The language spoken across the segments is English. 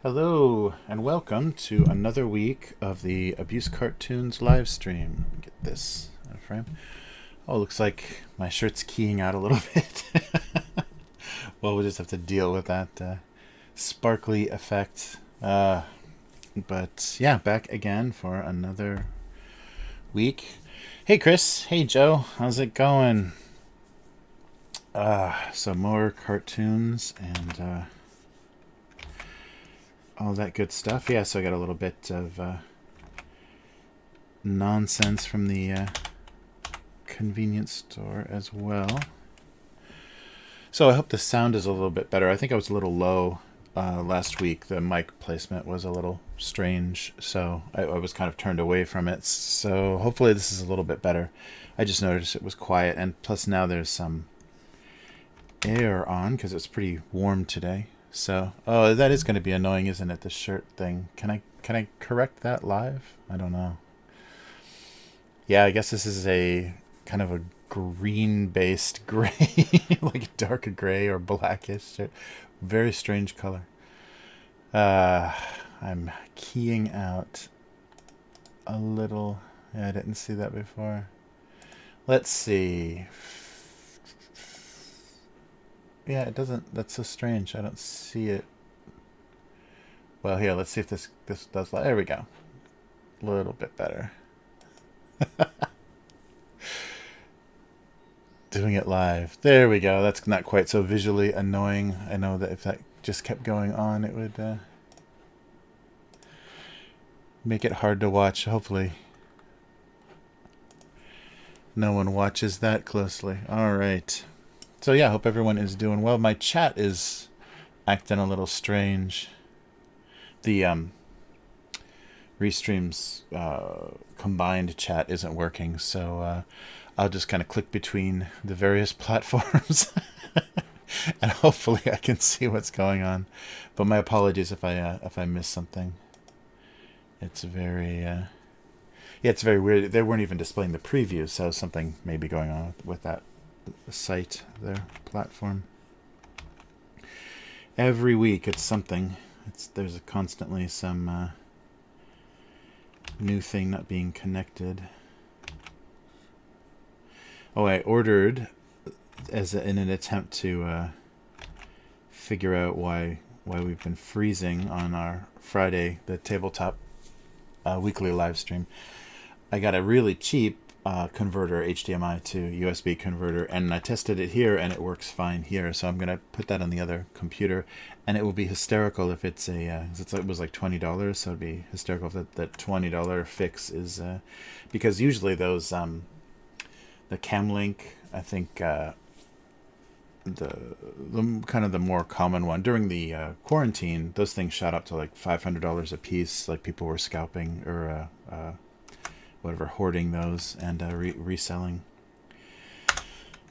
Hello, and welcome to another week of the Abuse Cartoons live stream. Get this out of frame. Oh, looks like my shirt's keying out a little bit. Well, we'll just have to deal with that sparkly effect. But yeah, back again for another week. Hey, Chris. Hey, Joe. How's it going? Some more cartoons and all that good stuff. Yeah, so I got a little bit of nonsense from the convenience store as well. So I hope the sound is a little bit better. I think I was a little low last week. The mic placement was a little strange, so I was kind of turned away from it. So hopefully this is a little bit better. I just noticed it was quiet, and plus now there's some air on because it's pretty warm today. So, oh, that is going to be annoying, isn't it? The shirt thing. Can I correct that live? I don't know. Yeah, I guess this is a kind of a green-based gray, like dark gray or blackish. Very strange color. I'm keying out a little. Yeah, I didn't see that before. Let's see. Yeah, it doesn't. That's so strange. I don't see it. Well, here, let's see if this does. There we go. A little bit better. Doing it live. There we go. That's not quite so visually annoying. I know that if that just kept going on, it would make it hard to watch. Hopefully no one watches that closely. All right. So yeah, I hope everyone is doing well. My chat is acting a little strange. The Restream's combined chat isn't working, so I'll just kind of click between the various platforms and hopefully I can see what's going on. But my apologies if I miss something. It's very it's very weird. They weren't even displaying the preview, so something may be going on with that site, their platform. Every week it's something. There's constantly some new thing not being connected. Oh, I ordered in an attempt to figure out why we've been freezing on our Friday, the tabletop weekly live stream. I got a really cheap converter, HDMI to USB converter, and I tested it here and it works fine here. So I'm gonna put that on the other computer, and it will be hysterical if it's it was like $20, so it'd be hysterical if that $20 fix is because usually those the Camlink, I think the kind of the more common one during the quarantine, those things shot up to like $500 a piece. Like people were scalping or whatever, hoarding those and reselling.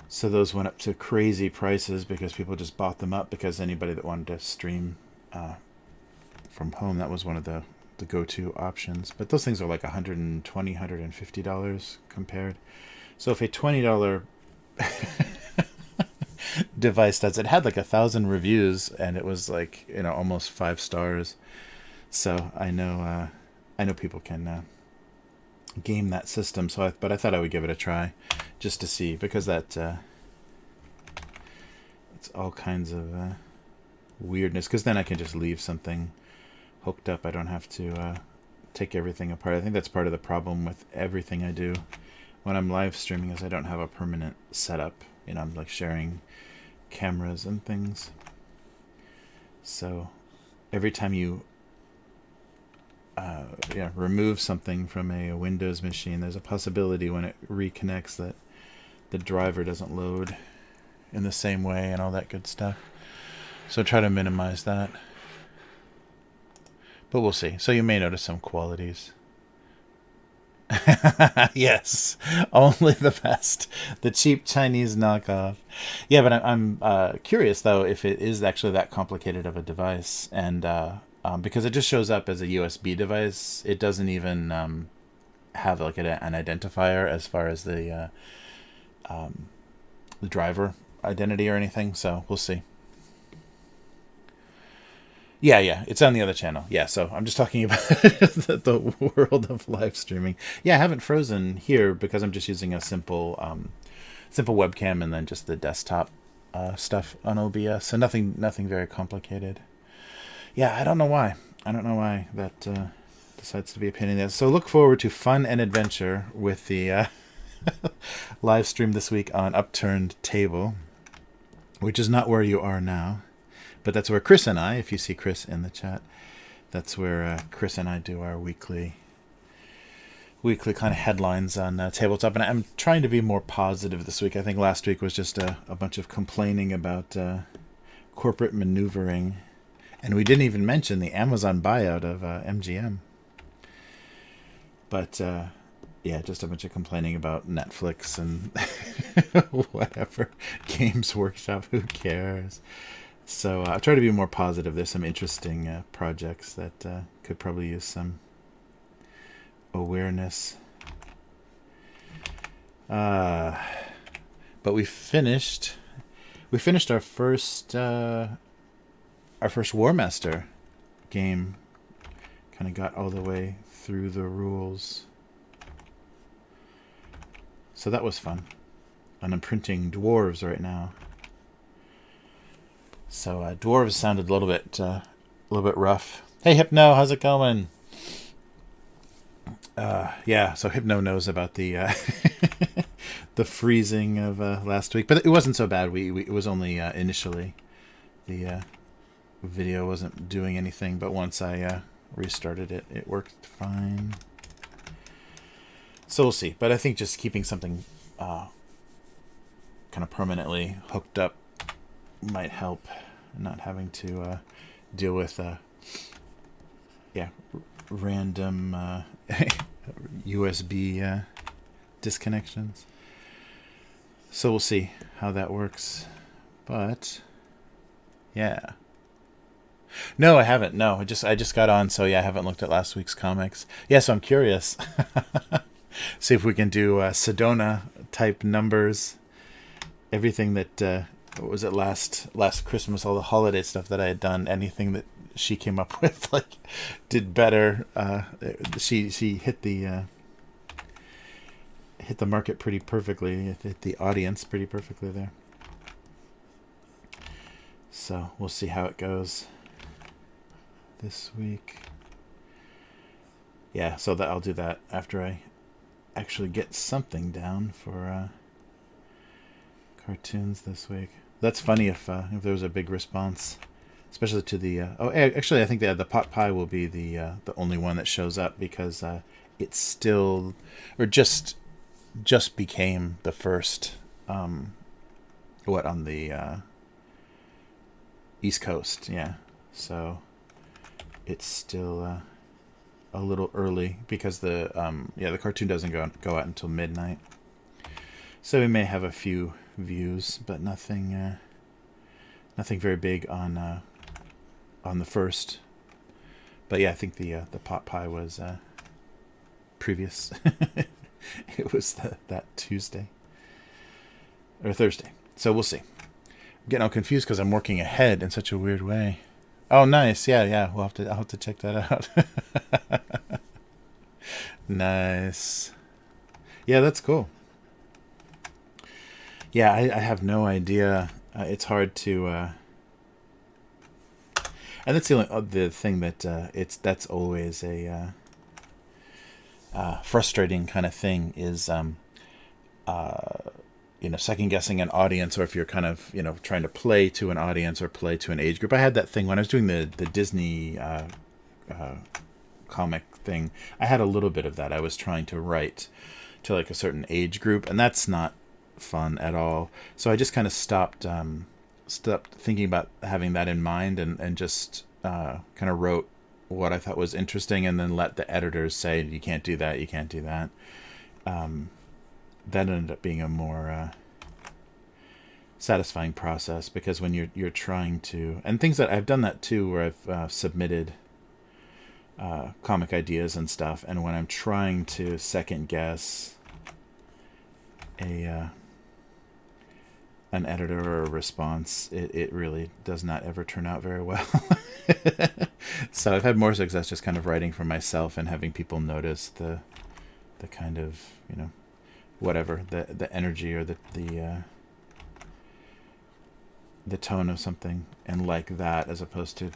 So those went up to crazy prices because people just bought them up, because anybody that wanted to stream from home, that was one of the go-to options. But those things are like $120, $150 compared. So if a $20 device does it, had like 1,000 reviews and it was like, almost 5 stars. So I know people can game that system. But I thought I would give it a try just to see, because that it's all kinds of weirdness. Because then I can just leave something hooked up. I don't have to take everything apart. I think that's part of the problem with everything I do when I'm live streaming, is I don't have a permanent setup. I'm like sharing cameras and things. So every time you remove something from a Windows machine, there's a possibility when it reconnects that the driver doesn't load in the same way and all that good stuff. So try to minimize that. But we'll see. So you may notice some qualities. Yes, only the best. The cheap Chinese knockoff. Yeah, but I'm curious though if it is actually that complicated of a device, and because it just shows up as a USB device, it doesn't even have like an identifier as far as the driver identity or anything. So we'll see. Yeah, it's on the other channel. Yeah, so I'm just talking about the world of live streaming. Yeah, I haven't frozen here because I'm just using a simple webcam and then just the desktop stuff on OBS. So nothing very complicated. Yeah, I don't know why. That decides to be a pain in the ass. So look forward to fun and adventure with the live stream this week on Upturned Table, which is not where you are now. But that's where Chris and I, if you see Chris in the chat, that's where Chris and I do our weekly kind of headlines on tabletop. And I'm trying to be more positive this week. I think last week was just a bunch of complaining about corporate maneuvering. And we didn't even mention the Amazon buyout of MGM. But just a bunch of complaining about Netflix and whatever. Games Workshop, who cares? So I'll try to be more positive. There's some interesting projects that could probably use some awareness. but we finished our first War Master game. Kind of got all the way through the rules, so that was fun. And I'm printing dwarves right now. So dwarves sounded a little bit rough. Hey Hypno, how's it going? Yeah, so Hypno knows about the the freezing of last week, but it wasn't so bad. It was only initially the video wasn't doing anything, but once I restarted it, it worked fine. So we'll see. But I think just keeping something kind of permanently hooked up might help, not having to deal with random USB disconnections. So we'll see how that works. But yeah. No, I haven't. No, I just got on, so yeah, I haven't looked at last week's comics. Yeah, so I'm curious. See if we can do Sedona type numbers. Everything that what was it last Christmas, all the holiday stuff that I had done, anything that she came up with like did better. She hit the market pretty perfectly, hit the audience pretty perfectly there. So we'll see how it goes this week. Yeah, so that I'll do that after I actually get something down for cartoons this week. That's funny if there was a big response, especially to the actually I think the pot pie will be the only one that shows up, because it's still, or just became the first on the East Coast. Yeah, so it's still a little early, because the cartoon doesn't go out until midnight. So we may have a few views, but nothing very big on the first. But yeah, I think the pot pie was previous. It was that Tuesday or Thursday. So we'll see. I'm getting all confused because I'm working ahead in such a weird way. Oh, nice. Yeah. I'll have to check that out. Nice. Yeah, that's cool. Yeah, I have no idea. It's hard to, and that's the thing that that's always a frustrating kind of thing is, second guessing an audience, or if you're kind of trying to play to an audience or play to an age group. I had that thing when I was doing the Disney comic thing. I had a little bit of that. I was trying to write to like a certain age group, and that's not fun at all. So I just kind of stopped thinking about having that in mind, and just kind of wrote what I thought was interesting, and then let the editors say, you can't do that, you can't do that. That ended up being a more satisfying process, because when you're trying to, and things that I've done that too, where I've submitted comic ideas and stuff, and when I'm trying to second guess an editor or a response, it really does not ever turn out very well. So I've had more success just kind of writing for myself and having people notice the kind of whatever the energy or the tone of something, and like that, as opposed to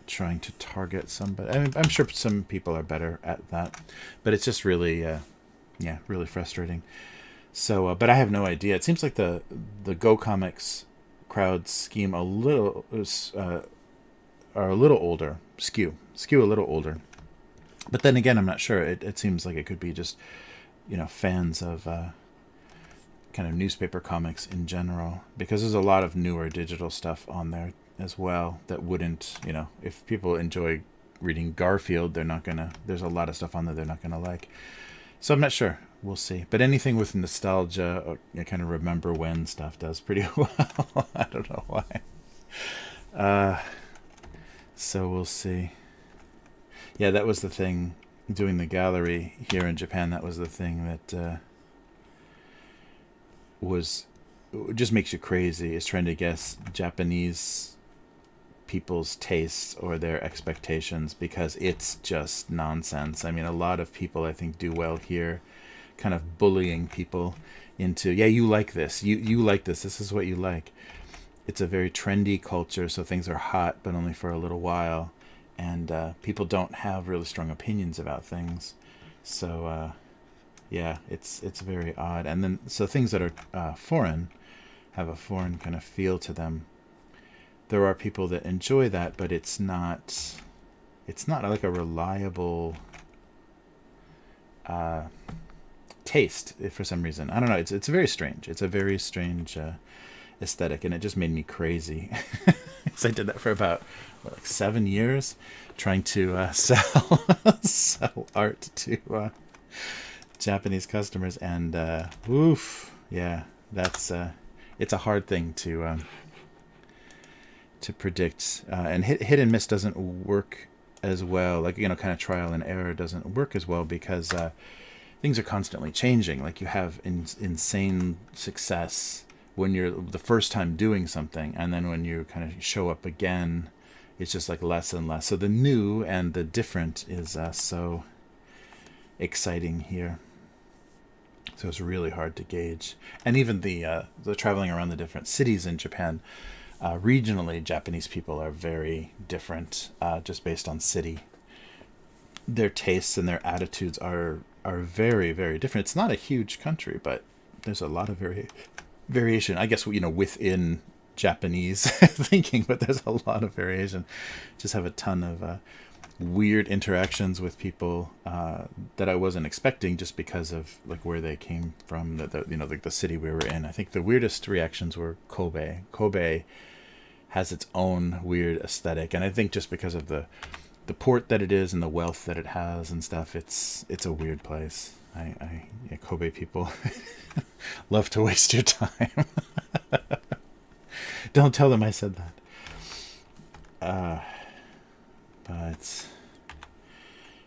trying to target somebody. I mean, I'm sure some people are better at that, but it's just really really frustrating. So but I have no idea. It seems like the Go Comics crowd scheme are a little older, skew a little older. But then again, I'm not sure. It seems like it could be just fans of kind of newspaper comics in general, because there's a lot of newer digital stuff on there as well that wouldn't, if people enjoy reading Garfield, there's a lot of stuff on there they're not gonna like. So I'm not sure. We'll see. But anything with nostalgia or kind of remember when stuff does pretty well. I don't know why. So we'll see. Yeah, that was the thing. Doing the gallery here in Japan, that was the thing that was just makes you crazy is trying to guess Japanese people's tastes or their expectations, because it's just nonsense. I mean, a lot of people I think do well here, kind of bullying people into, yeah, you like this, you like this is what you like. It's a very trendy culture, so things are hot, but only for a little while, and people don't have really strong opinions about things. So yeah, it's very odd. And then so things that are foreign have a foreign kind of feel to them. There are people that enjoy that, but it's not like a reliable taste for some reason. I don't know. It's very strange. It's a very strange aesthetic, and it just made me crazy. So I did that for about 7 years, trying to sell art to Japanese customers, and oof, yeah, that's it's a hard thing to predict, and hit and miss doesn't work as well. Like, kind of trial and error doesn't work as well, because things are constantly changing. Like, you have insane success when you're the first time doing something, and then when you kind of show up again, it's just like less and less. So the new and the different is so exciting here. So it's really hard to gauge. And even the traveling around the different cities in Japan, regionally, Japanese people are very different, just based on city. Their tastes and their attitudes are very, very different. It's not a huge country, but there's a lot of variation. I guess, within Japanese thinking, but there's a lot of variation. Just have a ton of weird interactions with people that I wasn't expecting, just because of like where they came from, the city we were in. I think the weirdest reactions were Kobe. Kobe has its own weird aesthetic, and I think just because of the port that it is and the wealth that it has and stuff, it's a weird place. Kobe people love to waste your time. Don't tell them I said that. But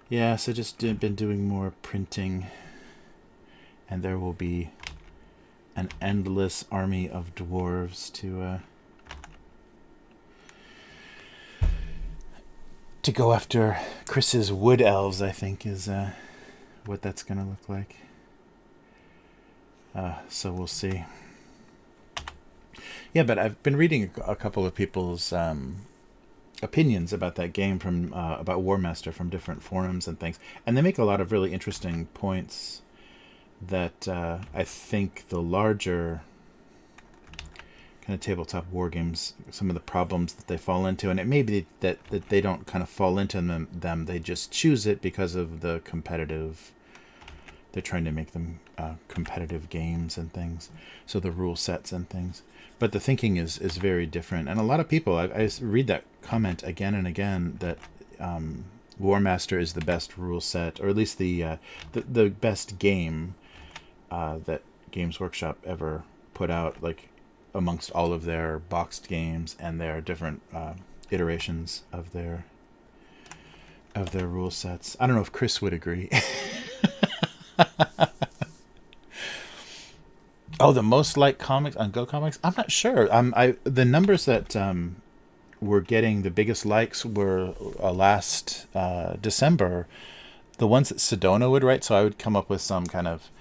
yeah, so just been doing more printing, and there will be an endless army of dwarves to go after. Chris's wood elves, I think, is what that's gonna look like. So we'll see. Yeah, but I've been reading a couple of people's opinions about that game from about War Master from different forums and things, and they make a lot of really interesting points that I think the larger kind of tabletop war games, some of the problems that they fall into, and it may be that they don't kind of fall into them, they just choose it because of the competitive. They're trying to make them competitive games and things, so the rule sets and things. But the thinking is very different, and a lot of people, I read that comment again and again, that War Master is the best rule set, or at least the best game that Games Workshop ever put out, like amongst all of their boxed games and their different iterations of their rule sets. I don't know if Chris would agree. Oh, the most liked comics on Go Comics? I'm not sure. The numbers that were getting the biggest likes were last December. The ones that Sedona would write, so I would come up with some kind of,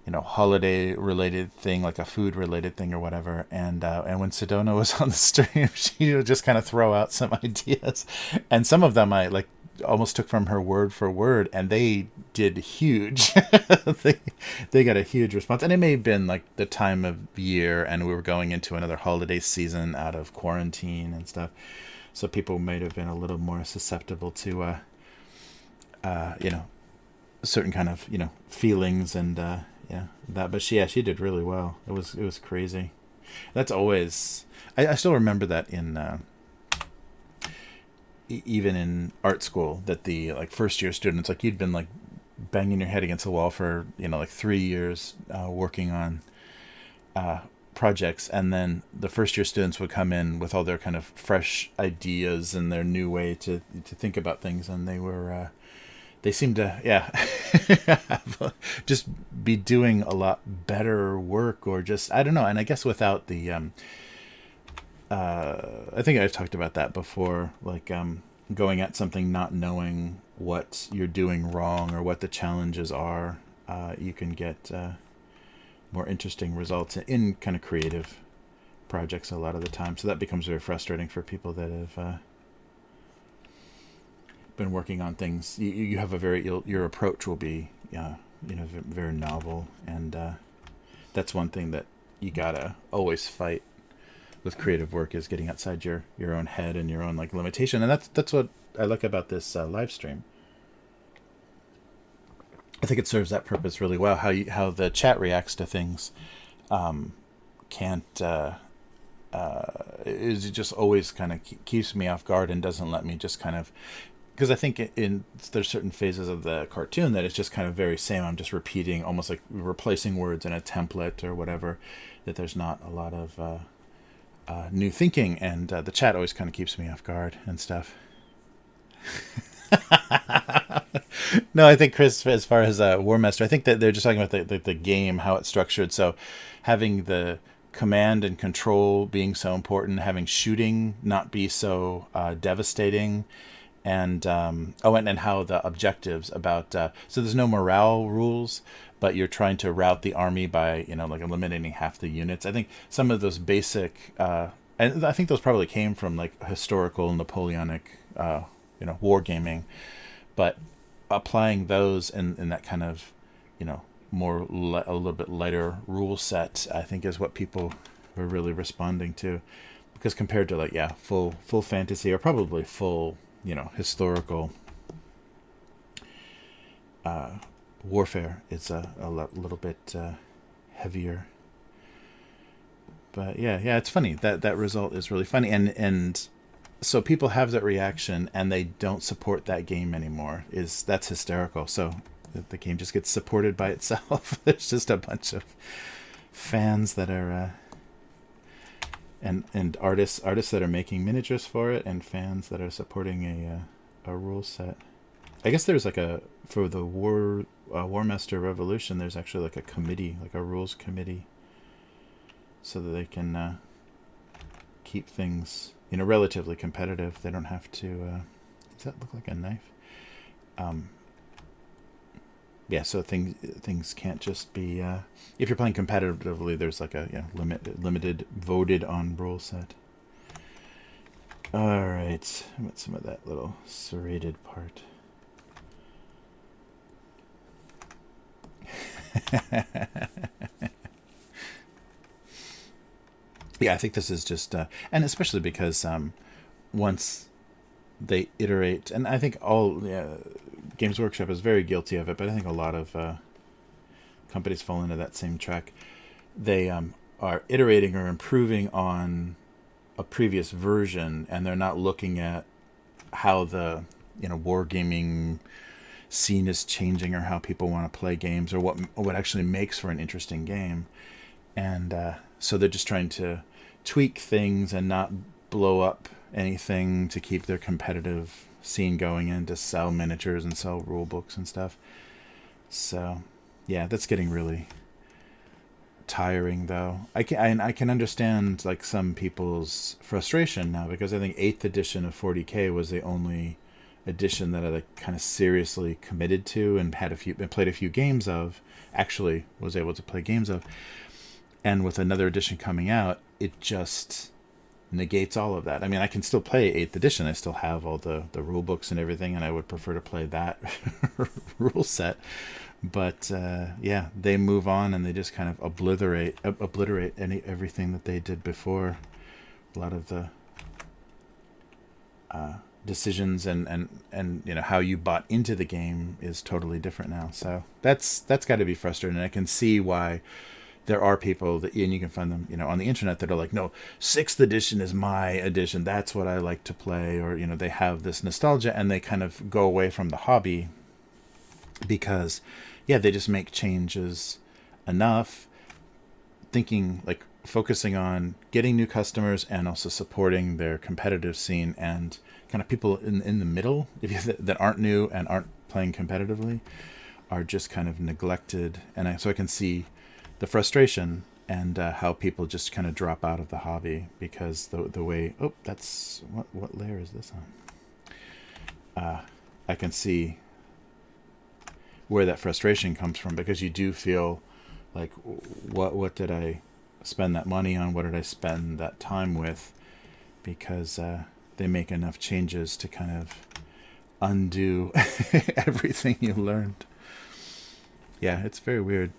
holiday-related thing, like a food-related thing or whatever. And when Sedona was on the stream, she would just kind of throw out some ideas. And some of them I almost took from her word for word, and they did huge. they got a huge response, and it may have been like the time of year, and we were going into another holiday season out of quarantine and stuff, so people might have been a little more susceptible to certain kind of feelings and that. But she did really well. It was crazy. That's always, I still remember that in even in art school, that the first year students, you'd been banging your head against the wall for 3 years working on projects, and then the first year students would come in with all their kind of fresh ideas and their new way to think about things, and they were they seem to, yeah, just be doing a lot better work, or just, I don't know. And I guess without the, I think I've talked about that before, like going at something not knowing what you're doing wrong or what the challenges are, you can get more interesting results in kind of creative projects a lot of the time. So that becomes very frustrating for people that have been working on things. You have a your approach will be very novel, and that's one thing that you gotta always fight with creative work, is getting outside your own head and your own like limitation. And that's what I like about this live stream. I think it serves that purpose really well. How the chat reacts to things can't is just always kind of keeps me off guard and doesn't let me just kind of, because I think there's certain phases of the cartoon that it's just kind of very same. I'm just repeating, almost like replacing words in a template or whatever, that there's not a lot of new thinking, and the chat always kind of keeps me off guard and stuff. No, I think, Chris, as far as War Master, I think that they're just talking about the game, how it's structured. So having the command and control being so important, having shooting not be so devastating, and and how the objectives about so there's no morale rules, but you're trying to rout the army by like eliminating half the units. I think some of those basic and I think those probably came from like historical Napoleonic wargaming, but applying those in that kind of a little bit lighter rule set, I think, is what people are really responding to, because compared to like full fantasy, or probably full historical warfare, it's a little bit heavier. But yeah, it's funny that result is really funny, and so people have that reaction and they don't support that game anymore. That's hysterical. So the game just gets supported by itself. There's just a bunch of fans that are and artists that are making miniatures for it, and fans that are supporting a rule set. I guess there's like for the War Master Revolution, there's actually like a committee, like a rules committee, so that they can keep things relatively competitive. They don't have to does that look like a knife? So things can't just be if you're playing competitively, there's like a limited voted on rule set. All right, what's some of that little serrated part? Yeah, I think this is just and especially because once they iterate, and I think all Games Workshop is very guilty of it, but I think a lot of companies fall into that same track. They are iterating or improving on a previous version, and they're not looking at how the wargaming scene is changing, or how people want to play games, or what actually makes for an interesting game. And so they're just trying to tweak things and not blow up anything to keep their competitive scene going, and to sell miniatures and sell rule books and stuff. So yeah, that's getting really tiring, though. I can understand like some people's frustration now, because I think 8th edition of 40K was the only edition that I like kind of seriously committed to and played a few games of. Actually was able to play games of. And with another edition coming out, it just negates all of that. I mean, I can still play 8th edition. I still have all the rule books and everything, and I would prefer to play that rule set. But they move on, and they just kind of obliterate everything that they did before. A lot of the decisions and how you bought into the game is totally different now. So that's got to be frustrating. And I can see why there are people that, and you can find them, on the internet, that are like, no, 6th edition is my edition. That's what I like to play. Or, they have this nostalgia, and they kind of go away from the hobby because, they just make changes enough, thinking like focusing on getting new customers and also supporting their competitive scene, and kind of people in the middle, that aren't new and aren't playing competitively are just kind of neglected, and so I can see the frustration and how people just kind of drop out of the hobby because the way that's what layer is this on? I can see where that frustration comes from, because you do feel like, what did I spend that money on? What did I spend that time with? Because they make enough changes to kind of undo everything you learned. Yeah, it's very weird.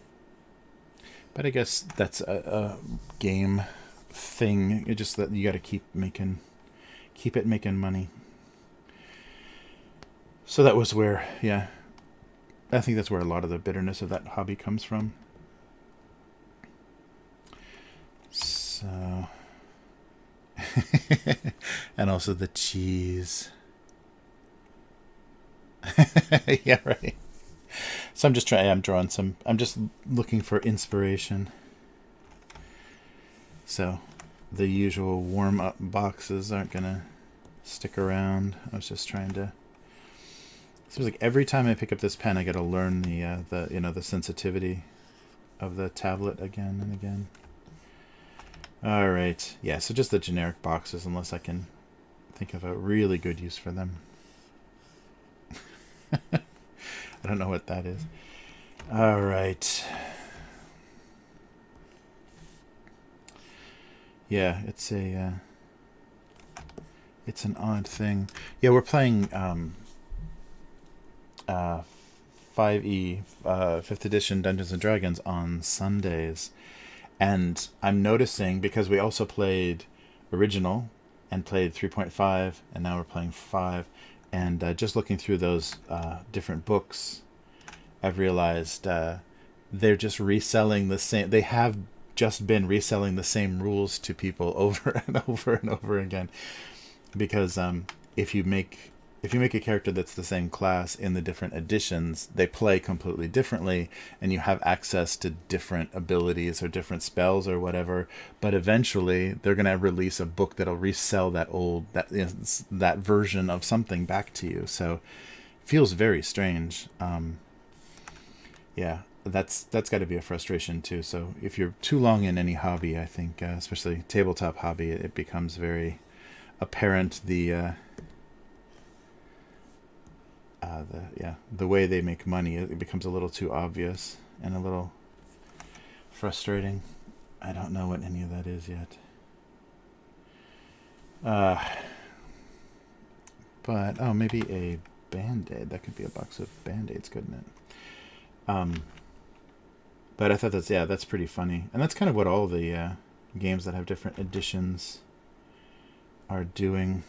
But I guess that's a game thing. It's just that you got to keep it making money. So that was where, yeah, I think that's where a lot of the bitterness of that hobby comes from. So, and also the cheese. Yeah, right. So I'm just looking for inspiration. So the usual warm-up boxes aren't gonna stick around. I was just trying to. It seems like every time I pick up this pen, I got to learn the sensitivity of the tablet again and again. All right, yeah. So just the generic boxes, unless I can think of a really good use for them. I don't know what that is. All right. Yeah, it's an odd thing. Yeah, we're playing 5e 5th edition Dungeons and Dragons on Sundays, and I'm noticing, because we also played original and played 3.5, and now we're playing 5, and just looking through those different books, I've realized they're just reselling the same. They have just been reselling the same rules to people over and over and over again, because if you make a character that's the same class in the different editions, they play completely differently, and you have access to different abilities or different spells or whatever. But eventually, they're going to release a book that'll resell that version of something back to you. So, it feels very strange. Yeah, that's got to be a frustration too. So, if you're too long in any hobby, I think, especially tabletop hobby, it becomes very apparent the way they make money. It becomes a little too obvious and a little frustrating. I don't know what any of that is yet. But maybe a Band-Aid. That could be a box of Band-Aids, couldn't it? But I thought that's pretty funny, and that's kind of what all the games that have different editions are doing.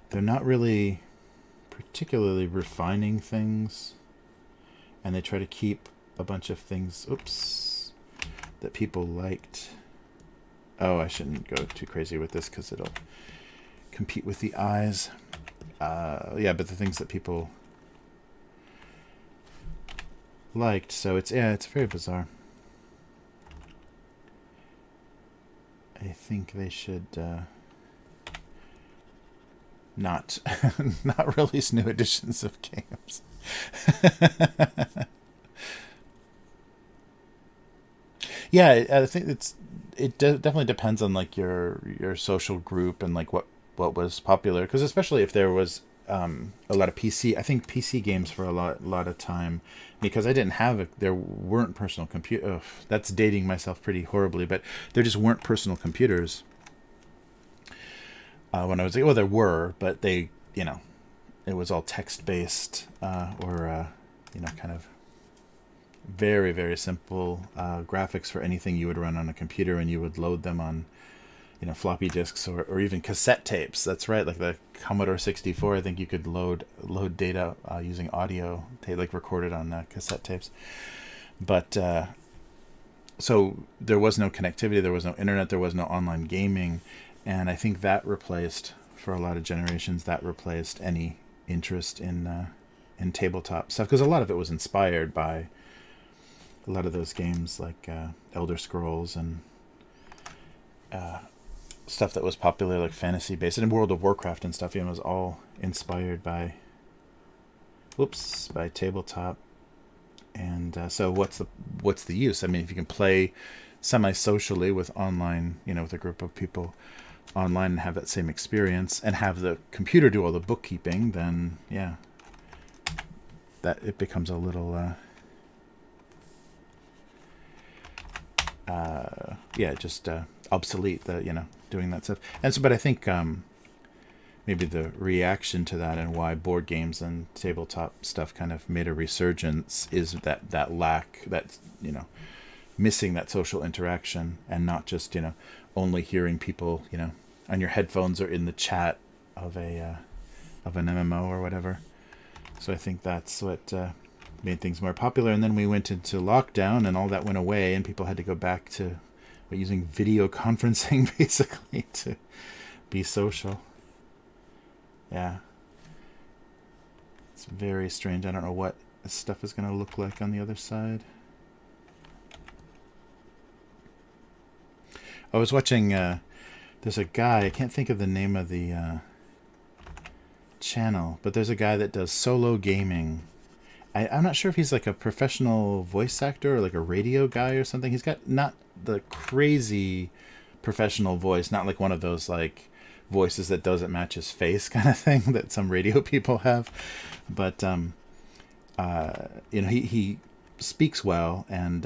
They're not really particularly refining things, and they try to keep a bunch of things that people liked. I shouldn't go too crazy with this because it'll compete with the eyes. But the things that people liked, so it's very bizarre. I think they should not release new editions of games. Yeah, I think it definitely depends on like your social group and like what was popular, because especially if there was a lot of PC. I think PC games for a lot of time, because I didn't have there weren't personal computer. That's dating myself pretty horribly, but there just weren't personal computers when I was there were, but they it was all text based or kind of very, very simple graphics for anything you would run on a computer, and you would load them on floppy disks or even cassette tapes. That's right, like the Commodore 64. I think you could load data using audio tape, like recorded on cassette tapes. But so there was no connectivity, there was no internet, there was no online gaming, and I think that replaced, for a lot of generations, any interest in tabletop stuff, because a lot of it was inspired by a lot of those games like Elder Scrolls and stuff that was popular, like fantasy based, and World of Warcraft and stuff. It was all inspired by whoops, by tabletop. And so what's the use? I mean, if you can play semi-socially with online, with a group of people online and have that same experience and have the computer do all the bookkeeping, then yeah, that it becomes a little just obsolete, doing that stuff. And so, but I think maybe the reaction to that and why board games and tabletop stuff kind of made a resurgence is that lack, that missing that social interaction, and not just only hearing people on your headphones or in the chat of an MMO or whatever. So I think that's what made things more popular. And then we went into lockdown and all that went away, and people had to go back to using video conferencing basically to be social. Yeah. It's very strange. I don't know what this stuff is going to look like on the other side. I was watching, there's a guy, I can't think of the name of the channel, but there's a guy that does solo gaming. I'm not sure if he's like a professional voice actor or like a radio guy or something. He's got not the crazy professional voice, not like one of those like voices that doesn't match his face kind of thing that some radio people have, but he speaks well and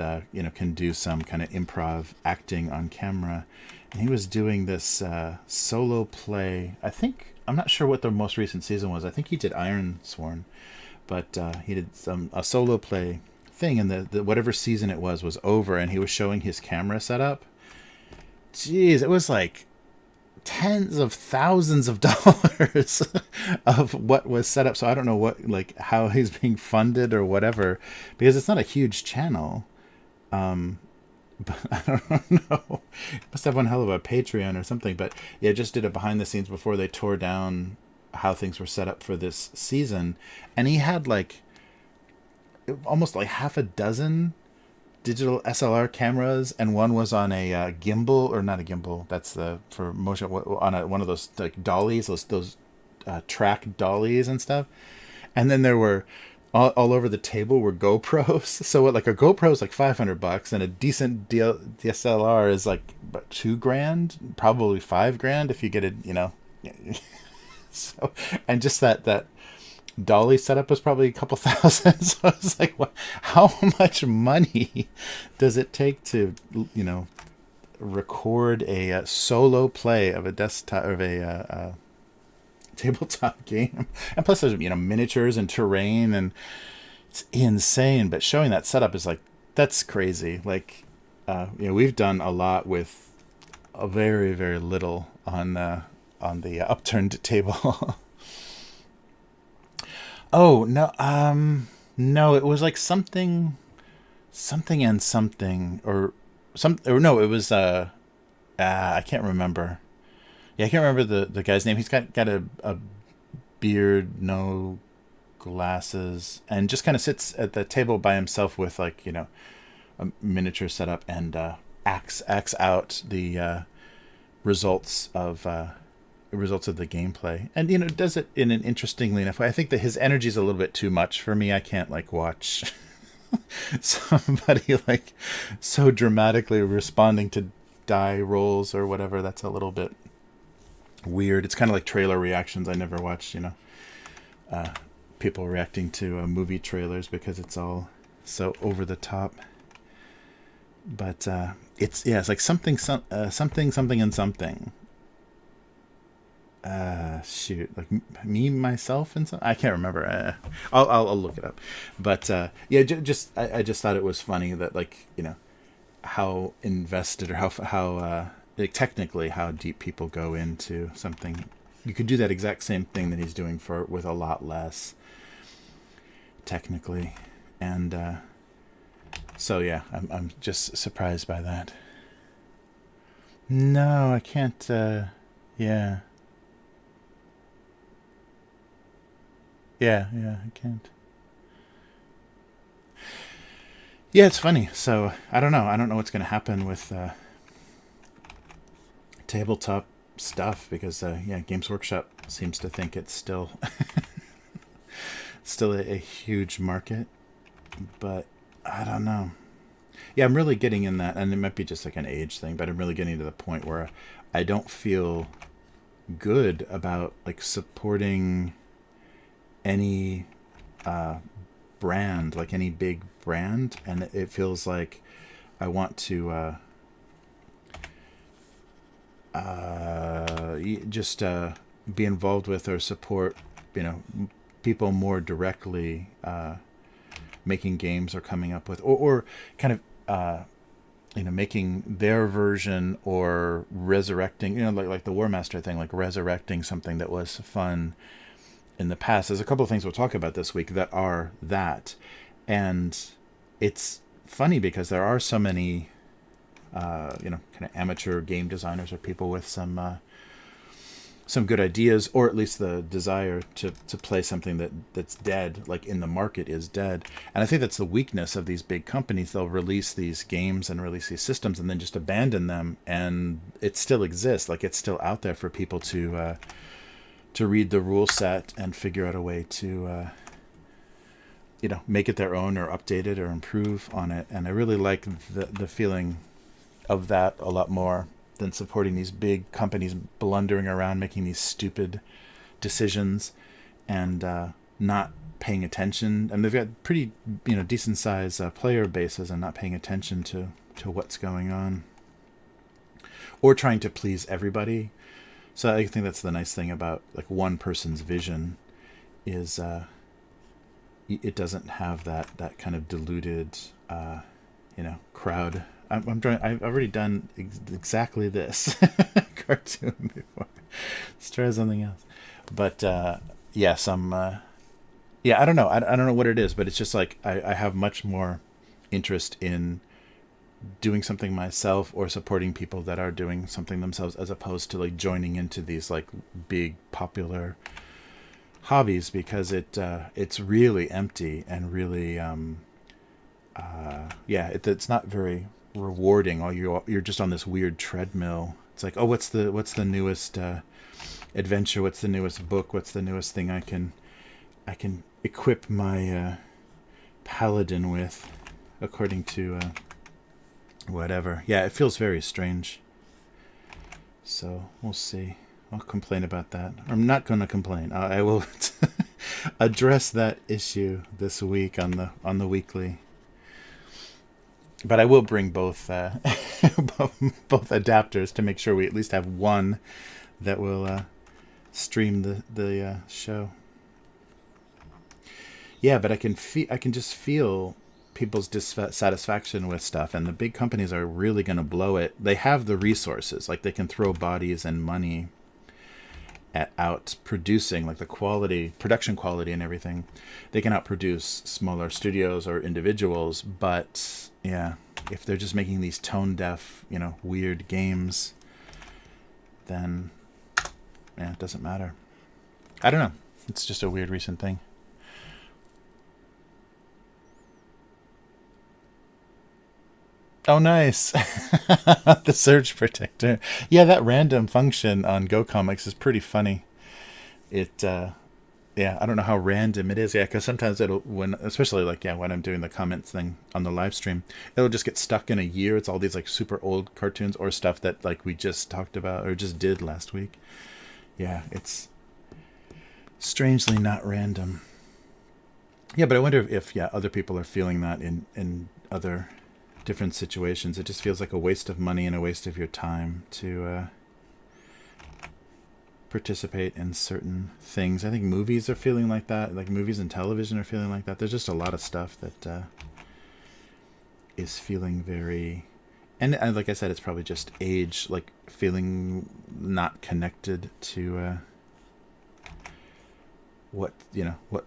can do some kind of improv acting on camera. And he was doing this solo play. I'm not sure what the most recent season was. I think he did Ironsworn, but he did a solo play thing, and the whatever season it was over, and he was showing his camera setup. Jeez, it was like tens of thousands of dollars of what was set up. So I don't know how he's being funded or whatever, because it's not a huge channel. But I don't know. Must have one hell of a Patreon or something. But yeah, just did it behind the scenes before they tore down how things were set up for this season. And he had like almost like half a dozen digital SLR cameras, and one was on a gimbal, or not a gimbal, that's for motion, on one of those like dollies, those track dollies and stuff. And then there were all over the table were GoPros. So like a GoPro is like $500, and a decent DSLR is like about $2,000, probably $5,000 if you get it, So, and just that dolly setup was probably a couple thousand. So I was like, what, how much money does it take to record a solo play of a desktop, of a tabletop game? And plus there's miniatures and terrain, and it's insane. But showing that setup is like, that's crazy. Like we've done a lot with a very, very little on the Upturned table. Oh, no, no, it was like something and something, or no, it was, I can't remember. Yeah, I can't remember the guy's name. He's got a beard, no glasses, and just kind of sits at the table by himself with like, a miniature setup, and acts out the results of the gameplay, and does it in an interestingly enough way. I think that his energy is a little bit too much for me. I can't like watch somebody like so dramatically responding to die rolls or whatever. That's a little bit weird. It's kind of like trailer reactions. I never watched people reacting to movie trailers, because it's all so over the top. But it's like something and something. Shoot, like me, myself, and I can't remember. I'll look it up. But yeah, I just thought it was funny that like how invested, or how like technically how deep people go into something. You could do that exact same thing that he's doing with a lot less technically, and so yeah, I'm just surprised by that. No, I can't. Yeah. Yeah, I can't. Yeah, it's funny. So I don't know. I don't know what's going to happen with tabletop stuff, because Games Workshop seems to think it's still still a huge market, but I don't know. Yeah, I'm really getting in that, and it might be just like an age thing, but I'm really getting to the point where I don't feel good about like supporting any brand, like any big brand, and it feels like I want to just be involved with or support, people more directly making games or coming up with, or kind of making their version or resurrecting, like the War Master thing, like resurrecting something that was fun in the past. There's a couple of things we'll talk about this week that are that, and it's funny because there are so many kind of amateur game designers or people with some good ideas, or at least the desire to play something that's dead, like in the market is dead. And I think that's the weakness of these big companies. They'll release these games and release these systems and then just abandon them, and it still exists, like it's still out there for people to read the rule set and figure out a way to make it their own or update it or improve on it. And I really like the feeling of that a lot more than supporting these big companies blundering around making these stupid decisions and not paying attention. And they've got pretty decent size player bases and not paying attention to what's going on, or trying to please everybody. So I think that's the nice thing about like one person's vision is it doesn't have that kind of diluted crowd. I'm trying. I've already done exactly this cartoon before. Let's try something else. But yes, I don't know. I don't know what it is, but it's just like I have much more interest in doing something myself or supporting people that are doing something themselves, as opposed to like joining into these like big popular hobbies, because it's really empty and really it's not very rewarding. Or you're just on this weird treadmill. It's like, oh, what's the newest adventure? What's the newest book? What's the newest thing I can equip my paladin with, according to whatever. Yeah, it feels very strange. So we'll see. I'll complain about that. I'm not going to complain. I will address that issue this week on the weekly. But I will bring both both adapters to make sure we at least have one that will stream the show. Yeah, but I can just feel people's dissatisfaction with stuff, and the big companies are really going to blow it. They have the resources, like they can throw bodies and money out producing, like the production quality and everything. They can outproduce smaller studios or individuals, but yeah, if they're just making these tone deaf, weird games, then it doesn't matter. I don't know. It's just a weird recent thing. Oh, nice. The surge protector. Yeah, that random function on Go Comics is pretty funny. It, I don't know how random it is. Yeah, because sometimes especially like, when I'm doing the comments thing on the live stream, it'll just get stuck in a year. It's all these like super old cartoons or stuff that like we just talked about or just did last week. Yeah, it's strangely not random. Yeah, but I wonder if other people are feeling that in other different situations. It just feels like a waste of money and a waste of your time to participate in certain things. I think movies are feeling like that. Like movies and television are feeling like that. There's just a lot of stuff that is feeling very, and like I said, it's probably just age, like feeling not connected to what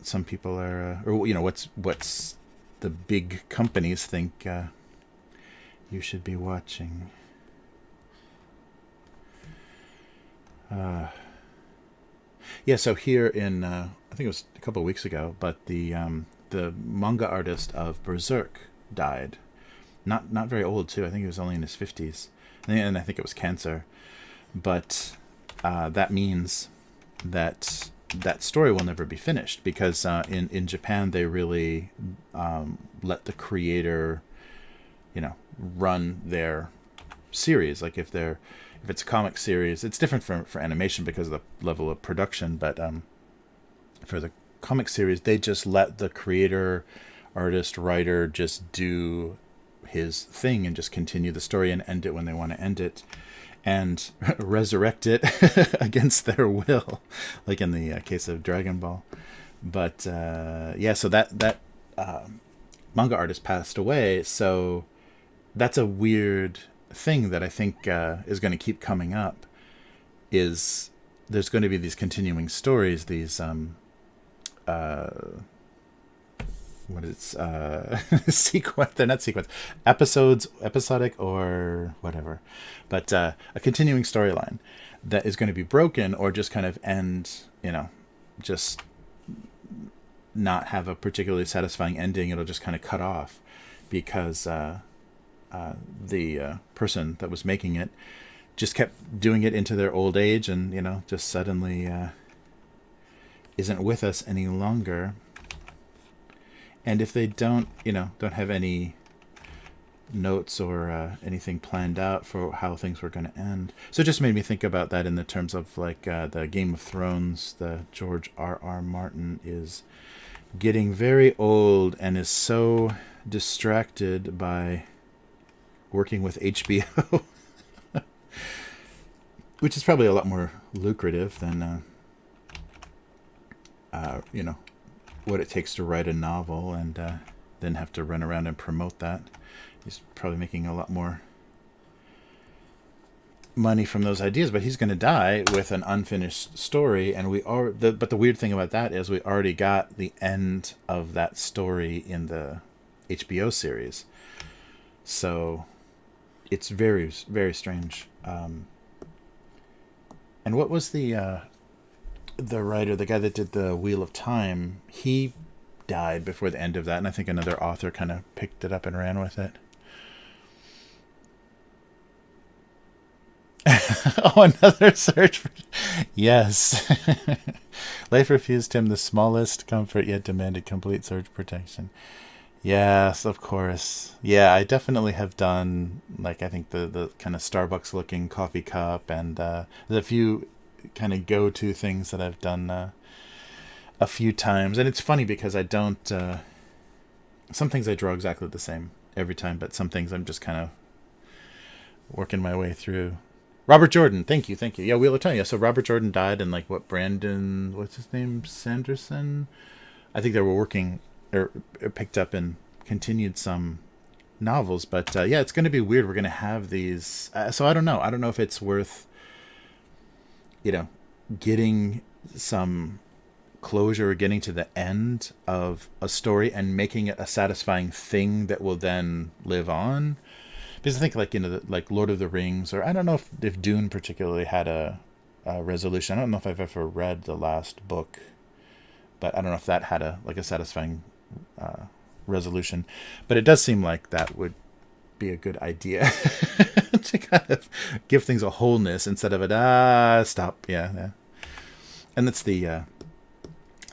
some people are, or what's the big companies think you should be watching. So here in I think it was a couple of weeks ago, but the manga artist of Berserk died. Not very old too. I think he was only in his 50s, and I think it was cancer. But that means that that story will never be finished, because in Japan they really let the creator, run their series. Like if it's a comic series, it's different for animation because of the level of production, but for the comic series, they just let the creator, artist, writer just do his thing and just continue the story and end it when they want to end it, and resurrect it against their will, like in the case of Dragon Ball. But so that manga artist passed away, so that's a weird thing that I think is going to keep coming up. Is there's going to be these continuing stories, these what is sequence? They're not sequence. Episodic or whatever, but a continuing storyline that is going to be broken or just kind of end. Just not have a particularly satisfying ending. It'll just kind of cut off because the person that was making it just kept doing it into their old age, and just suddenly isn't with us any longer. And if they don't have any notes or anything planned out for how things were going to end. So it just made me think about that in the terms of like the Game of Thrones. The George R.R. Martin is getting very old and is so distracted by working with HBO, which is probably a lot more lucrative than what it takes to write a novel and then have to run around and promote that. He's probably making a lot more money from those ideas, but he's going to die with an unfinished story, and but the weird thing about that is we already got the end of that story in the HBO series. So it's very, very strange. And what was the writer, the guy that did the Wheel of Time? He died before the end of that, and I think another author kind of picked it up and ran with it. Oh, another search for... Yes. Life refused him the smallest comfort, yet demanded complete surge protection. Yes, of course. Yeah, I definitely have done, like, I think the kind of Starbucks-looking coffee cup, and there's a few kind of go-to things that I've done a few times. And it's funny because I don't... some things I draw exactly the same every time, but some things I'm just kind of working my way through. Robert Jordan, thank you. Yeah, Wheel of Time. Yeah, so Robert Jordan died, and like Brandon, what's his name, Sanderson? I think they were working or picked up and continued some novels, but yeah, it's going to be weird. We're going to have these. So I don't know. I don't know if it's worth, getting some closure or getting to the end of a story and making it a satisfying thing that will then live on. Because I think like Lord of the Rings, or I don't know if Dune particularly had a resolution. I don't know if I've ever read the last book, but I don't know if that had a satisfying resolution. But it does seem like that would be a good idea to kind of give things a wholeness instead of stop. Yeah. And that's the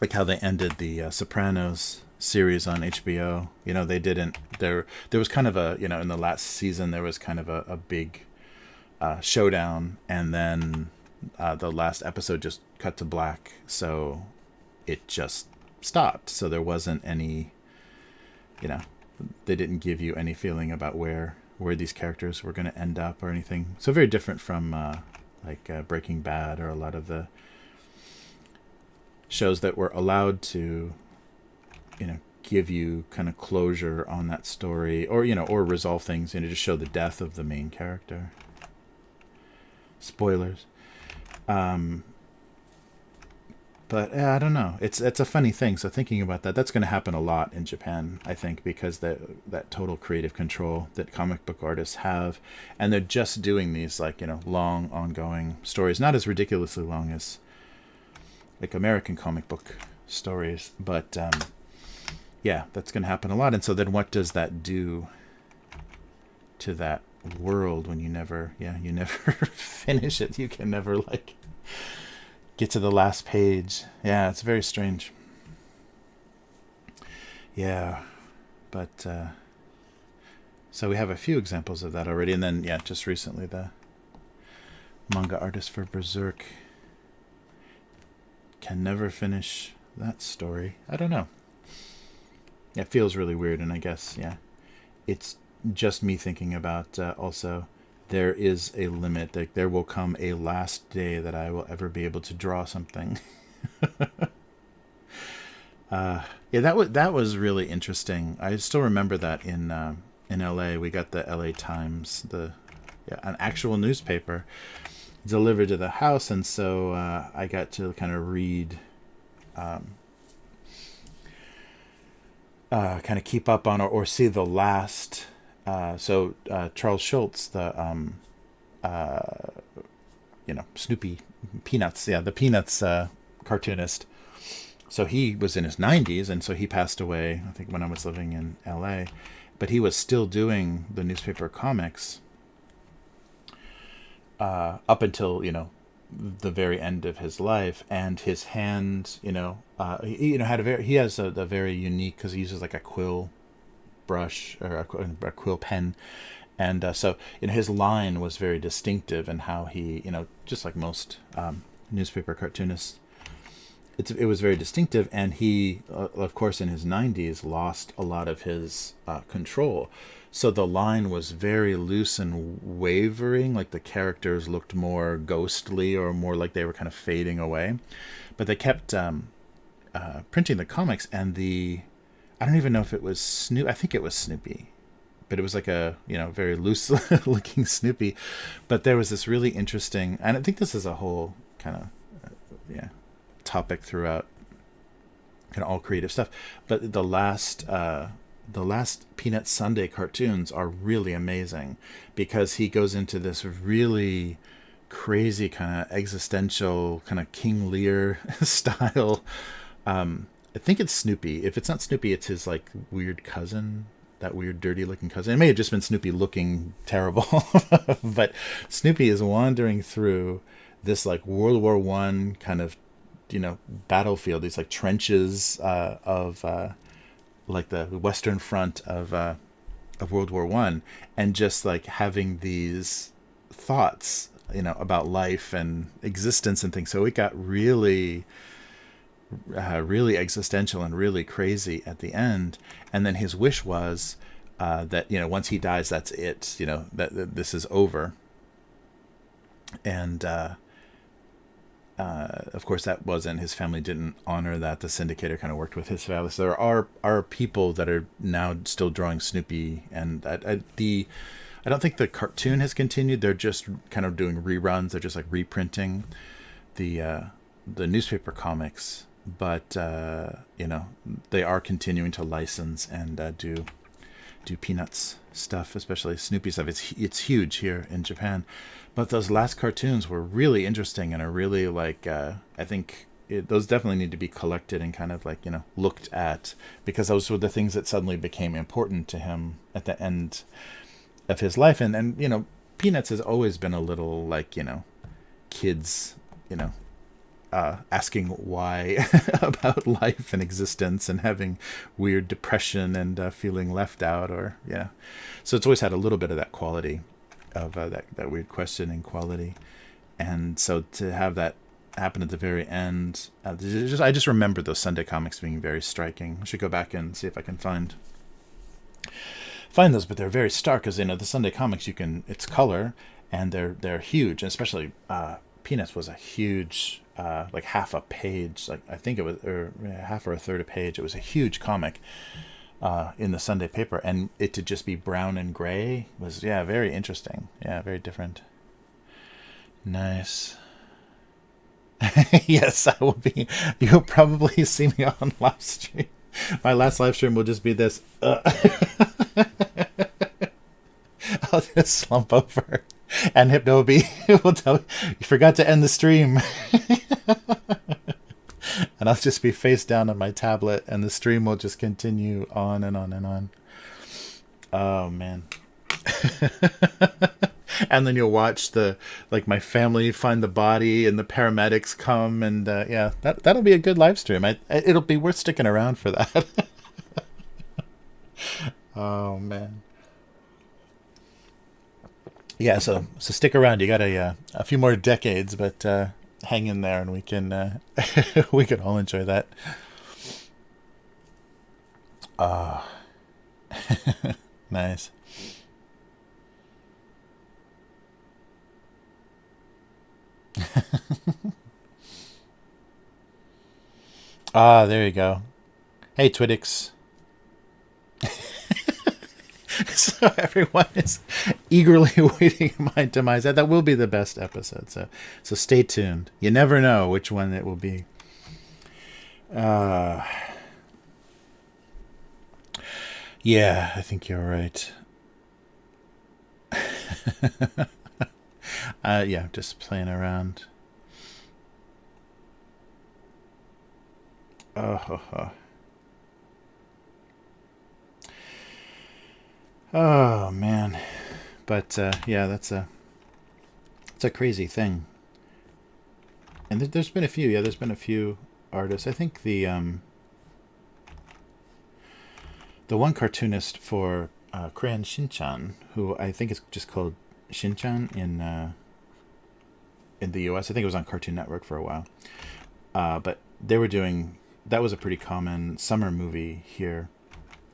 like how they ended the Sopranos series on HBO. They didn't. There was kind of a in the last season there was kind of a big showdown, and then the last episode just cut to black, so it just stopped. So there wasn't any, they didn't give you any feeling about where these characters were going to end up or anything. So very different from Breaking Bad or a lot of the shows that were allowed to give you kind of closure on that story, or or resolve things, just show the death of the main character. Spoilers. But I don't know. It's a funny thing. So thinking about that's going to happen a lot in Japan, I think, because that total creative control that comic book artists have, and they're just doing these long ongoing stories, not as ridiculously long as like American comic book stories, but yeah, that's going to happen a lot. And so then what does that do to that world when you never finish it? You can never get to the last page. Yeah, it's very strange. Yeah, but so we have a few examples of that already, and then just recently the manga artist for Berserk can never finish that story. I don't know. It feels really weird, and I guess it's just me thinking about also there is a limit. Like there will come a last day that I will ever be able to draw something. That was really interesting. I still remember that in LA we got the LA Times, an actual newspaper delivered to the house, and so I got to kind of read, kind of keep up on or see the last. So Charles Schultz, the Snoopy Peanuts, the Peanuts cartoonist. So he was in his 90s, and so he passed away, I think, when I was living in LA. But he was still doing the newspaper comics up until, the very end of his life. And his hand, he has a very unique, because he uses like a quill brush or a quill pen. And so, his line was very distinctive, and how he, just like most newspaper cartoonists, it was very distinctive. And he, of course, in his 90s, lost a lot of his control. So the line was very loose and wavering, like the characters looked more ghostly or more like they were kind of fading away. But they kept printing the comics, and I don't even know if it was Snoopy. I think it was Snoopy. But it was like a, very loose looking Snoopy. But there was this really interesting, and I think this is a whole kind of, topic throughout kind of all creative stuff. But the last Peanut Sunday cartoons are really amazing, because he goes into this really crazy kind of existential kind of King Lear style. I think it's Snoopy. If it's not Snoopy, it's his like weird cousin, that weird dirty looking cousin. It may have just been Snoopy looking terrible, but Snoopy is wandering through this like World War I kind of battlefield, these like trenches of like the Western Front of World War I, and just like having these thoughts, about life and existence and things. So it got really, really existential and really crazy at the end. And then his wish was that once he dies, that's it. That this is over. And of course, that wasn't, his family didn't honor that. The syndicator kind of worked with his family. So there are people that are now still drawing Snoopy, and I don't think the cartoon has continued. They're just kind of doing reruns. They're just like reprinting the newspaper comics, but they are continuing to license and do Peanuts stuff, especially Snoopy stuff. It's huge here in Japan. But those last cartoons were really interesting, and are really like, I think those definitely need to be collected and kind of like, looked at, because those were the things that suddenly became important to him at the end of his life. And Peanuts has always been a little like, kids, asking why about life and existence, and having weird depression and feeling left out, or so it's always had a little bit of that quality of that weird questioning quality. And so to have that happen at the very end, I just remember those Sunday comics being very striking. I should go back and see if I can find those, but they're very stark, because the Sunday comics, it's color, and they're huge, and especially Peanuts was a huge, like half a page, like I think it was, or half or a third a page. It was a huge comic in the Sunday paper, and it to just be brown and gray was very interesting. Very different. Nice. Yes, I will be. You'll probably see me on live stream. My last live stream will just be this. I'll just slump over, and Hypnobi will tell me, "You forgot to end the stream." And I'll just be face down on my tablet, and the stream will just continue on and on and on. Oh, man. And then you'll watch my family find the body and the paramedics come, and yeah, that'll be a good live stream. It'll be worth sticking around for that. Oh man. Yeah, so stick around. You got a few more decades, but hang in there, and we can we can all enjoy that. Ah, nice. Ah, there you go. Hey, Twiddix. So everyone is eagerly waiting my demise. That will be the best episode. So stay tuned. You never know which one it will be. Yeah, I think you're right. Yeah, just playing around. Oh, oh man. But yeah, it's a crazy thing. And there's been a few. Yeah, there's been a few artists. I think the one cartoonist for Crayon Shinchan, who I think is just called Shinchan in the U.S. I think it was on Cartoon Network for a while. But they were doing, that was a pretty common summer movie here.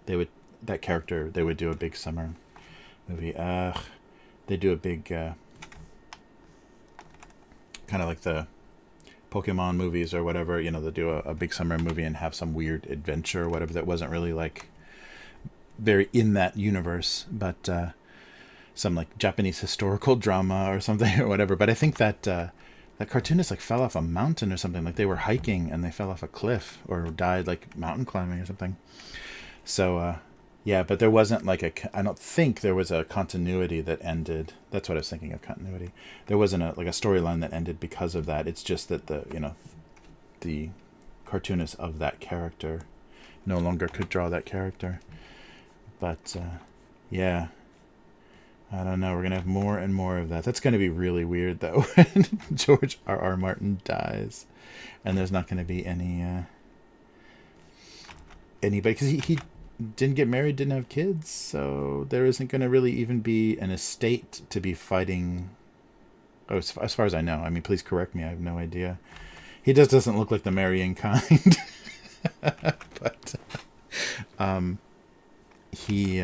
They would do a big summer movie. They do a big kind of like the Pokemon movies or whatever. They do a big summer movie and have some weird adventure or whatever that wasn't really like very in that universe, but some like Japanese historical drama or something or whatever. But I think that that cartoonist like fell off a mountain or something. Like they were hiking and they fell off a cliff or died like mountain climbing or something. So yeah, but there wasn't like I don't think there was a continuity that ended. That's what I was thinking of, continuity. There wasn't a storyline that ended because of that. It's just that the cartoonist of that character no longer could draw that character. But yeah, I don't know. We're gonna have more and more of that. That's gonna be really weird though when George R.R. Martin dies, and there's not gonna be anybody, because he didn't get married, didn't have kids, so there isn't gonna really even be an estate to be fighting. Oh, as far as I know. I mean, please correct me. I have no idea. He just doesn't look like the marrying kind. But he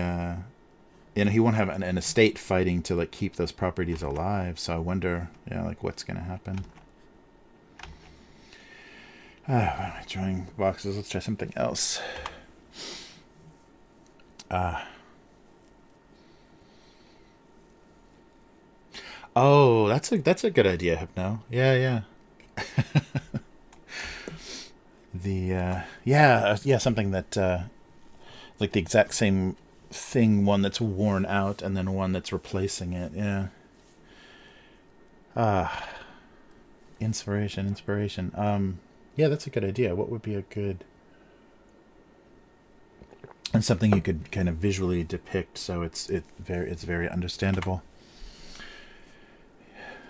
he won't have an estate fighting to like keep those properties alive. So I wonder, like what's gonna happen. What am I drawing boxes? Let's try something else. Oh, that's a good idea, Hypno. Yeah. Yeah, something that like the exact same thing, one that's worn out and then one that's replacing it. Yeah. Inspiration. Yeah, that's a good idea. What would be a good, and something you could kind of visually depict so it's very understandable.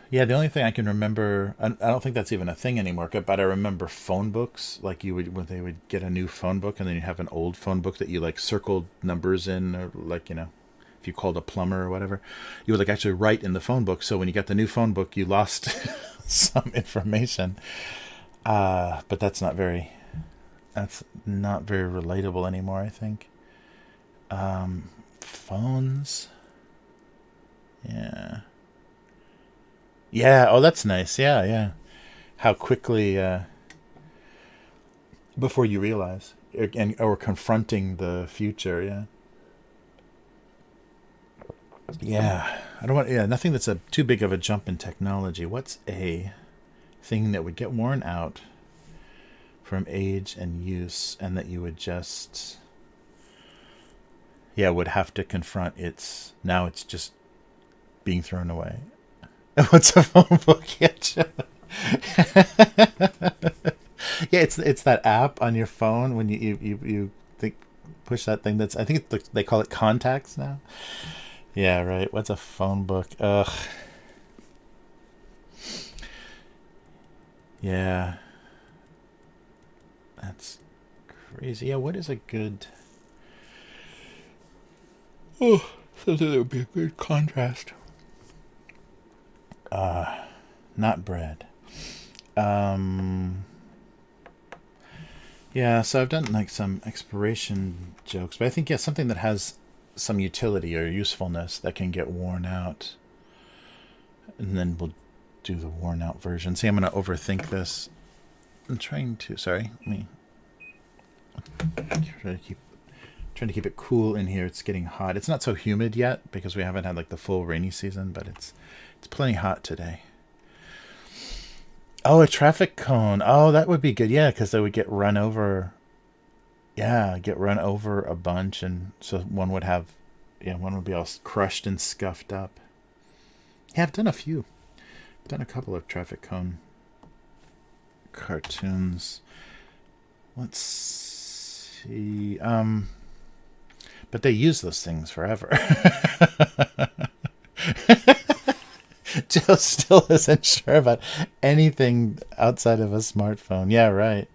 Yeah, the only thing I can remember, I don't think that's even a thing anymore, but I remember phone books. Like when they would get a new phone book, and then you have an old phone book that you like circled numbers in, or like if you called a plumber or whatever, you would like actually write in the phone book. So when you got the new phone book, you lost some information. But that's not very relatable anymore, I think. Phones. Yeah. Yeah, oh, that's nice. Yeah. How quickly, before you realize, or confronting the future, yeah. Yeah, I don't want, nothing that's too big of a jump in technology. What's a thing that would get worn out from age and use, and that you would just, would have to confront now it's just being thrown away. What's a phone book? Yeah, it's that app on your phone when you think, push that thing. I think they call it contacts now. Yeah, right. What's a phone book? Ugh. Yeah, that's crazy. Yeah, what is a good... Oh, something that would be a good contrast. Not bread. Um, yeah, so I've done like some expiration jokes, but I think, yeah, something that has some utility or usefulness that can get worn out. And then we'll do the worn out version. See, I'm going to overthink this. I'm trying to, sorry, let me trying to keep it cool in here. It's getting hot. It's not so humid yet because we haven't had like the full rainy season, but it's plenty hot today. Oh, a traffic cone. Oh, that would be good. Yeah, because they would get run over. Yeah, get run over a bunch, and so one would have, yeah, one would be all crushed and scuffed up. Yeah, I've done a few. I've done a couple of traffic cone cartoons. Let's see. But they use those things forever. Joe still isn't sure about anything outside of a smartphone. Yeah, right.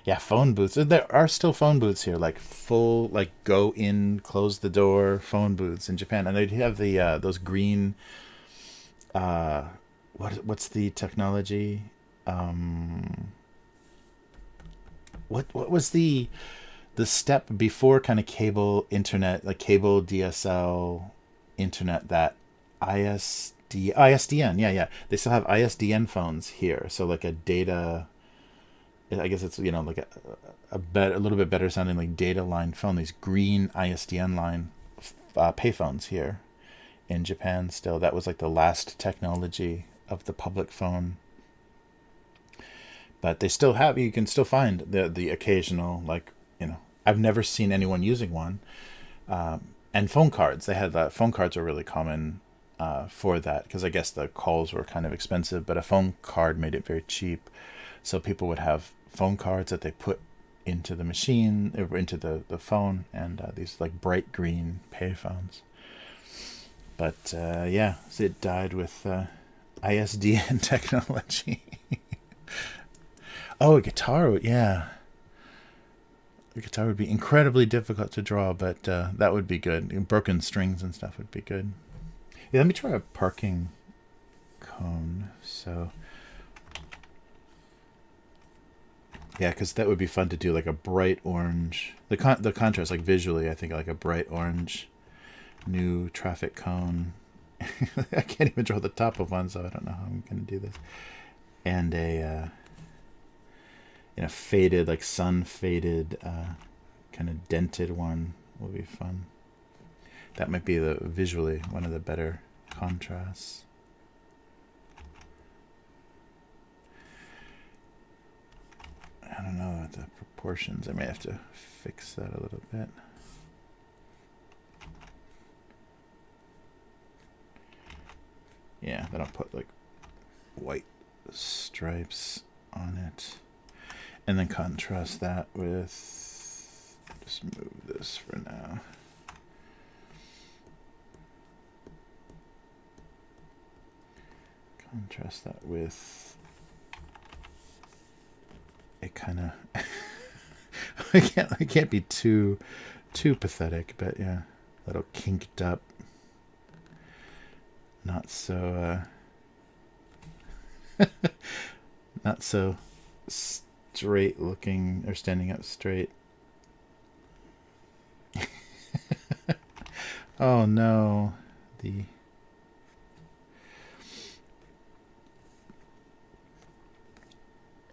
Yeah, phone booths. There are still phone booths here, like full, like go in, close the door phone booths in Japan, and they have the those green. What's the technology? What was the step before kind of cable internet, like cable DSL internet, that ISDN, yeah, yeah. They still have ISDN phones here. So like a data, I guess it's, like a little bit better sounding like data line phone. These green ISDN line payphones here in Japan still. That was like the last technology of the public phone. But they still have, you can still find the occasional, like, I've never seen anyone using one. And phone cards. They had phone cards are really common for that, because I guess the calls were kind of expensive, but a phone card made it very cheap. So people would have phone cards that they put into the machine, or into the phone, and these like bright green payphones. But yeah, so it died with ISDN technology. Oh, a guitar, yeah. The guitar would be incredibly difficult to draw, but that would be good. Broken strings and stuff would be good. Yeah, let me try a parking cone. So, yeah, because that would be fun to do, like a bright orange. The contrast, like visually, I think like a bright orange new traffic cone. I can't even draw the top of one, so I don't know how I'm going to do this. And a faded, like sun faded, kind of dented one will be fun. That might be visually one of the better contrasts. I don't know about the proportions. I may have to fix that a little bit. Yeah, then I'll put like white stripes on it. And then contrast that with, just move this for now. Contrast that with a kind of, I can't be too pathetic, but yeah, a little kinked up, not so not so straight looking, or standing up straight. Oh no, the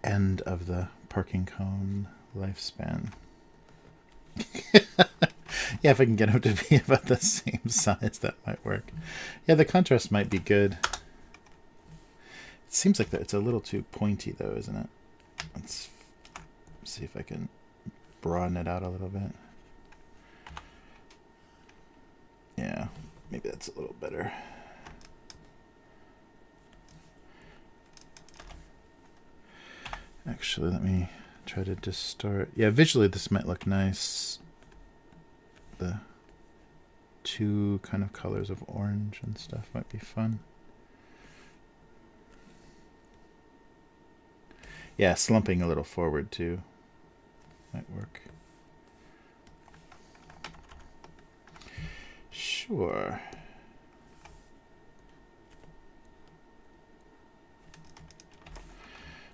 end of the parking cone lifespan. Yeah, if I can get them to be about the same size, that might work. Yeah, the contrast might be good. It seems like it's a little too pointy though, isn't it? Let's see if I can broaden it out a little bit. Yeah, maybe that's a little better. Actually, let me try to distort. Yeah, visually this might look nice. The two kind of colors of orange and stuff might be fun. Yeah, slumping a little forward too might work. Sure.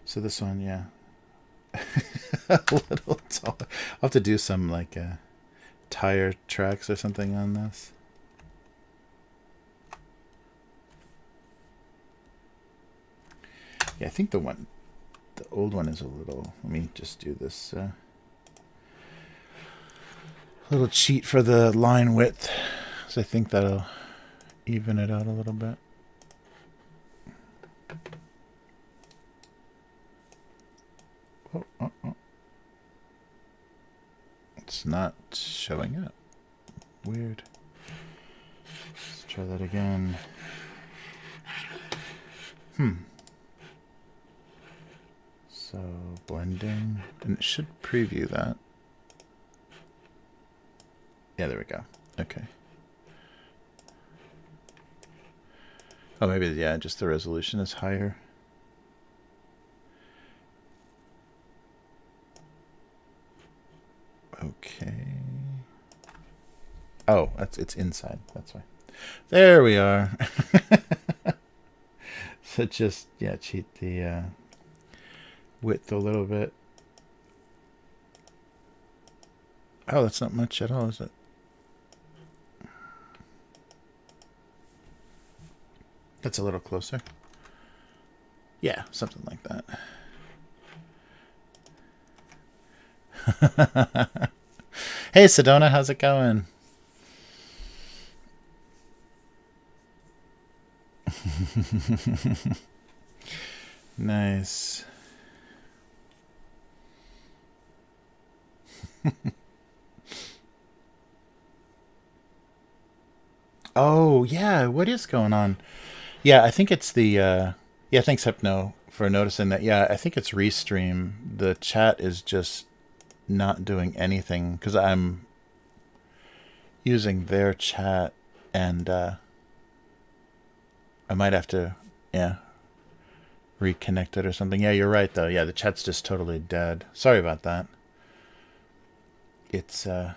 So this one, yeah. A little taller. I'll have to do some like tire tracks or something on this. Yeah, I think the old one is a little, let me just do this little cheat for the line width, so I think that'll even it out a little bit. Oh. It's not showing up. Weird. Let's try that again. So blending, and it should preview that. Yeah, there we go. Okay. Oh, maybe, yeah, just the resolution is higher. Okay. Oh, it's inside. That's why. There we are. So just, yeah, cheat the width a little bit. Oh, that's not much at all, is it? That's a little closer. Yeah, something like that. Hey, Sedona, how's it going? Nice. Oh, yeah, what is going on? Yeah, I think it's the yeah, thanks Hypno for noticing that. Yeah, I think it's Restream. The chat is just not doing anything because I'm using their chat, and I might have to, yeah, reconnect it or something. Yeah, you're right though. Yeah, the chat's just totally dead. Sorry about that. It's a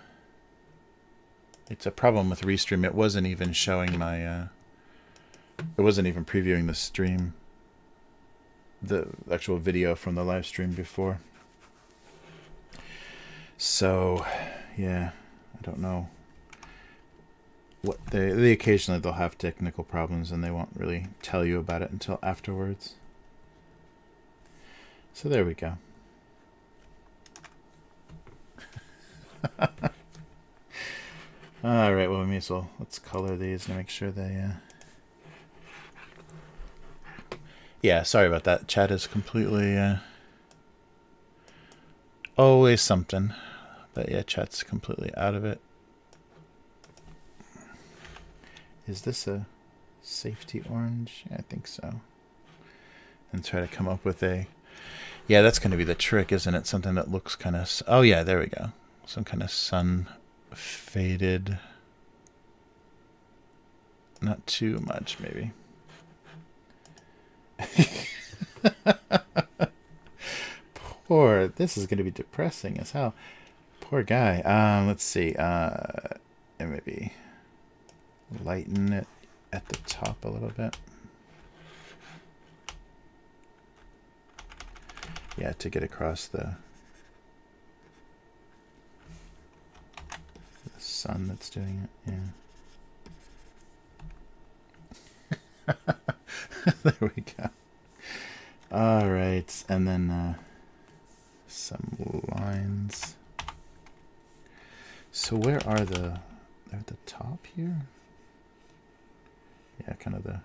problem with Restream. It wasn't even showing my it wasn't even previewing the stream, the actual video from the live stream before. So, yeah, I don't know what they occasionally they'll have technical problems and they won't really tell you about it until afterwards. So there we go. All right, well, we may as well, let's color these and make sure they yeah, sorry about that. Chat is completely always something. But yeah, chat's completely out of it. Is this a safety orange? Yeah, I think so. And try to come up with a... Yeah, that's going to be the trick, isn't it? Something that looks kind of... Oh, yeah, there we go. Some kind of sun faded. Not too much, maybe. Poor... This is going to be depressing as hell. Poor guy. Let's see. And maybe lighten it at the top a little bit. Yeah, to get across the sun that's doing it. Yeah. There we go. All right, and then some lines. So where are they're at the top here? Yeah, kind of the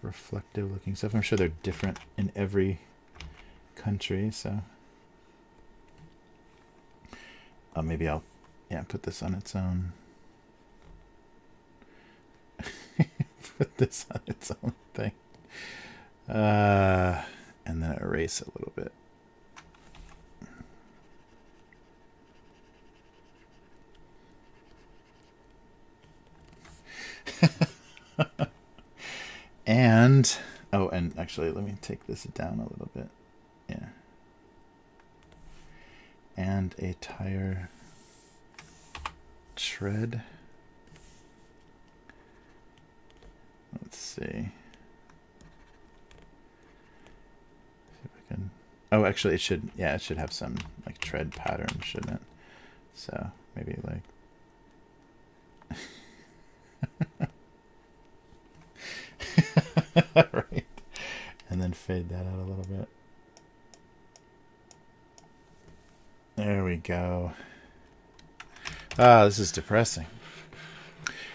reflective looking stuff. I'm sure they're different in every country, so maybe I'll put this on its own. Put this on its own thing. And then erase a little bit. And, oh, and actually, let me take this down a little bit. Yeah. And a tire tread. Let's see. See if I can. Oh, actually, it should. Yeah, it should have some like tread pattern, shouldn't it? So maybe like. Right. And then fade that out a little bit. There we go. Ah, this is depressing.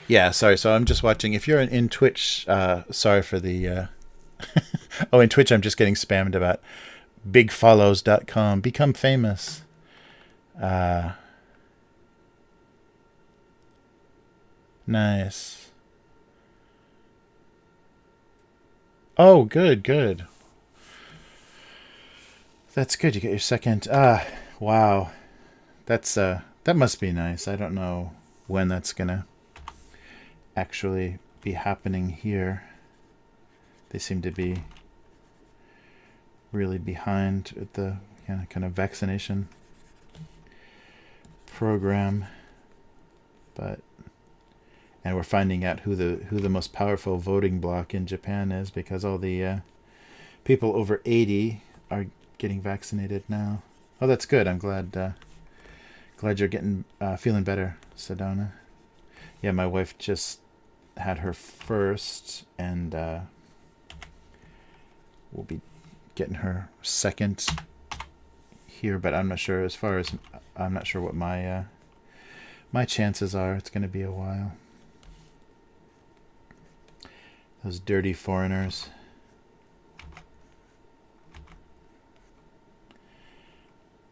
Yeah, sorry. So I'm just watching. If you're in Twitch, sorry for the... oh, in Twitch I'm just getting spammed about bigfollows.com. Become famous. Nice. Oh, good, good. That's good. You get your second. Wow. That's that must be nice. I don't know when that's gonna actually be happening here. They seem to be really behind with the kind of vaccination program, but. And we're finding out who the most powerful voting bloc in Japan is, because all the people over 80 are getting vaccinated now. Oh, that's good. I'm glad you're getting feeling better, Sedona. Yeah, my wife just had her first, and we'll be getting her second here. But I'm not sure. I'm not sure what my chances are. It's going to be a while. Those dirty foreigners.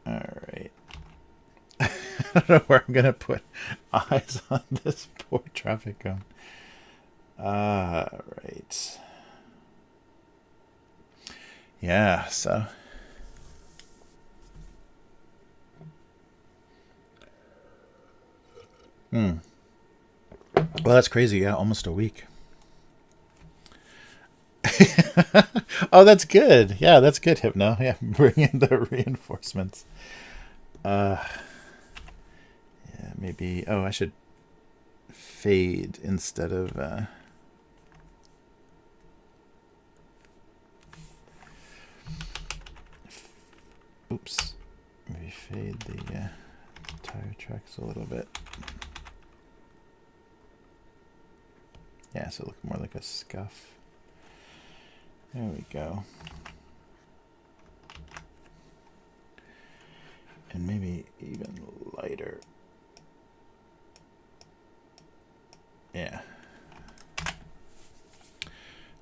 All right. I don't know where I'm going to put eyes on this poor traffic cone. All right. Yeah, so. Well, that's crazy. Yeah, almost a week. Oh, that's good. Yeah, that's good, Hypno. Yeah, bring in the reinforcements. Yeah, maybe. Oh, I should fade instead of. Oops. Maybe fade the tire tracks a little bit. Yeah, so look more like a scuff. There we go. And maybe even lighter. Yeah.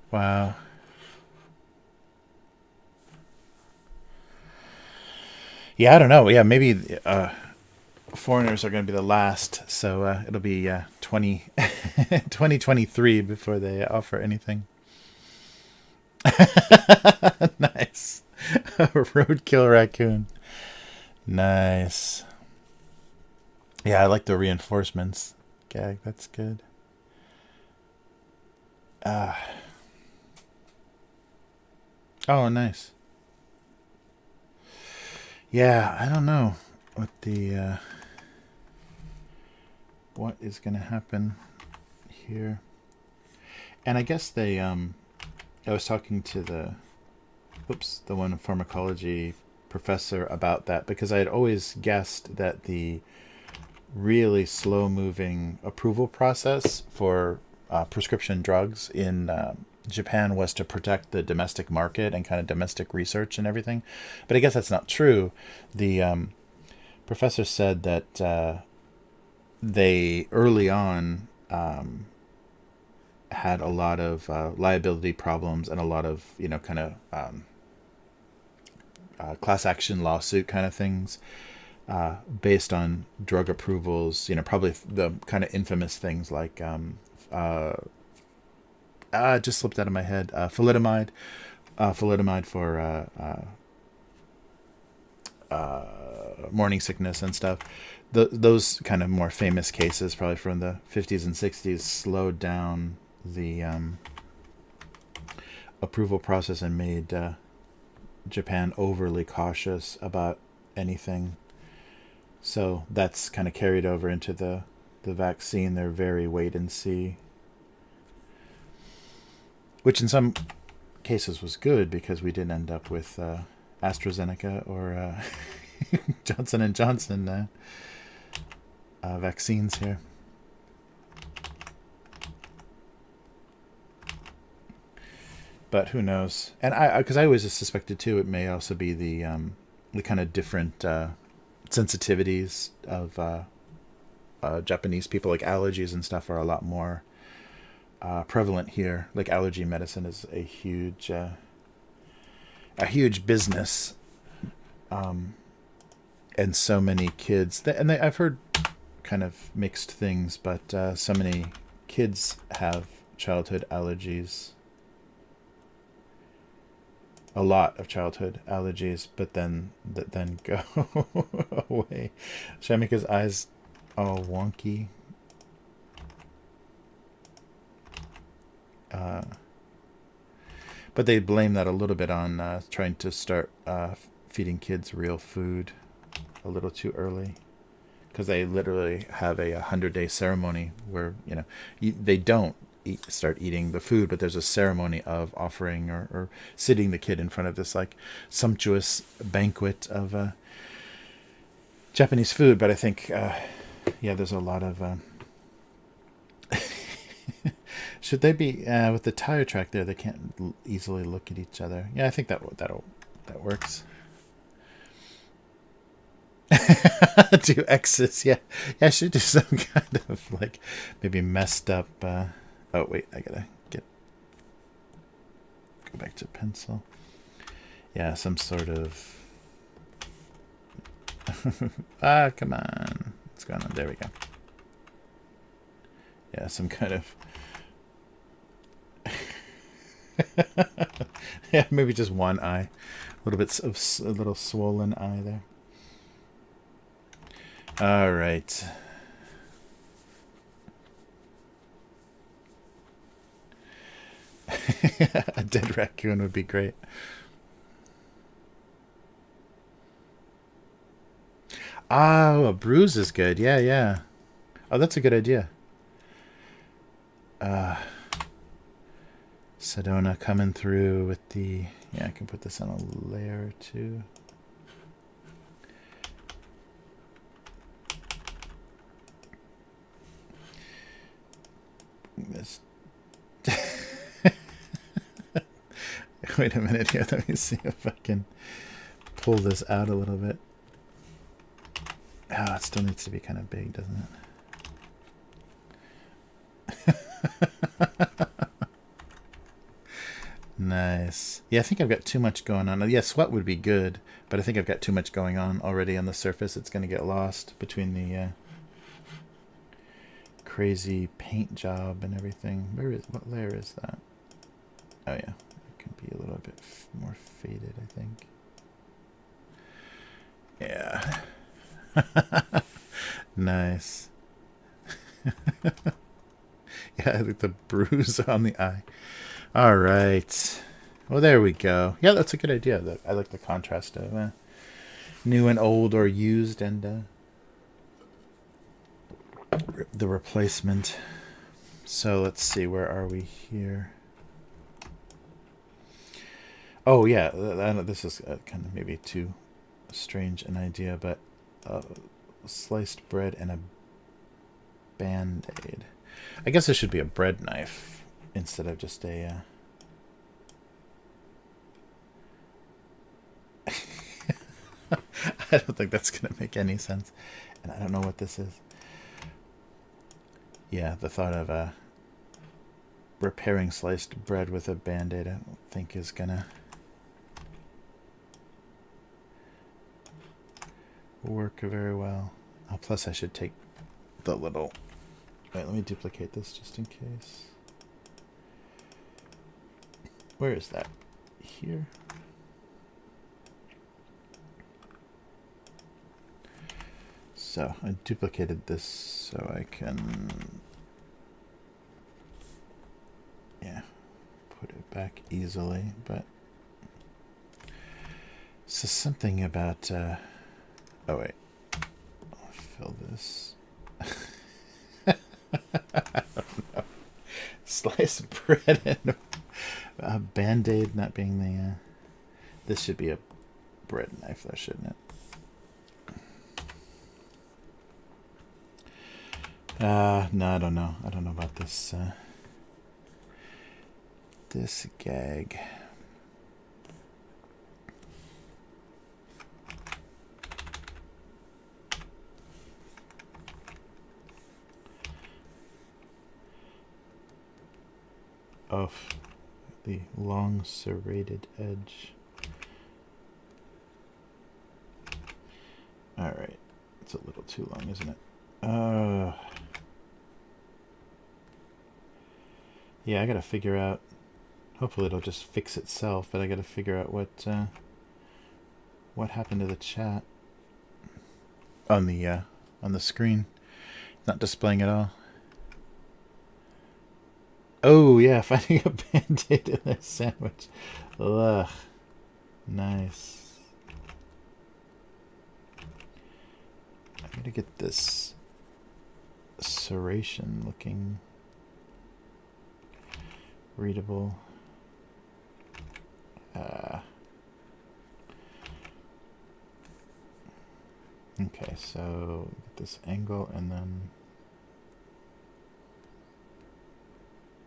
Wow. Yeah, I don't know. Yeah, maybe foreigners are going to be the last. So it'll be 2023 before they offer anything. Nice. Roadkill raccoon. Nice. Yeah, I like the reinforcements. Gag, that's good. Oh, nice. Yeah, I don't know what the what is going to happen here. And I guess they I was talking to the one pharmacology professor about that, because I had always guessed that the really slow-moving approval process for prescription drugs in Japan was to protect the domestic market and kind of domestic research and everything. But I guess that's not true. The professor said that they early on had a lot of liability problems and a lot of kind of class action lawsuit kind of things based on drug approvals. Probably the kind of infamous things like just slipped out of my head. Thalidomide for morning sickness and stuff. Those kind of more famous cases, probably from the 50s and 60s, slowed down the approval process and made Japan overly cautious about anything. So that's kind of carried over into the vaccine. They're very wait and see, which in some cases was good because we didn't end up with AstraZeneca or Johnson and Johnson vaccines here. But who knows? And because I always suspected too, it may also be the kind of different sensitivities of Japanese people. Like allergies and stuff are a lot more prevalent here. Like allergy medicine is a huge business, and so many kids. I've heard kind of mixed things, but so many kids have childhood allergies. A lot of childhood allergies, but then go away. Should I make his eyes all wonky? But they blame that a little bit on trying to start feeding kids real food a little too early, because they literally have a 100-day ceremony where they don't start eating the food, but there's a ceremony of offering or sitting the kid in front of this like sumptuous banquet of Japanese food. But I think there's a lot of should they be with the tire track there, they can't easily look at each other. I think that works. Do X's. I should do some kind of like maybe messed up oh wait, I gotta go back to pencil. Some sort of come on, what's going on? There we go. Some kind of maybe just one eye, a little bit of a little swollen eye there. All right. A dead raccoon would be great. Oh, a bruise is good. Yeah. Oh, that's a good idea. Sedona coming through with the... I can put this on a layer or two. This... Wait a minute here. Let me see if I can pull this out a little bit. Oh, it still needs to be kind of big, doesn't it? Nice. I think I've got too much going on. Sweat would be good, but I think I've got too much going on already on the surface. It's going to get lost between the crazy paint job and everything. What layer is that? Oh yeah, it can be a little bit more faded, I think. Yeah. Nice. I like the bruise on the eye. All right. Well, there we go. That's a good idea. I like the contrast of new and old, or used, and the replacement. So let's see, where are we here? Oh yeah, this is kind of maybe too strange an idea, but sliced bread and a band-aid. I guess this should be a bread knife instead of just a I don't think that's gonna make any sense, and I don't know what this is. The thought of repairing sliced bread with a band-aid I don't think is gonna work very well. Plus I should take the little... Wait, let me duplicate this just in case. Where is that? Here? So I duplicated this so I can... put it back easily, but so something about oh wait, I'll fill this. I don't know. Sliced bread and a band-aid not being the this should be a bread knife though, shouldn't it? No, I don't know. I don't know about this this gag. Of the long serrated edge. Alright. It's a little too long, isn't it? Yeah, I gotta figure out. Hopefully it'll just fix itself, but I gotta figure out what happened to the chat on the screen. It's not displaying at all. Oh yeah, finding a band-aid in a sandwich. Ugh. Nice. I gotta get this serration looking readable. Okay, so get this angle and then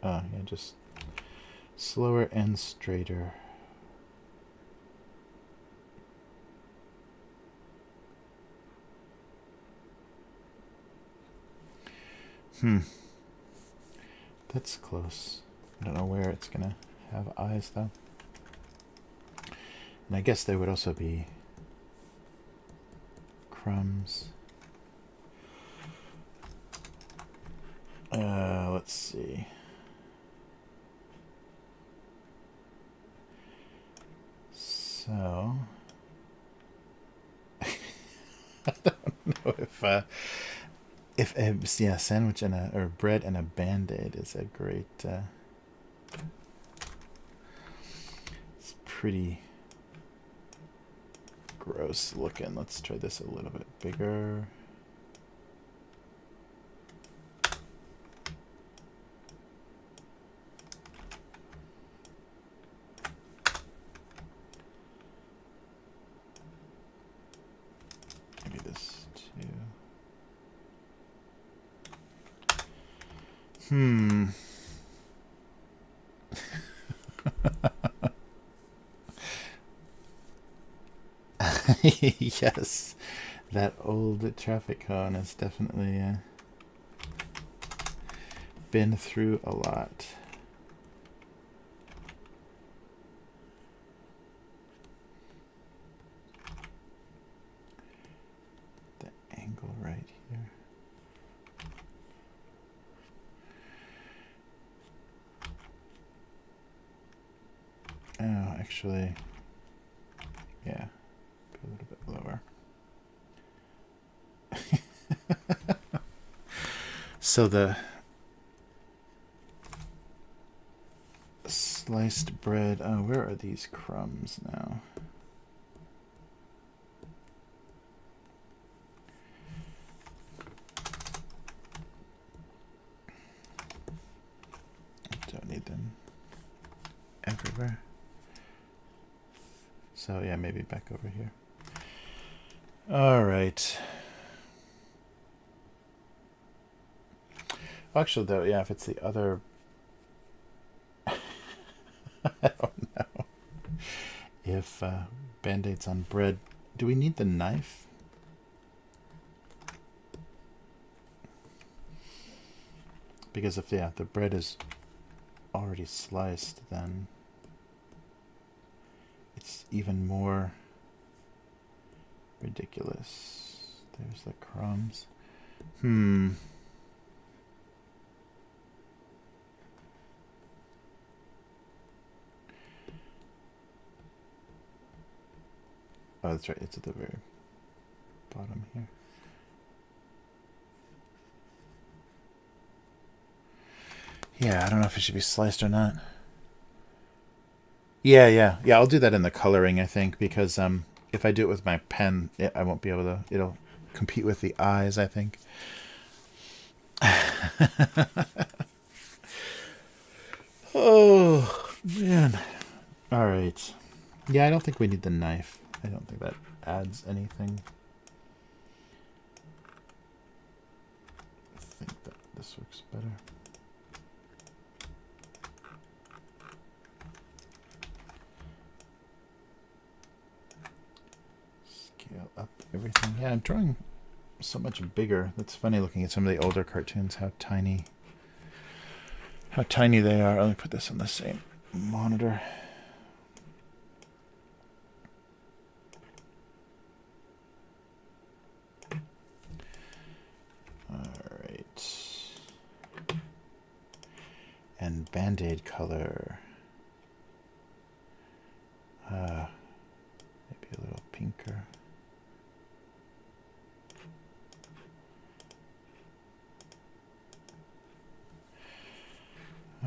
yeah, just slower and straighter. That's close. I don't know where it's gonna have eyes though. And I guess there would also be crumbs. Let's see. So I don't know if yeah, sandwich and or bread and a band-aid is a great it's pretty gross looking. Let's try this a little bit bigger. Maybe this too. Yes, that old traffic cone has definitely been through a lot. The angle right here. Oh, actually, yeah, a little bit lower. So the sliced bread, oh, where are these crumbs now? I don't need them everywhere. So yeah, maybe back over here. All right. Actually, though, yeah, if it's the other, I don't know. If band-aids on bread, do we need the knife? Because if the bread is already sliced, then it's even more ridiculous. There's the crumbs. Oh, that's right. It's at the very bottom here. Yeah, I don't know if it should be sliced or not. Yeah. I'll do that in the coloring, I think, because if I do it with my pen, I won't be able to. It'll compete with the eyes, I think. Oh man! All right. Yeah, I don't think we need the knife. I don't think that adds anything. I think that this works better. Scale up everything. Yeah, I'm drawing so much bigger. That's funny looking at some of the older cartoons, how tiny they are. Let me put this on the same monitor. Alright. And Band-Aid color. Maybe a little pinker.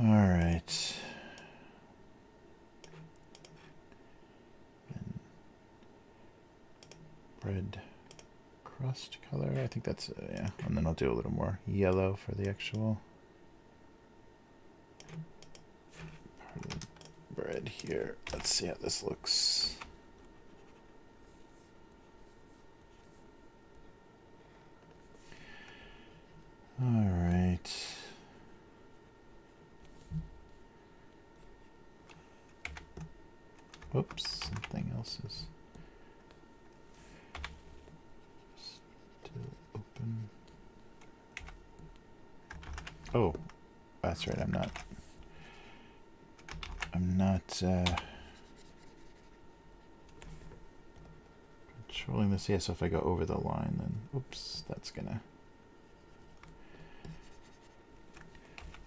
Alright. Bread crust color. I think that's, yeah. And then I'll do a little more yellow for the actual part of the bread here. Let's see how this looks. Alright. Whoops, something else is still open. Oh, that's right, I'm not controlling this. Yeah, so if I go over the line, then oops, that's gonna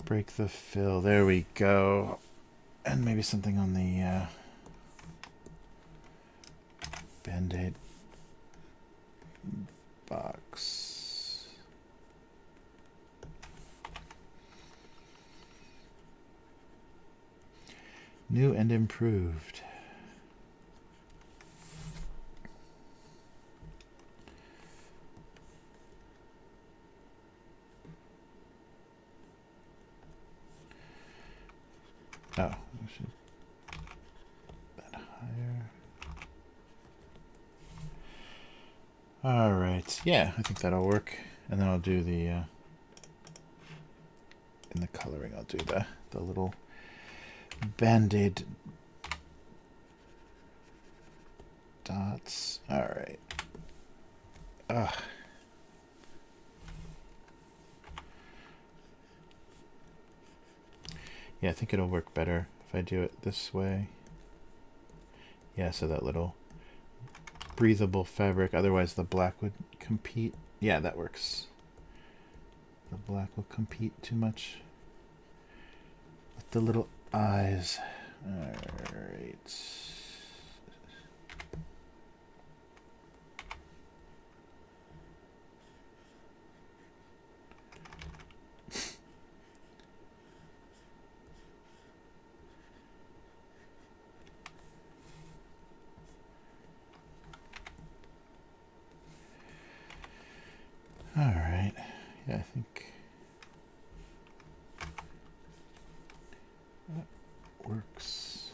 break the fill. There we go. And maybe something on the Band-Aid box. New and improved. Oh, I should that higher. All right, yeah, I think that'll work. And then I'll do the in the coloring. I'll do the little Band-Aid dots. All right. Ugh. Yeah, I think it'll work better if I do it this way. Yeah, so that little breathable fabric. Otherwise the black would compete. Yeah, that works. The black will compete too much with the little eyes. Alright. Alright. Yeah, I think that works.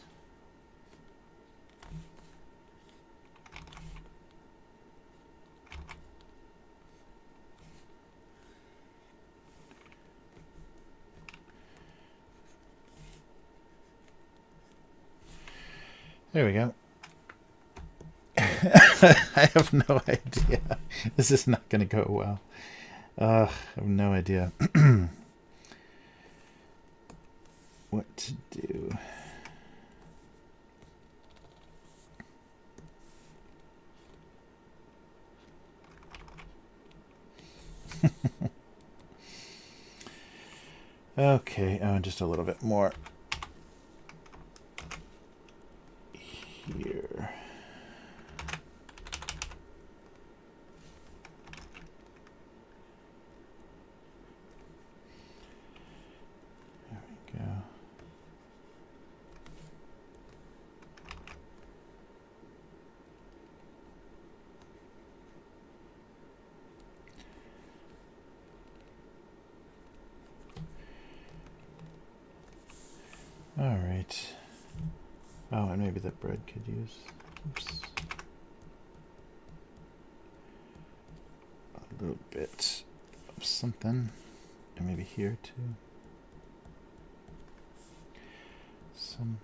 There we go. I have no idea. This is not going to go well. I have no idea what to do. Okay, just a little bit more here. There we go. Oh, and maybe the bread could use. Oops. A little bit of something. And maybe here too. Some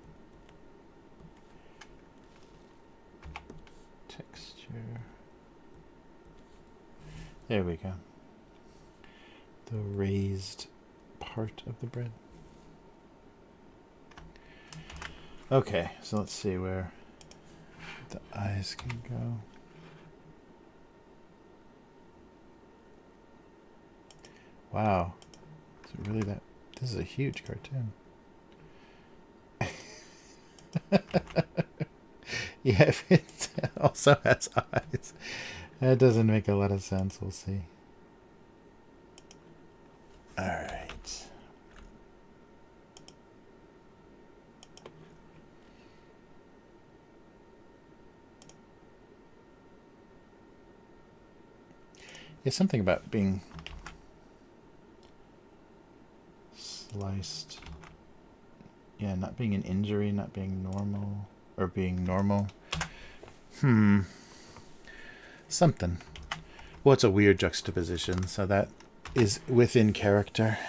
texture. There we go. The raised part of the bread. Okay, so let's see where the eyes can go. Wow. Is it really that? This is a huge cartoon. Yeah, if it also has eyes. That doesn't make a lot of sense. We'll see. All right. Yeah, something about being sliced. Yeah, not being an injury, not being normal, or being normal. Something. Well, it's a weird juxtaposition, so that is within character.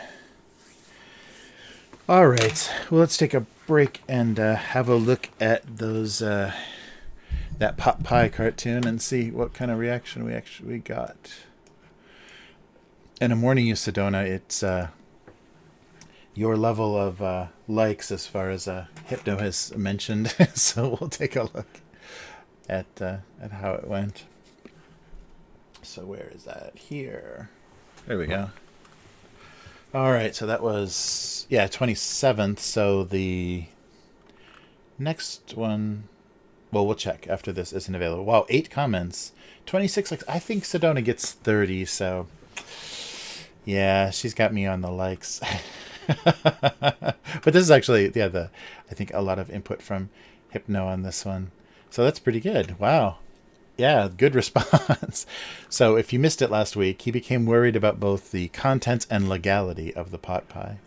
All right. Well, let's take a break and have a look at those that pot pie cartoon and see what kind of reaction we actually got. And I'm warning you, Sedona, it's your level of likes as far as Hypno has mentioned. So we'll take a look at how it went. So where is that? Here. There we go. All right, so that was 27th. So the next one, well, we'll check after this isn't available. Wow, 8 comments, 26 likes. I think Sedona gets 30. So yeah, she's got me on the likes. But this is actually I think a lot of input from Hypno on this one. So that's pretty good. Wow. Yeah, good response. So if you missed it last week, he became worried about both the contents and legality of the pot pie.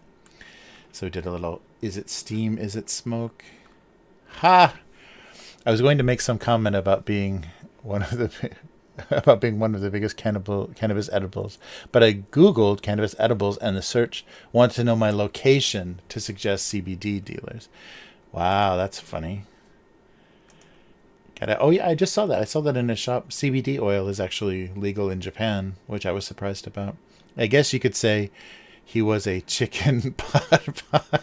So we did a little, is it steam, is it smoke? Ha! I was going to make some comment about being one of the biggest cannabis edibles, but I Googled cannabis edibles and the search wanted to know my location to suggest CBD dealers. Wow, that's funny. Oh yeah, I just saw that. I saw that in a shop. CBD oil is actually legal in Japan, which I was surprised about. I guess you could say he was a chicken pot pie.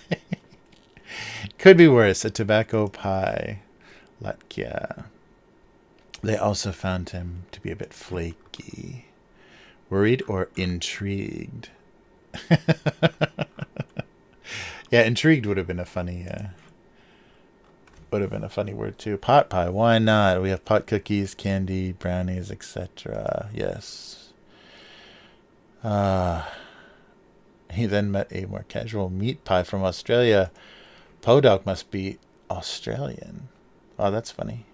Could be worse, a tobacco pie. Latkia. They also found him to be a bit flaky. Worried or intrigued? Yeah, intrigued would have been a funny word too. Pot pie, why not? We have pot cookies, candy, brownies, etc. Yes. He then met a more casual meat pie from Australia. Podok must be Australian. Oh, that's funny.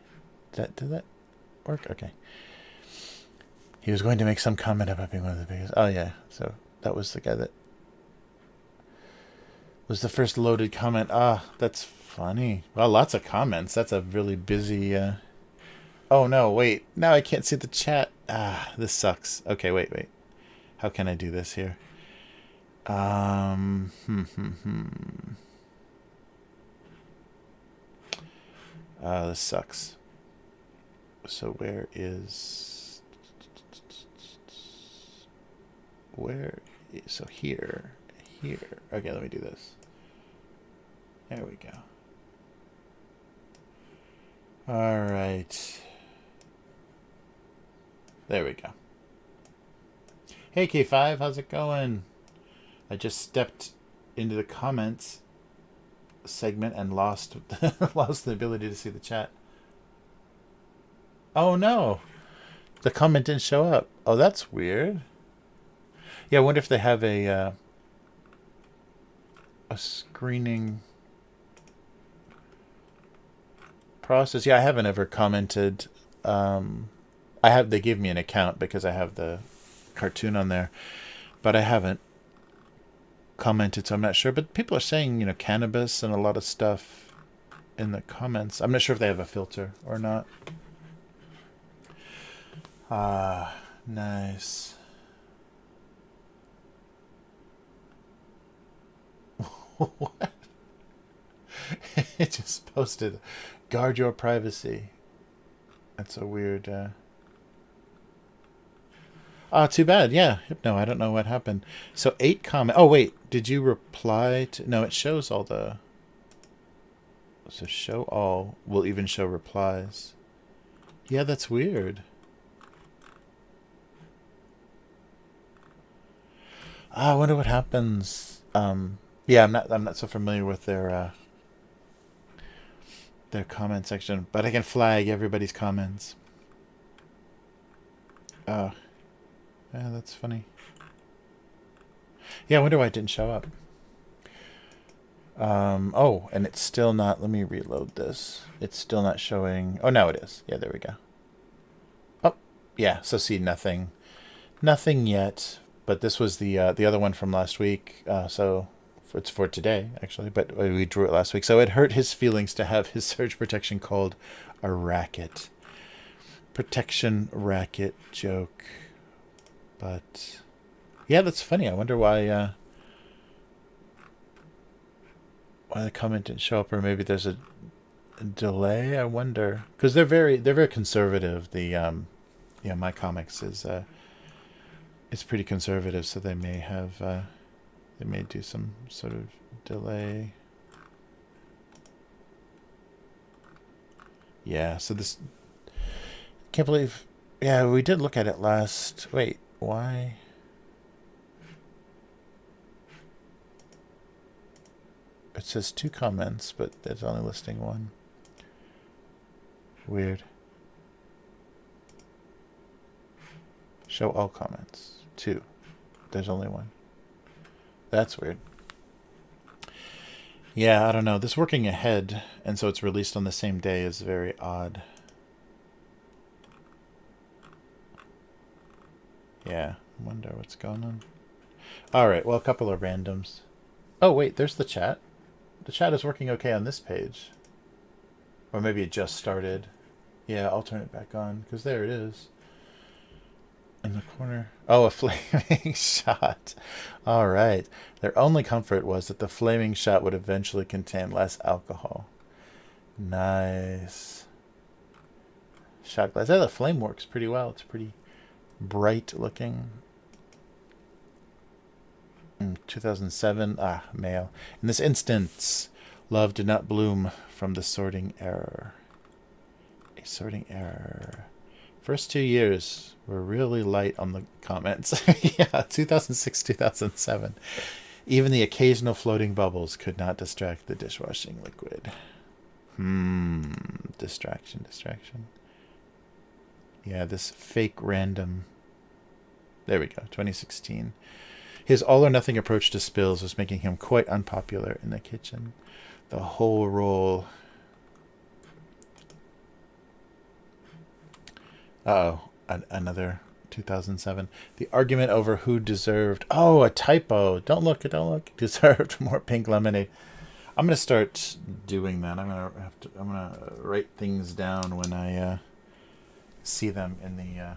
Did that work? Okay. He was going to make some comment about being one of the biggest. Oh yeah, so that was the guy that was the first loaded comment. Ah, that's funny. Well, lots of comments. That's a really busy... Oh, no, wait. Now I can't see the chat. Ah, this sucks. Okay, wait. How can I do this here? This sucks. So where is... So here. Okay, let me do this. There we go. All right. There we go. Hey K5, how's it going? I just stepped into the comments segment and lost the ability to see the chat. Oh no. The comment didn't show up. Oh, that's weird. Yeah, I wonder if they have a screening process. Yeah, I haven't ever commented. They gave me an account because I have the cartoon on there, but I haven't commented, so I'm not sure. But people are saying, cannabis and a lot of stuff in the comments. I'm not sure if they have a filter or not. Ah, nice. What? It just posted, guard your privacy. That's a weird... too bad. Yeah. No, I don't know what happened. So 8 comments. Oh, wait. Did you reply to... No, it shows all the... So show all will even show replies. Yeah, that's weird. I wonder what happens. Yeah, I'm not so familiar with their comment section, but I can flag everybody's comments. Yeah, that's funny. Yeah, I wonder why it didn't show up. Oh, and it's still not... Let me reload this. It's still not showing... Oh, now it is. Yeah, there we go. Oh, yeah. So see, nothing yet. But this was the other one from last week. So it's for today, actually. But we drew it last week. So it hurt his feelings to have his surge protection called a racket. Protection racket joke. But yeah, that's funny. I wonder why the comment didn't show up, or maybe there's a delay. I wonder, because they're very conservative. The My Comics is it's pretty conservative, so they may have they may do some sort of delay. Yeah, so this... Can't believe... Yeah, we did look at it last... Wait, why? It says 2 comments, but it's only listing 1. Weird. Show all comments. 2. There's only 1. That's weird. Yeah, I don't know. This working ahead, and so it's released on the same day, is very odd. Yeah, I wonder what's going on. Alright, well, a couple of randoms. Oh, wait, there's the chat. The chat is working okay on this page. Or maybe it just started. Yeah, I'll turn it back on, because there it is. In the corner. Oh, a flaming shot. All right. Their only comfort was that the flaming shot would eventually contain less alcohol. Nice. Shot glass. Yeah, the flame works pretty well. It's pretty bright looking. 2007. Male. In this instance, love did not bloom from the sorting error. A sorting error. First 2 years were really light on the comments. Yeah, 2006, 2007. Even the occasional floating bubbles could not distract the dishwashing liquid. Distraction. Yeah, this fake random... There we go, 2016. His all-or-nothing approach to spills was making him quite unpopular in the kitchen. The whole roll... Uh-oh, another 2007. The argument over who deserved... Oh, a typo. Don't look. Deserved more pink lemonade. I'm going to start doing that. I'm going to write things down when I see them in the...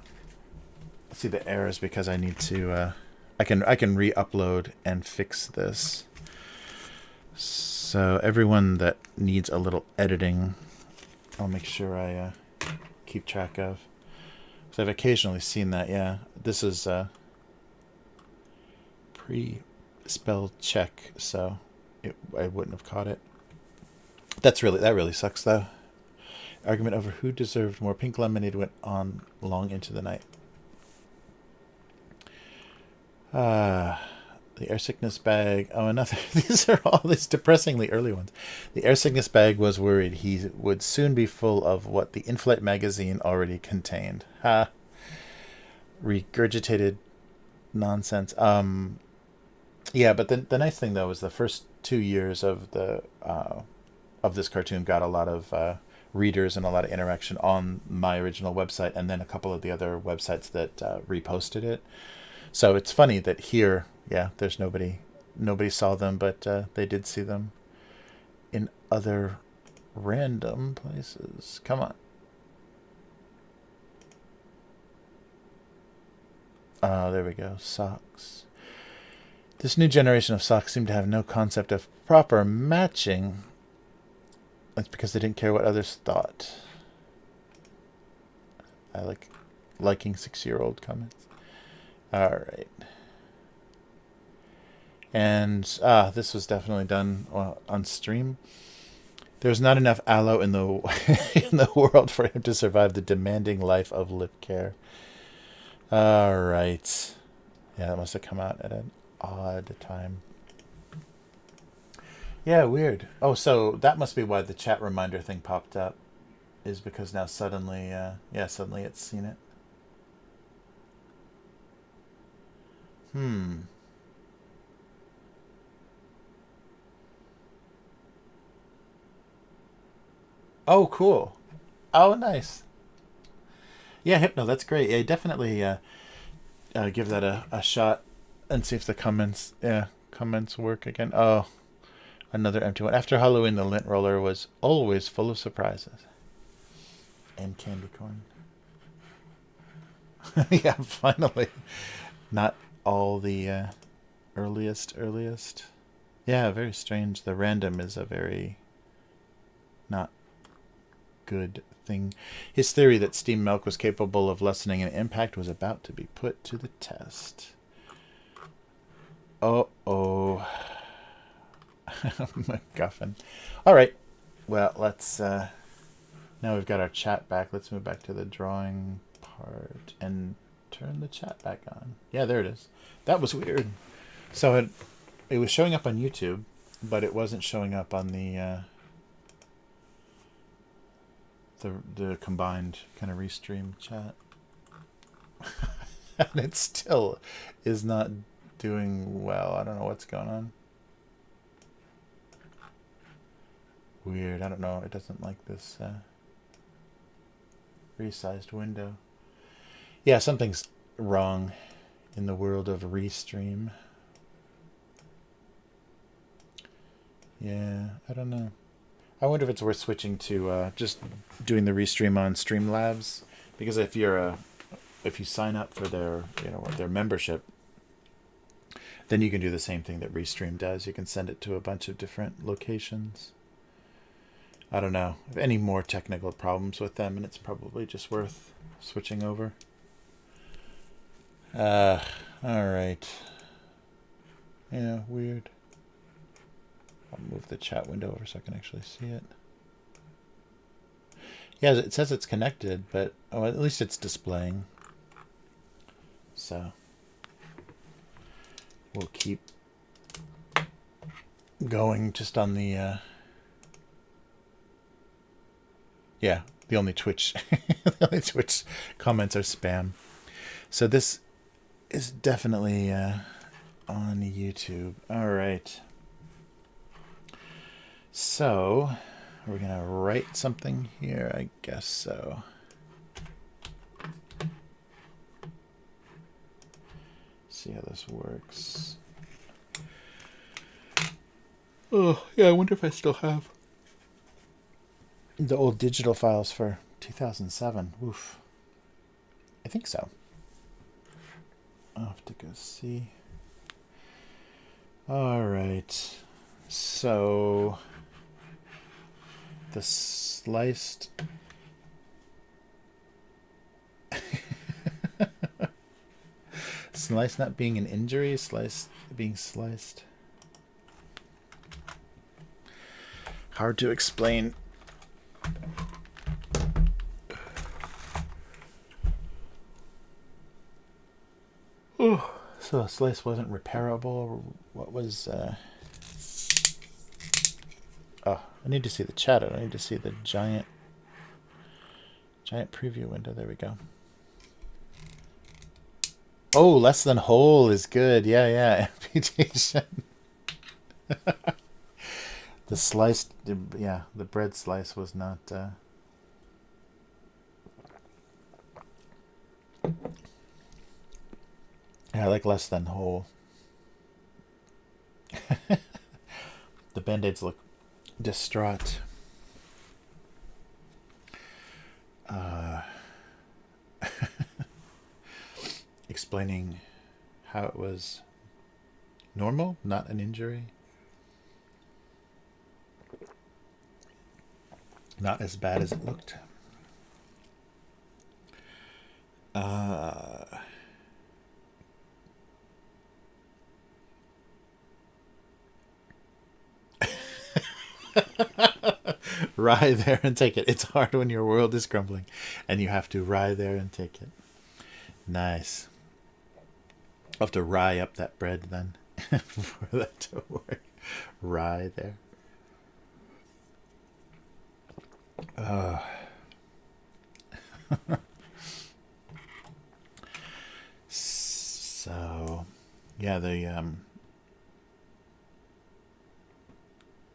see the errors, because I need to... I can re-upload and fix this. So everyone that needs a little editing, I'll make sure I keep track of. So I've occasionally seen that. Yeah, this is pre-spell check, so I wouldn't have caught it. That really sucks though. Argument over who deserved more pink lemonade went on long into the night. The air sickness bag. Oh, another. These are all these depressingly early ones. The air sickness bag was worried he would soon be full of what the in-flight magazine already contained. Regurgitated nonsense. Yeah, but the nice thing though is the first 2 years of this cartoon got a lot of readers and a lot of interaction on my original website, and then a couple of the other websites that reposted it. So it's funny that here, yeah, there's nobody saw them, but they did see them in other random places. Come on. Oh, there we go. Socks. This new generation of socks seem to have no concept of proper matching. That's because they didn't care what others thought. I like liking 6-year-old comments. Alright. And, this was definitely done on stream. There's not enough aloe in the in the world for him to survive the demanding life of lip care. Alright. Yeah, that must have come out at an odd time. Yeah, weird. Oh, so that must be why the chat reminder thing popped up. Is because now suddenly, suddenly it's seen it. Oh, cool. Oh, nice. Yeah, Hypno, that's great. Yeah, definitely give that a shot and see if the comments work again. Oh, another empty one. After Halloween, the lint roller was always full of surprises. And candy corn. Yeah, finally. Not all the earliest. Yeah, very strange. The random is a very not good thing. His theory that steam milk was capable of lessening an impact was about to be put to the test. Oh. MacGuffin. Alright. Well, let's... now we've got our chat back. Let's move back to the drawing part and turn the chat back on. Yeah, there it is. That was weird. So it was showing up on YouTube, but it wasn't showing up on the combined kind of restream chat. And it still is not doing well. I don't know what's going on. Weird. I don't know. It doesn't like this resized window. Yeah, something's wrong in the world of restream. Yeah, I don't know. I wonder if it's worth switching to just doing the restream on Streamlabs, because if you sign up for their membership, then you can do the same thing that Restream does. You can send it to a bunch of different locations. I don't know if any more technical problems with them, and it's probably just worth switching over. All right. Yeah, weird. I'll move the chat window over so I can actually see it. Yeah, it says it's connected, but at least it's displaying. So we'll keep going just on the the only Twitch comments are spam. So this is definitely on YouTube. All right. So we're going to write something here, I guess so. See how this works. Oh, yeah, I wonder if I still have the old digital files for 2007. Oof. I think so. I'll have to go see. All right. So the sliced slice not being an injury, slice being sliced. Hard to explain. Oh, so a slice wasn't repairable. What was? Oh, I need to see the chat. I need to see the giant preview window. There we go. Oh, less than whole is good. Yeah. Amputation. The sliced, yeah, the bread slice was not. Yeah, I like less than whole. The Band-Aids look distraught. explaining how it was normal, not an injury. Not as bad as it looked. Rye there and take it. It's hard when your world is crumbling and you have to rye there and take it. Nice. I'll have to rye up that bread then for that to work. Rye there. So, yeah, the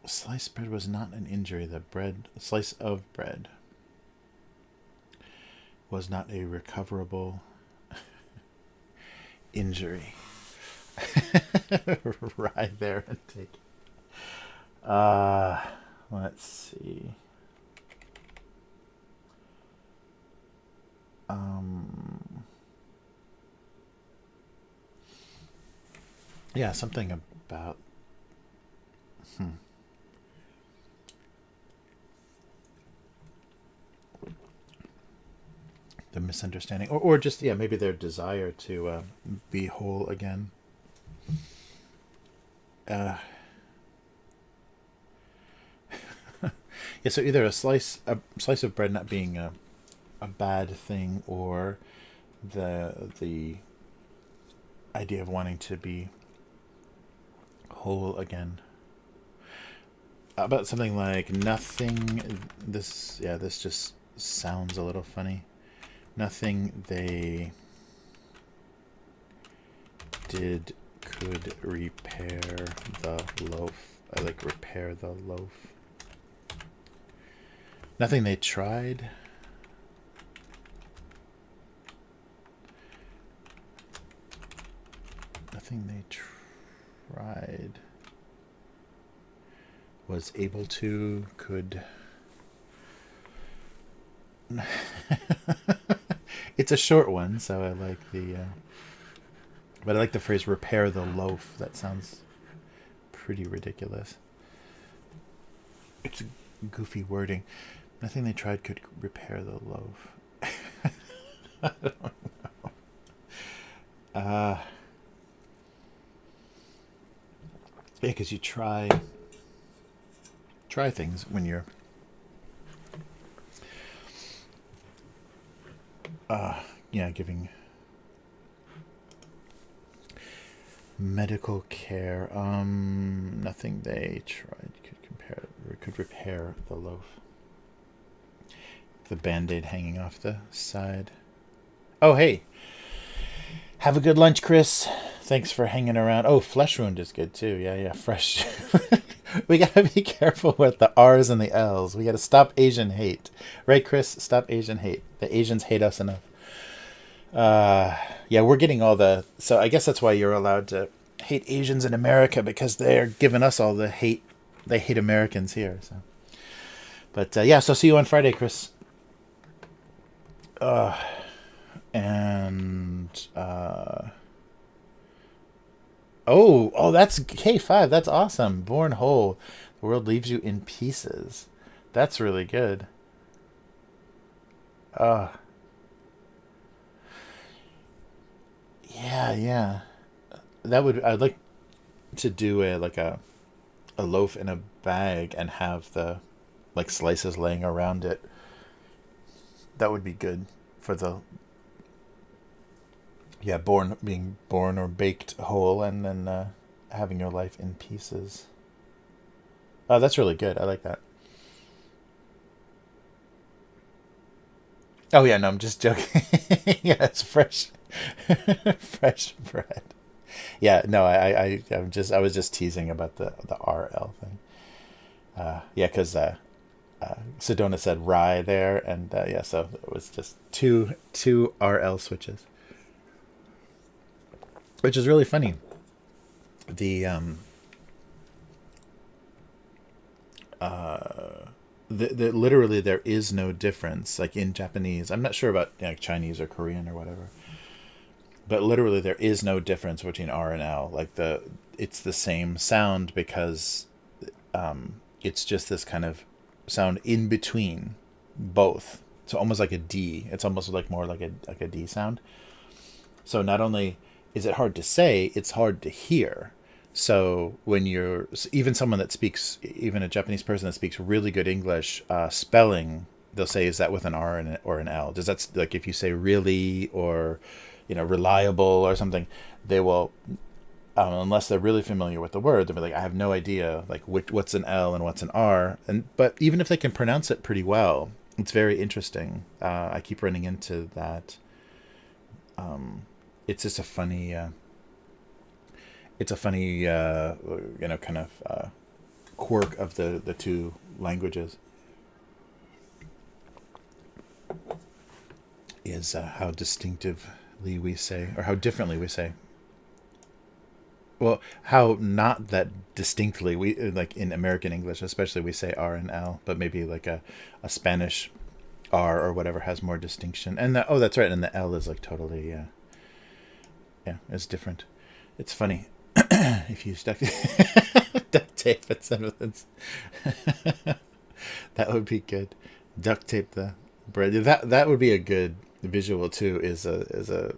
sliced bread was not an injury. The slice of bread was not a recoverable injury. Right there and take it. Let's see. Yeah, something about the misunderstanding, or just maybe their desire to be whole again. Yeah, so either a slice of bread not being a bad thing, or the idea of wanting to be whole again. About something like nothing. This just sounds a little funny. Nothing they did could repair the loaf. I like repair the loaf. Nothing they tried. Nothing they tried was able to, could. It's a short one, so I like but I like the phrase repair the loaf. That sounds pretty ridiculous. It's goofy wording. Nothing they tried could repair the loaf. I don't know. Yeah, because you try things when you're giving medical care. Nothing they tried could repair the loaf. The Band-Aid hanging off the side. Oh, hey. Have a good lunch, Chris. Thanks for hanging around. Oh, flesh wound is good too. Yeah, fresh. We gotta be careful with the R's and the L's. We gotta stop Asian hate. Right, Chris? Stop Asian hate. The Asians hate us enough. Yeah, we're getting all the... So I guess that's why you're allowed to hate Asians in America, because they're giving us all the hate. They hate Americans here. So, but so see you on Friday, Chris. Oh, that's K5. That's awesome. Born whole, the world leaves you in pieces. That's really good. Yeah. I'd like to do a loaf in a bag and have the slices laying around it. That would be good for the being born or baked whole, and then having your life in pieces. Oh, that's really good. I like that. Oh yeah, no, I'm just joking. Yeah, it's fresh, fresh bread. Yeah, no, I was just teasing about the RL thing. Yeah, because Sedona said rye there, and so it was just two RL switches, which is really funny. The literally there is no difference, like in Japanese. I'm not sure about Chinese or Korean or whatever. but literally there is no difference between R and L. Like it's the same sound because it's just this kind of sound in between both. So almost like a D. It's almost like more like a D sound. So not only is it hard to say, it's hard to hear. So when you're even someone that speaks, even a Japanese person that speaks really good English, spelling, they'll say, is that with an R or an L? Does that, like, if you say really or, reliable or something, they will, unless they're really familiar with the word, they'll be like, I have no idea, like, what's an L and what's an R. But even if they can pronounce it pretty well, it's very interesting. I keep running into that. It's just a funny, kind of quirk of the two languages. Is how distinctively we say, or how differently we say. Well, how not that distinctly we, like in American English, especially, we say R and L, but maybe like a Spanish R or whatever has more distinction. And that's right, and the L is like totally, it's different. It's funny if you duct tape it's that would be good. Duct tape the bread. That would be a good visual too. Is a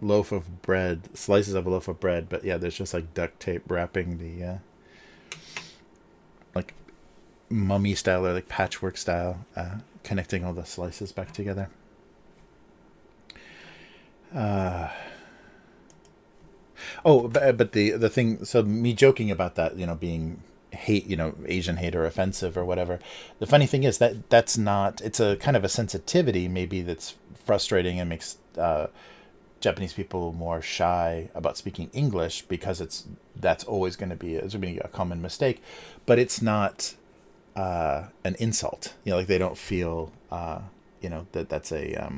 loaf of bread, slices of a loaf of bread, but yeah, there's just like duct tape wrapping the like mummy style or like patchwork style, connecting all the slices back together. But the thing, so me joking about that, being hate, Asian hate or offensive or whatever. The funny thing is that's not, it's a kind of a sensitivity maybe that's frustrating and makes Japanese people more shy about speaking English because that's always going to be a common mistake, but it's not an insult. Like they don't feel that's a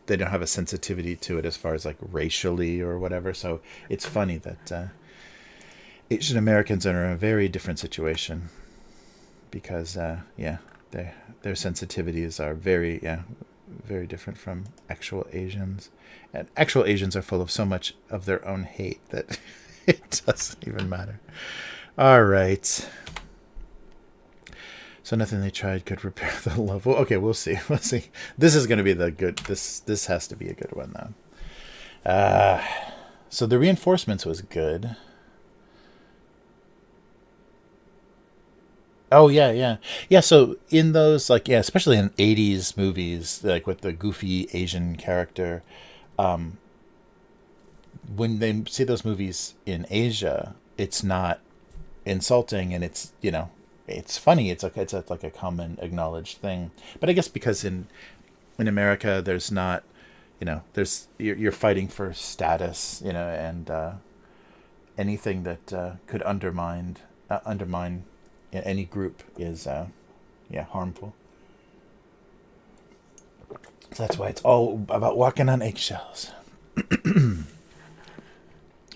they don't have a sensitivity to it as far as like racially or whatever. So it's funny that Asian Americans are in a very different situation because their sensitivities are very very different from actual Asians, and actual Asians are full of so much of their own hate that it doesn't even matter. All right. So nothing they tried could repair the love. Well, okay, we'll see. We'll see. This is going to be the good. This has to be a good one though. So the reinforcements was good. Oh yeah. So in those, like, especially in '80s movies, like with the goofy Asian character, when they see those movies in Asia, it's not insulting, and it's it's funny. It's like a common acknowledged thing. But I guess because in America, there's not, there's you're fighting for status, and anything that could undermine any group is harmful. So that's why it's all about walking on eggshells.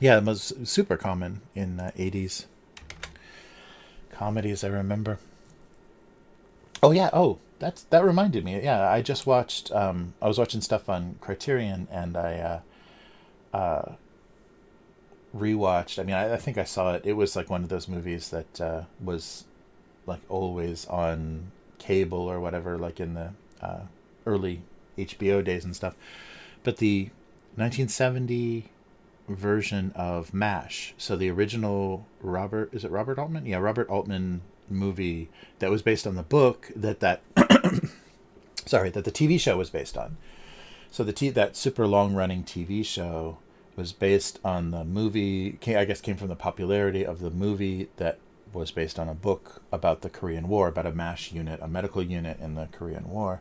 Yeah, it was super common in 80s comedies, I remember. Oh yeah, that reminded me. Yeah, I just watched I was watching stuff on Criterion, and I rewatched. I mean, I think I saw it. It was like one of those movies that was like always on cable or whatever, like in the early HBO days and stuff. But the 1970 version of MASH, so the original Robert Altman? Yeah, Robert Altman movie that was based on the book that sorry, that the TV show was based on. So that super long running TV show was based on the movie. I guess came from the popularity of the movie that was based on a book about the Korean War, about a MASH unit, a medical unit in the Korean War.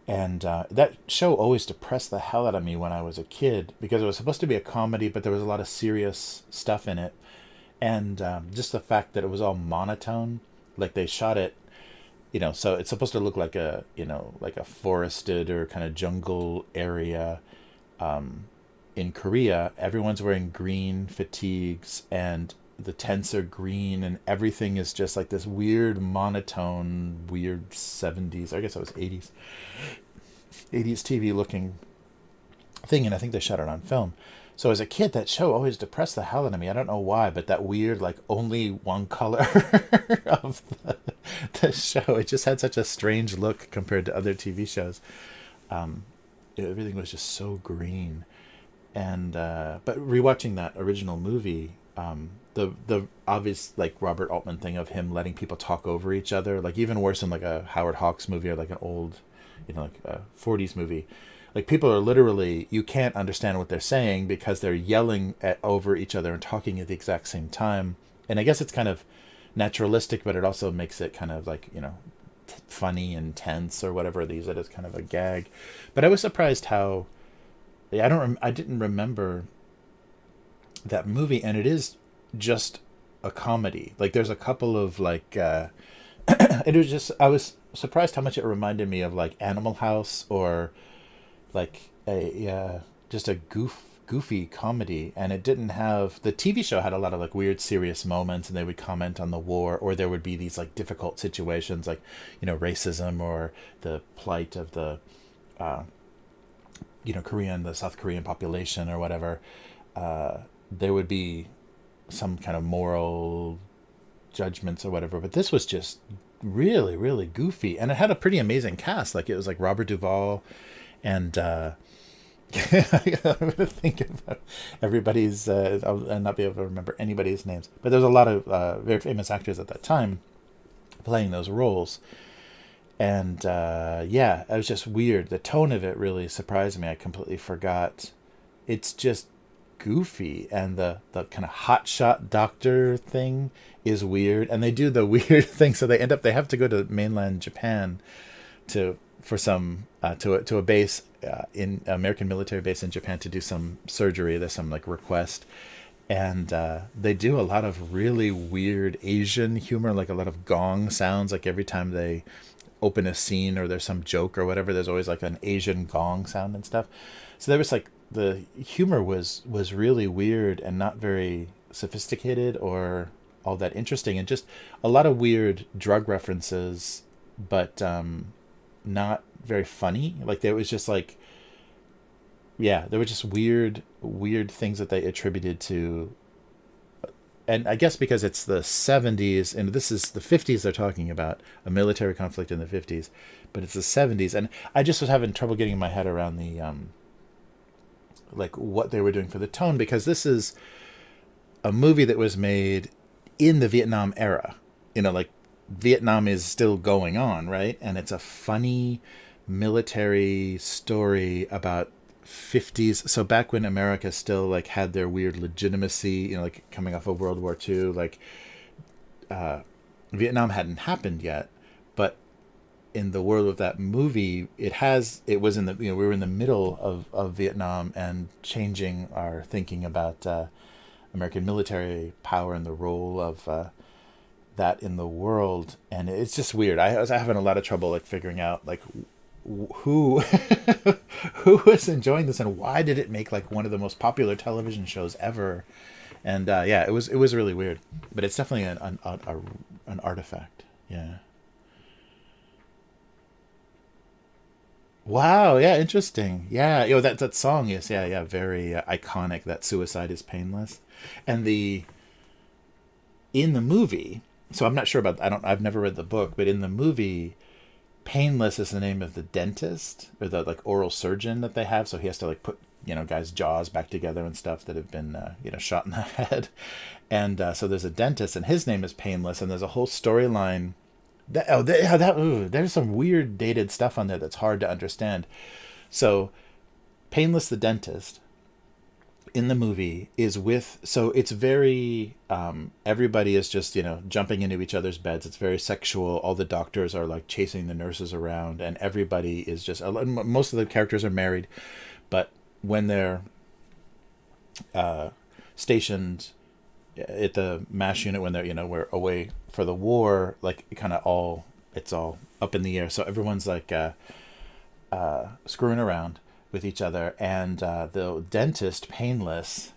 And that show always depressed the hell out of me when I was a kid, because it was supposed to be a comedy, but there was a lot of serious stuff in it. And just the fact that it was all monotone, like they shot it, so it's supposed to look like a forested or kind of jungle area in Korea. Everyone's wearing green fatigues, and the tents are green, and everything is just like this weird monotone, weird 70s, I guess it was 80s TV looking thing, and I think they shot it on film. So as a kid, that show always depressed the hell out of me. I don't know why, but that weird, like, only one color of the show, it just had such a strange look compared to other TV shows. Everything was just so green. And but rewatching that original movie, the obvious, like, Robert Altman thing of him letting people talk over each other, like even worse than like a Howard Hawks movie or like an old, like a '40s movie. Like, people are literally, you can't understand what they're saying because they're yelling over each other and talking at the exact same time. And I guess it's kind of naturalistic, but it also makes it kind of like, funny and tense or whatever. They use it as kind of a gag. But I was surprised how, I didn't remember that movie, and it is just a comedy. Like, there's a couple of like it was just, I was surprised how much it reminded me of like Animal House, or like a just a goofy comedy. And it didn't have, the TV show had a lot of like weird serious moments, and they would comment on the war, or there would be these like difficult situations, like racism, or the plight of the the South Korean population or whatever. There would be some kind of moral judgments or whatever, but this was just really, really goofy, and it had a pretty amazing cast. Like, it was like Robert Duvall, and I'm gonna think about everybody's. I'll not be able to remember anybody's names, but there's a lot of very famous actors at that time playing those roles. And it was just weird. The tone of it really surprised me. I completely forgot. It's just goofy, and the kind of hotshot doctor thing is weird, and they do the weird thing. So they have to go to mainland Japan to a base in American military base in Japan to do some surgery. There's some like request, and they do a lot of really weird Asian humor, like a lot of gong sounds. Like, every time they open a scene or there's some joke or whatever, there's always like an Asian gong sound and stuff. So there was like, the humor was really weird and not very sophisticated or all that interesting, and just a lot of weird drug references, but not very funny. Like, there was just like, there were just weird things that they attributed to. And I guess because it's the 70s, and this is the 50s they're talking about, a military conflict in the 50s, but it's the 70s, and I just was having trouble getting my head around the like what they were doing for the tone, because this is a movie that was made in the Vietnam era. Like, Vietnam is still going on, right? And it's a funny military story about 50s. So back when America still like had their weird legitimacy, like coming off of World War II, like Vietnam hadn't happened yet, but in the world of that movie, it was in the, we were in the middle of Vietnam, and changing our thinking about American military power and the role of that in the world. And it's just weird. I was having a lot of trouble like figuring out like who who was enjoying this, and why did it make like one of the most popular television shows ever. And it was really weird, but it's definitely an artifact. Yeah. Wow, yeah, interesting. Yeah, that song is very iconic. That "Suicide is Painless," and in the movie. So I'm not sure about. I've never read the book, but in the movie, Painless is the name of the dentist, or the like oral surgeon that they have. So he has to like put guys' jaws back together and stuff that have been shot in the head, and so there's a dentist, and his name is Painless, and there's a whole storyline. There's some weird dated stuff on there that's hard to understand. So, Painless the dentist in the movie is so it's very, everybody is just, jumping into each other's beds. It's very sexual. All the doctors are like chasing the nurses around, and everybody is just, most of the characters are married, but when they're stationed at the MASH unit, when they're we're away for the war, like it's all up in the air, so everyone's like screwing around with each other, and the dentist Painless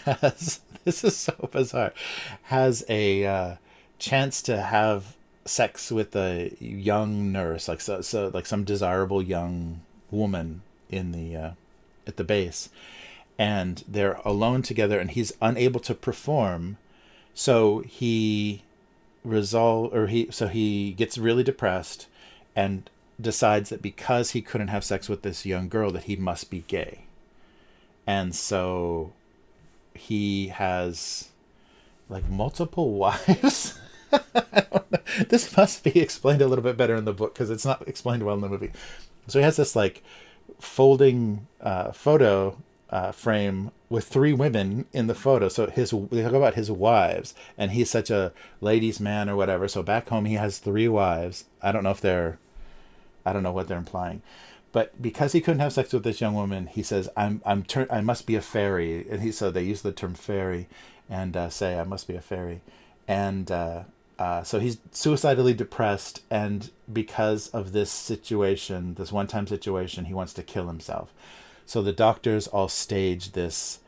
has this is so bizarre, has a chance to have sex with a young nurse, like so like some desirable young woman in the at the base, and they're alone together, and he's unable to perform, so he gets really depressed and decides that because he couldn't have sex with this young girl that he must be gay. And so he has like multiple wives. This must be explained a little bit better in the book because it's not explained well in the movie. So he has this like folding photo frame with 3 women in the photo. So they talk about his wives, and he's such a ladies' man or whatever. So back home he has 3 wives. I don't know what they're implying, but because he couldn't have sex with this young woman, he says, I must be a fairy, and so they use the term fairy, and say I must be a fairy, and so he's suicidally depressed, and because of this situation, this one-time situation, he wants to kill himself. So the doctors all stage this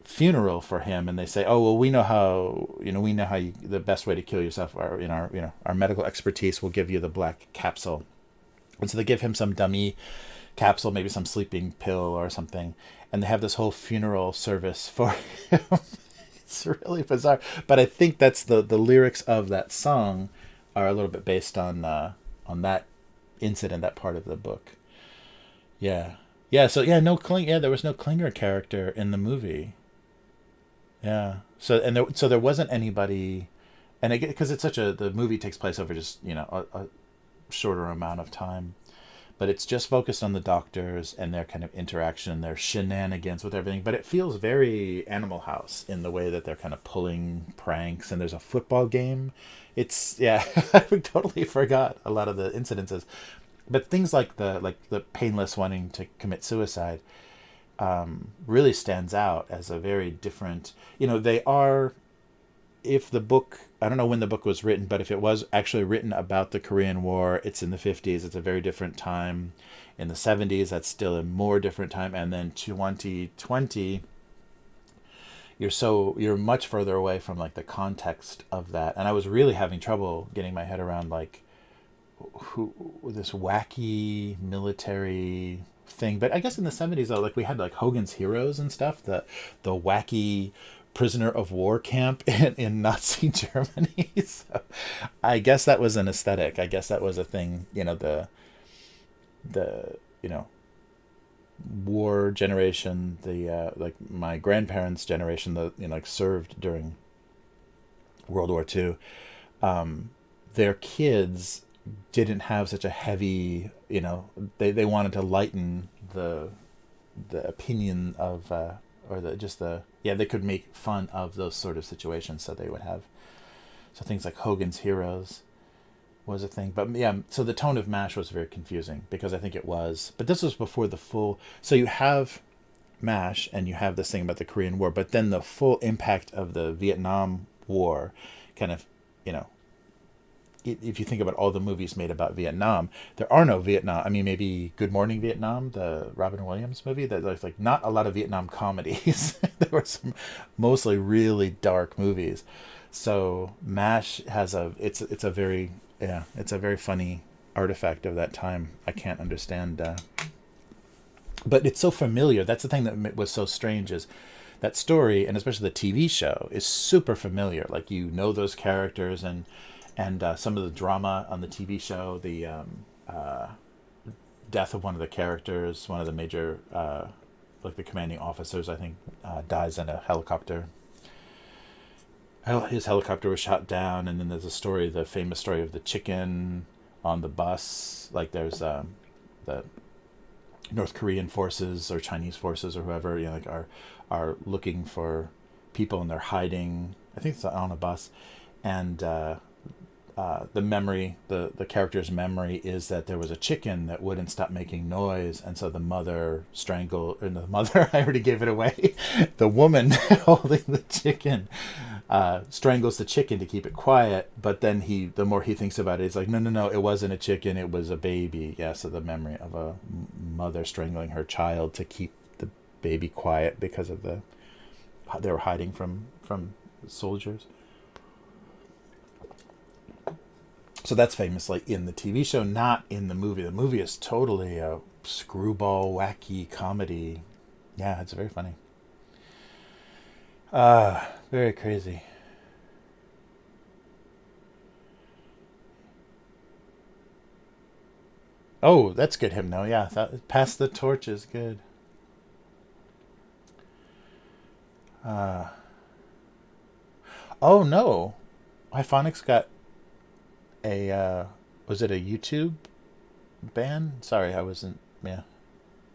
funeral for him, and they say, "Oh well, we know how the best way to kill yourself. Our medical expertise will give you the black capsule." And so they give him some dummy capsule, maybe some sleeping pill or something, and they have this whole funeral service for him. It's really bizarre, but I think that's the lyrics of that song are a little bit based on that incident, that part of the book. Yeah. So there was no Klinger character in the movie. Yeah. So there wasn't anybody, and because the movie takes place over just a shorter amount of time, but it's just focused on the doctors and their kind of interaction, their shenanigans with everything. But it feels very Animal House in the way that they're kind of pulling pranks, and there's a football game. I totally forgot a lot of the incidences. But things like the painless wanting to commit suicide really stands out as a very different. They are. If the book, I don't know when the book was written, but if it was actually written about the Korean War, it's in the 50s. It's a very different time. In the 70s, that's still a more different time. And then 2020, you're much further away from like the context of that. And I was really having trouble getting my head around like this wacky military thing. But I guess in the 70s though, like we had like Hogan's Heroes and stuff, the wacky prisoner of war camp in Nazi Germany. So I guess that was an aesthetic. I guess that was a thing, the war generation, the like my grandparents' generation that served during World War II. Their kids didn't have such a heavy, they wanted to lighten the opinion of they could make fun of those sort of situations, so they would have things like Hogan's Heroes was a thing. But yeah, so the tone of MASH was very confusing because I think it was, but this was before the full, so you have MASH and you have this thing about the Korean War, but then the full impact of the Vietnam War kind of, if you think about all the movies made about Vietnam, there are no Vietnam. I mean, maybe Good Morning Vietnam, the Robin Williams movie. There's like not a lot of Vietnam comedies. There were some mostly really dark movies. So MASH has it's a very funny artifact of that time. I can't understand, but it's so familiar. That's the thing that was so strange is that story, and especially the TV show, is super familiar. Like those characters and some of the drama on the TV show, the death of one of the characters, one of the major, like the commanding officers, I think, dies in a helicopter. His helicopter was shot down, and then there's the famous story of the chicken on the bus. Like there's the North Korean forces or Chinese forces or whoever, are looking for people, and they're hiding. I think it's on a bus, and the character's memory is that there was a chicken that wouldn't stop making noise, and so the mother I already gave it away. The woman holding the chicken strangles the chicken to keep it quiet, but then the more he thinks about it, he's like, no, it wasn't a chicken, it was a baby. Yeah, so the memory of a mother strangling her child to keep the baby quiet because of they were hiding from soldiers. So that's famously in the TV show, not in the movie. The movie is totally a screwball, wacky comedy Yeah, it's very funny. Very crazy. Oh, that's good hymno. Yeah, pass the torch is good. Uh, oh no, Hyphonics got a. Was it a YouTube ban? Sorry, I wasn't. Yeah,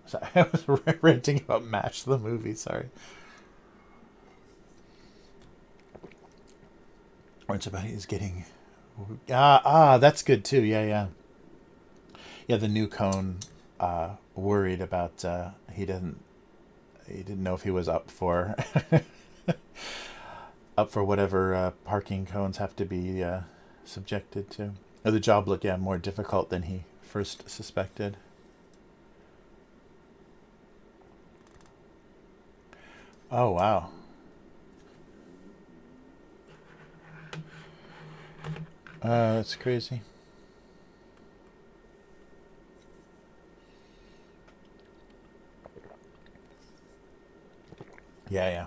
sorry, I was ranting about Mash the movie. Sorry. Or it's about he's getting. That's good too. Yeah, yeah, yeah. The new cone worried about he didn't know if he was up for up for whatever parking cones have to be subjected to. Or the job looked more difficult than he first suspected. Oh wow. That's crazy. Yeah,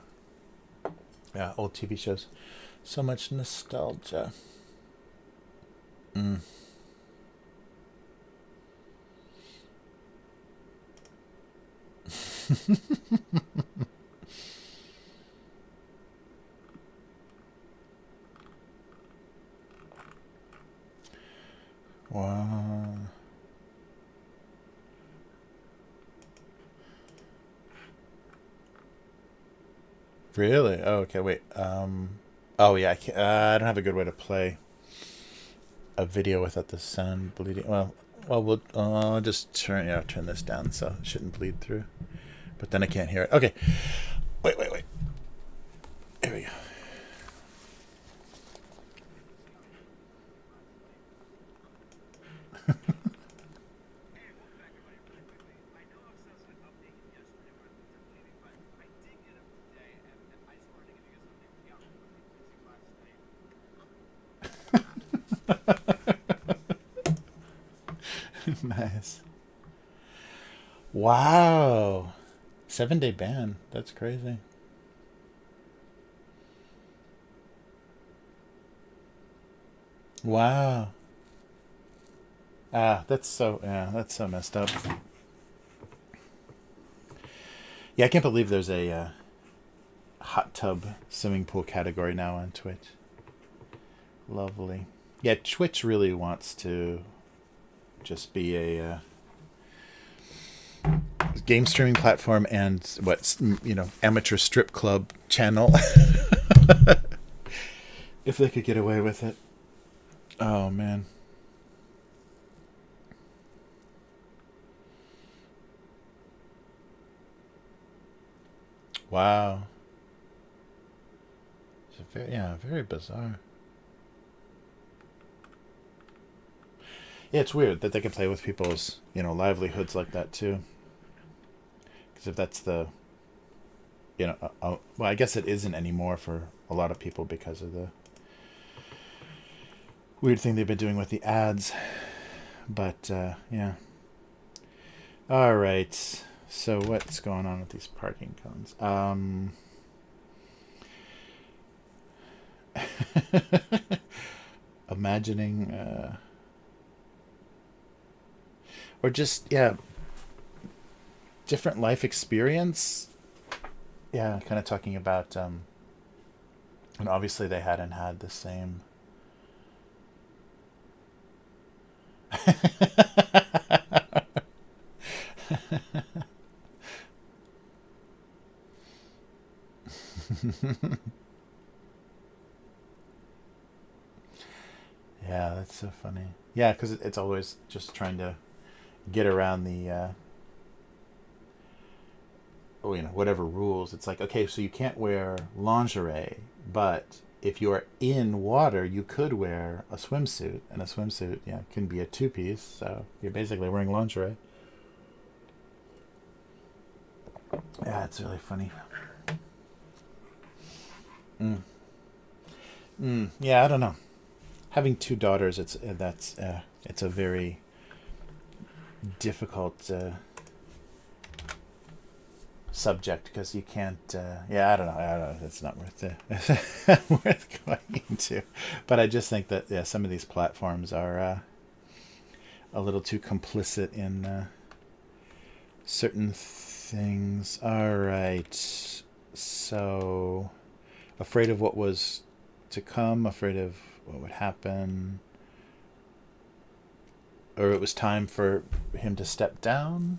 yeah. Yeah, old TV shows. So much nostalgia. Mm. Wow. Really? Oh, okay. Wait. Oh yeah. I don't have a good way to play a video without the sound bleeding. Well, we'll just turn this down so it shouldn't bleed through. But then I can't hear it. Okay. Wait. Here we go. Nice. Wow. 7-day ban. That's crazy. Wow. That's so messed up. Yeah, I can't believe there's a hot tub swimming pool category now on Twitch. Lovely. Yeah, Twitch really wants to just be a game streaming platform and amateur strip club channel. If they could get away with it. Oh man. Wow. It's very bizarre. Yeah, it's weird that they can play with people's, livelihoods like that too. Because if that's well, I guess it isn't anymore for a lot of people because of the weird thing they've been doing with the ads. But yeah. All right. So what's going on with these parking cones? Imagining, or just different life experience. Yeah, kind of talking about, and obviously they hadn't had the same. Yeah, that's so funny. Yeah, because it's always just trying to get around the, whatever rules. It's like, okay, so you can't wear lingerie, but if you are in water, you could wear a swimsuit, and a swimsuit, can be a two-piece. So you're basically wearing lingerie. Yeah, it's really funny. Mm. Yeah, I don't know. Having two daughters, it's a very difficult. subject because you can't. Yeah, I don't know. It's not worth worth going into. But I just think that some of these platforms are a little too complicit in certain things. All right, so afraid of what was to come, afraid of what would happen, or it was time for him to step down.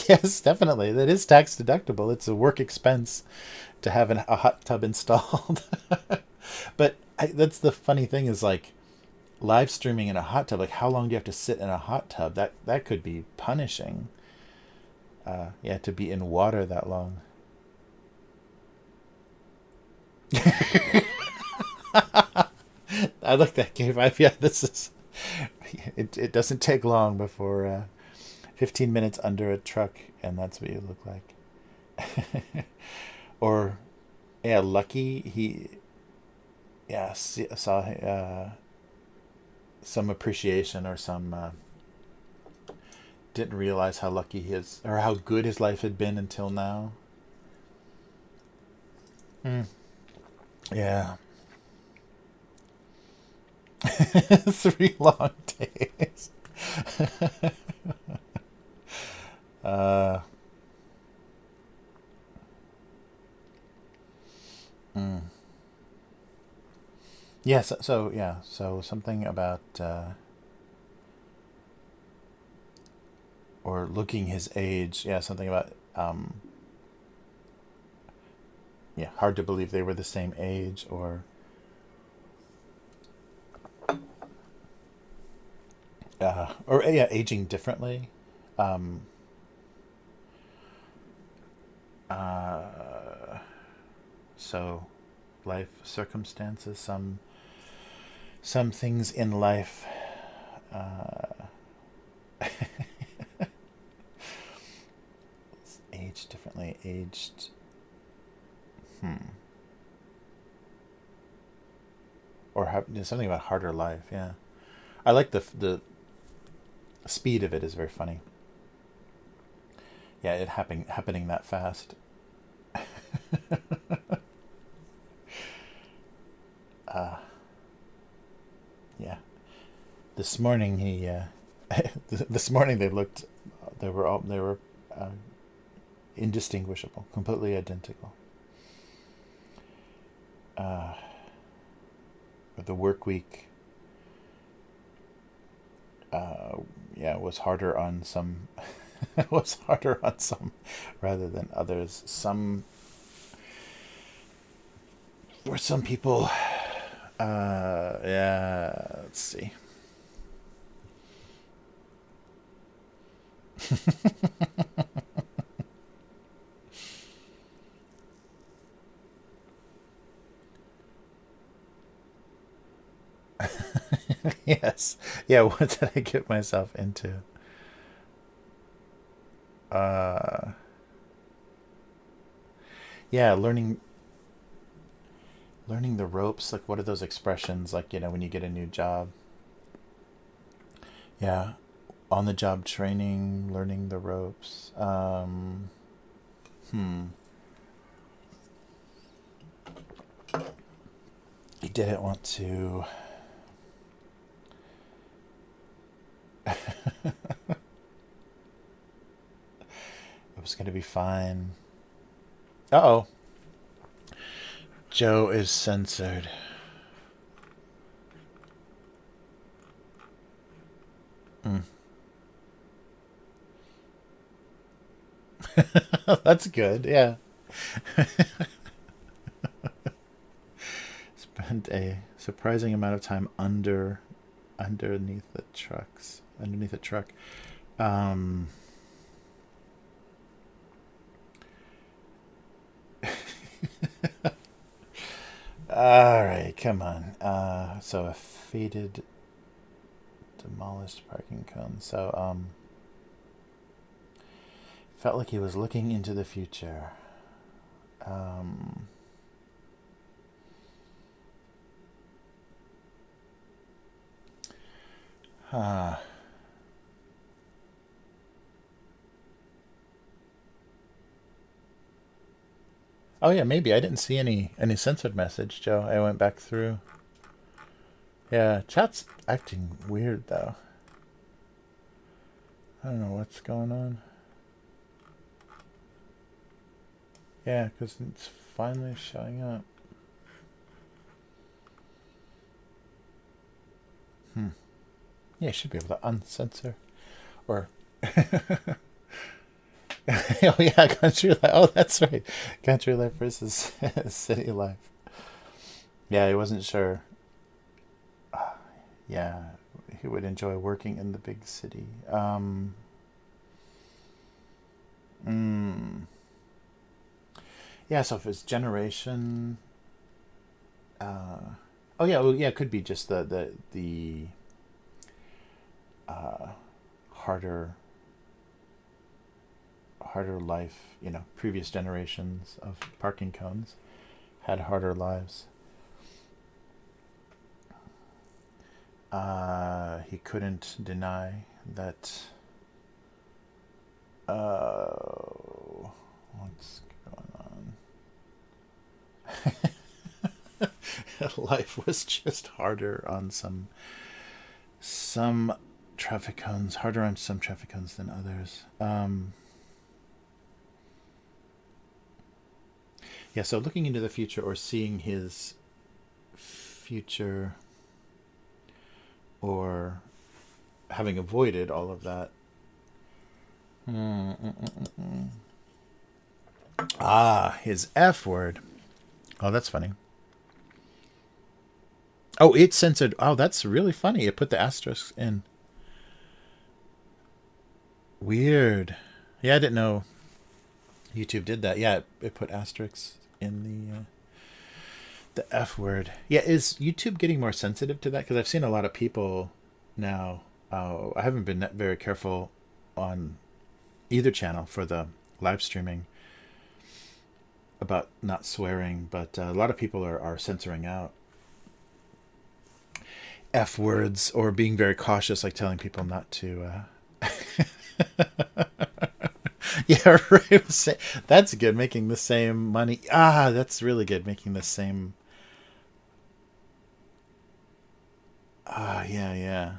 Yes, definitely. That is tax deductible. It's a work expense to have a hot tub installed. But that's the funny thing is like live streaming in a hot tub. Like, how long do you have to sit in a hot tub? That could be punishing. Yeah, to be in water that long. I like that game. Yeah, this is. It doesn't take long before 15 minutes under a truck, and that's what you look like. Or, yeah, Lucky. Saw some appreciation or some. Didn't realize how lucky his or how good his life had been until now. Mm. Yeah. 3 long days. uh, mm. Yes. So something about or looking his age. Yeah, something about yeah, hard to believe they were the same age, or yeah, aging differently. Um, so life circumstances, some things in life aged differently, aged. Or something about harder life. Yeah, I like the speed of it is very funny. Yeah, it happening that fast. Yeah, this morning this morning they were uh, indistinguishable, completely identical. But the work week, yeah, was harder on some. Was harder on some rather than others. For some people, yeah. Let's see. Yes. Yeah, what did I get myself into? Uh, yeah, learning the ropes. Like, what are those expressions? Like, when you get a new job. Yeah, on the job training, learning the ropes. Hmm. He didn't want to. It was going to be fine. Uh-oh. Joe is censored. Mm. That's good, yeah. Spent a surprising amount of time underneath the truck. Um, all right, come on. So a faded, demolished parking cone. So felt like he was looking into the future. Huh. Oh yeah, maybe I didn't see any censored message, Joe. I went back through. Yeah, chat's acting weird though. I don't know what's going on. Yeah, because it's finally showing up. Yeah, you should be able to uncensor. Or oh yeah, country life. Oh, that's right. Country life versus city life. Yeah, he wasn't sure. Yeah, he would enjoy working in the big city. Mm, yeah, so if it's generation, oh yeah, well, yeah, it could be just the uh, harder harder life. You know, previous generations of parking cones had harder lives. He couldn't deny that. What's going on? Life was just harder on some traffic cones, harder on some traffic cones than others. Yeah, so looking into the future or seeing his future or having avoided all of that. Ah, his F word. Oh, that's funny. Oh, it censored. Oh, that's really funny. It put the asterisks in. Weird. Yeah, I didn't know YouTube did that. Yeah, it put asterisks in the F word. Yeah, is YouTube getting more sensitive to that? Because I've seen a lot of people now. I haven't been very careful on either channel for the live streaming about not swearing, but a lot of people are censoring out F words or being very cautious, like telling people not to. Yeah, right. That's good. Making the same money. Ah, that's really good. Making the same. Ah, yeah, yeah.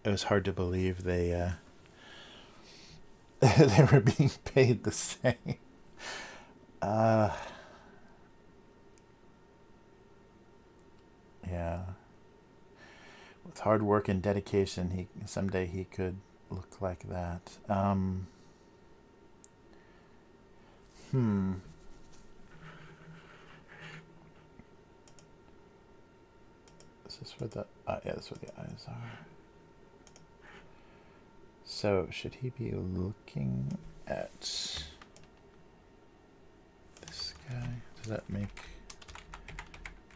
It was hard to believe they were being paid the same. Uh, yeah. With hard work and dedication, he someday he could look like that. Hmm. Is this where the yeah, that's where the eyes are. So should he be looking at this guy? Does that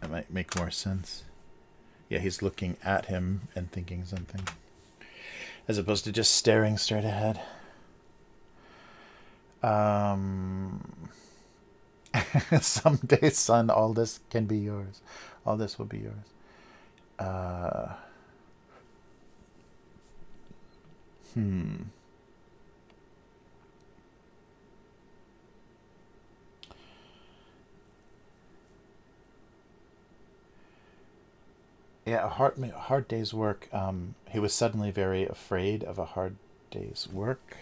might make more sense? Yeah, he's looking at him and thinking something, as opposed to just staring straight ahead. Someday, son, all this can be yours. All this will be yours. Hmm. Yeah, a hard day's work. He was suddenly very afraid of a hard day's work.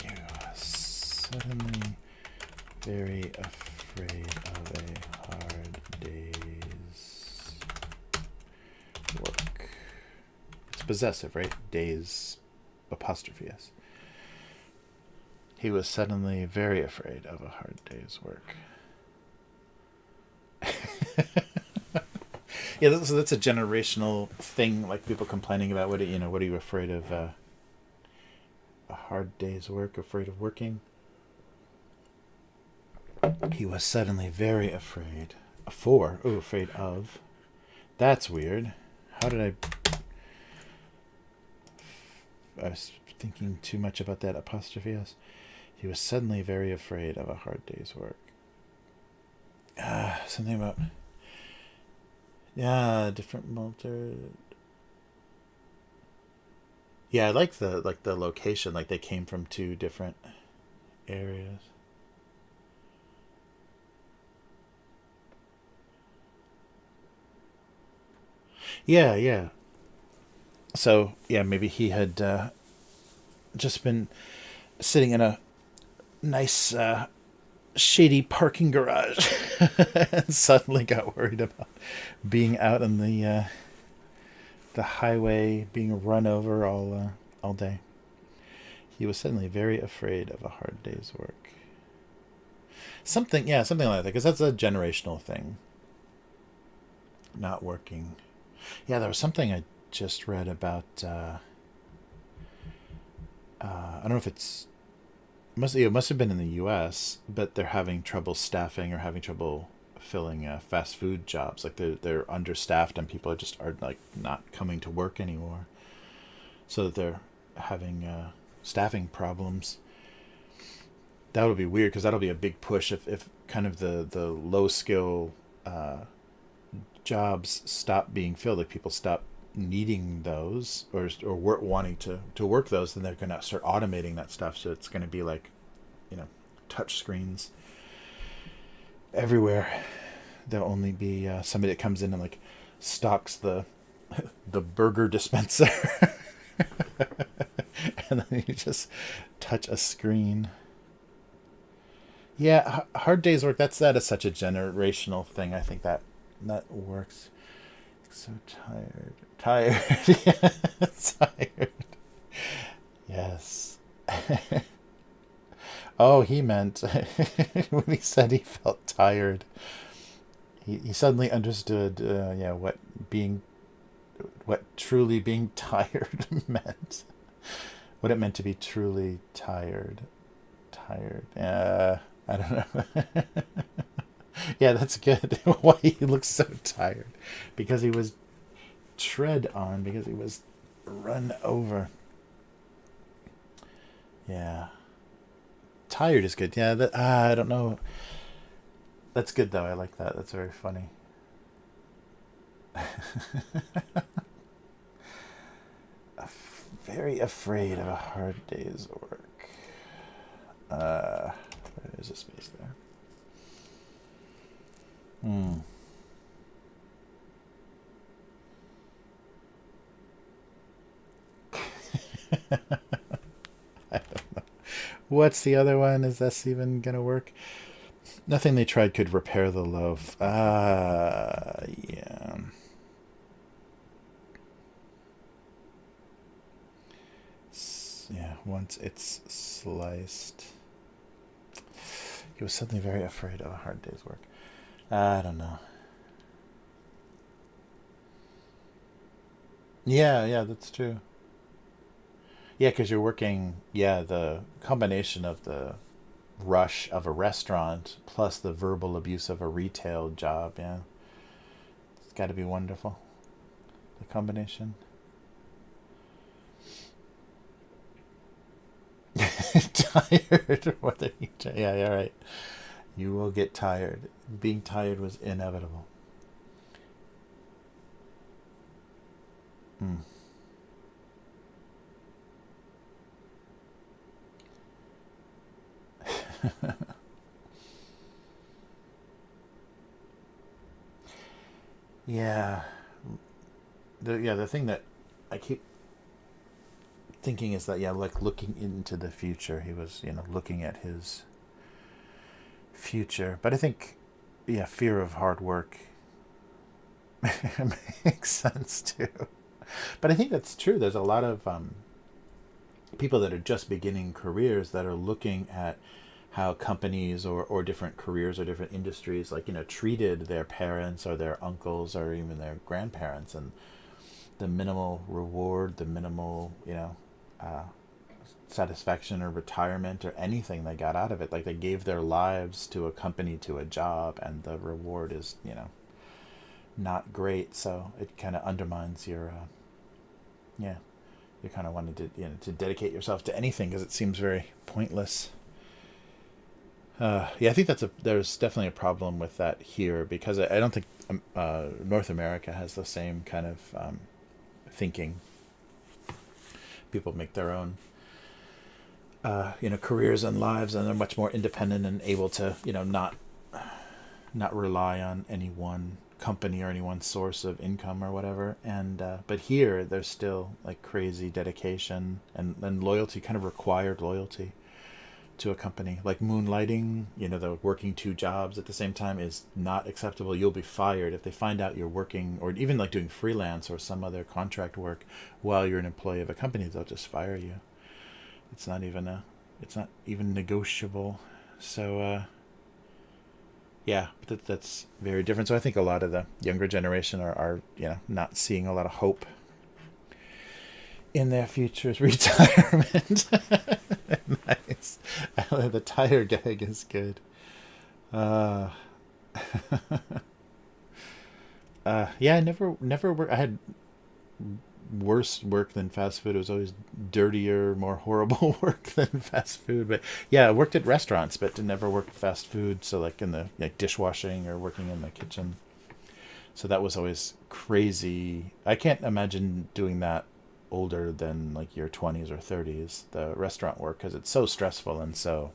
He was suddenly very afraid of a hard day's work. It's possessive, right? Days, apostrophe s. He was suddenly very afraid of a hard day's work. Yeah, that's a generational thing. Like people complaining about what are you afraid of? A hard day's work, afraid of working. He was suddenly very afraid. Afraid of. That's weird. How did I was thinking too much about that apostrophe s. He was suddenly very afraid of a hard day's work. Something about Yeah, different Mulder. Yeah, I like the location. Like they came from two different areas. Yeah, yeah. So yeah, maybe he had just been sitting in a nice shady parking garage and suddenly got worried about being out on the highway, being run over all day. He was suddenly very afraid of a hard day's work. Something, yeah, something like that, because that's a generational thing. Not working. Yeah, there was something I just read about. I don't know if it must have been in the U.S., but they're having trouble staffing or having trouble filling fast food jobs. Like they're understaffed and people are like not coming to work anymore, so that they're having staffing problems. That would be weird because that'll be a big push if kind of the low skill jobs stop being filled, like people stop needing those or wanting to work those, then they're going to start automating that stuff. So it's going to be like, touch screens everywhere. There'll only be somebody that comes in and like stocks the burger dispenser, and then you just touch a screen. Yeah, hard days work. That is such a generational thing. I think that works. So tired. Tired. Yeah, tired. Yes. Oh, he meant when he said he felt tired. He suddenly understood, yeah, what truly being tired meant. What it meant to be truly tired. Tired. I don't know. Yeah, that's good. Why he looks so tired? Because he was tread on. Because he was run over. Yeah, tired is good. Yeah, I don't know. That's good though. I like that. That's very funny. Very afraid of a hard day's work. There's a space there. Hmm. What's the other one? Is this even gonna work? Nothing they tried could repair the loaf. Yeah. Yeah, once it's sliced. He was suddenly very afraid of a hard day's work. I don't know. Yeah, yeah, that's true. Yeah, because you're working, yeah, the combination of the rush of a restaurant plus the verbal abuse of a retail job, yeah. It's got to be wonderful. The combination. Tired. What are you? Yeah, yeah, right. You will get tired. Being tired was inevitable. Mm. Yeah. The thing that I keep thinking is that, yeah, like looking into the future, he was, looking at his future. But I think, yeah, fear of hard work makes sense too. But I think that's true. There's a lot of people that are just beginning careers that are looking at how companies or different careers or different industries, like, treated their parents or their uncles or even their grandparents, and the minimal reward, the minimal, uh, satisfaction or retirement or anything they got out of it. Like they gave their lives to a company, to a job, and the reward is, not great. So it kind of undermines your, yeah, you kind of wanted to, to dedicate yourself to anything because it seems very pointless. Yeah, I think there's definitely a problem with that here because I don't think North America has the same kind of thinking. People make their own careers and lives, and they're much more independent and able to not rely on any one company or any one source of income or whatever. And but here there's still like crazy dedication and loyalty, kind of required loyalty to a company. Like moonlighting, the working two jobs at the same time is not acceptable. You'll be fired if they find out you're working, or even like doing freelance or some other contract work while you're an employee of a company. They'll just fire you. It's not even negotiable. So yeah, that's very different. So I think a lot of the younger generation are not seeing a lot of hope in their future's retirement. Nice. The tire gag is good. Yeah, I never worked. I had worse work than fast food. It was always dirtier, more horrible work than fast food. But yeah, I worked at restaurants, but never worked fast food. So like in the dishwashing or working in the kitchen. So that was always crazy. I can't imagine doing that older than like your 20s or 30s, the restaurant work, because it's so stressful and so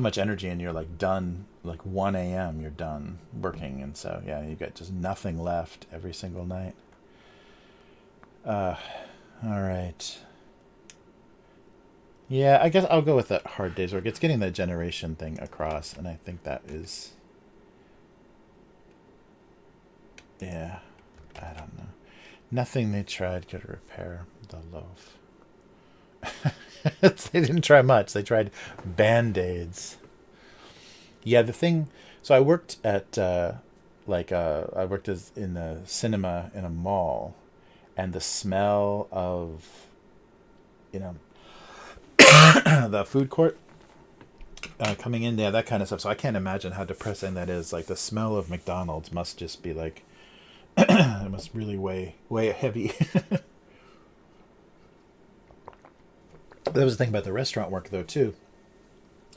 much energy, and you're like done like 1 a.m. you're done working, and so yeah, you got just nothing left every single night. All right. Yeah, I guess I'll go with that hard day's work. It's getting the generation thing across, and I think that is, yeah, I don't know. Nothing they tried could repair the loaf. They didn't try much. They tried Band-Aids. Yeah, the thing. So I worked at I worked in the cinema in a mall, and the smell of the food court coming in there, that kind of stuff. So I can't imagine how depressing that is. Like the smell of McDonald's must just be like it must really weigh heavy. That was the thing about the restaurant work though too,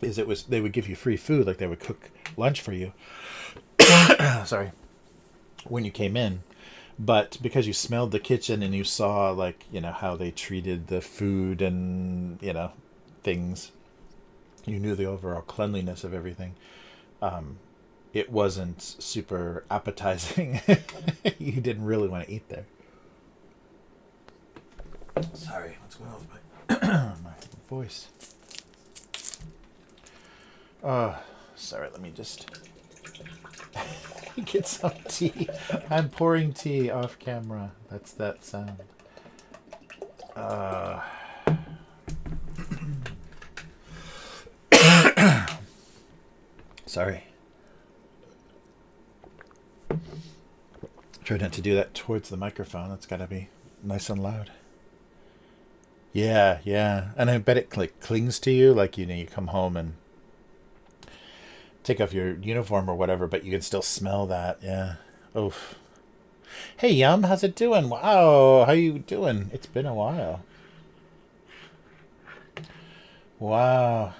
is they would give you free food, like they would cook lunch for you. Sorry, when you came in, but because you smelled the kitchen and you saw like how they treated the food and things, you knew the overall cleanliness of everything. It wasn't super appetizing. You didn't really want to eat there. Sorry, what's going on with my voice? Sorry, let me just get some tea. I'm pouring tea off camera. That's that sound. Sorry. Try not to do that towards the microphone. It's got to be nice and loud. Yeah, yeah. And I bet it like clings to you. Like, you come home and take off your uniform or whatever, but you can still smell that. Yeah. Oof. Hey, Yum, how's it doing? Wow, how you doing? It's been a while. Wow.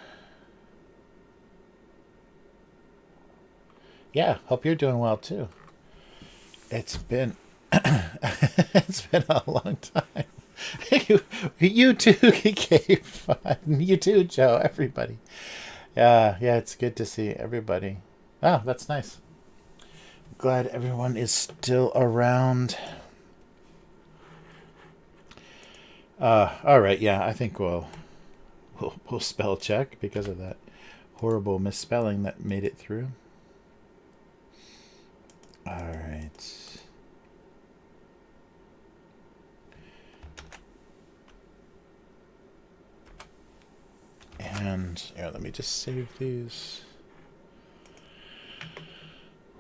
Yeah, hope you're doing well too. It's been it's been a long time. You too, K Fun. You too, Joe. Everybody. Yeah, it's good to see everybody. Oh, that's nice. Glad everyone is still around. All right. Yeah, I think we'll spell check because of that horrible misspelling that made it through. All right. And let me just save these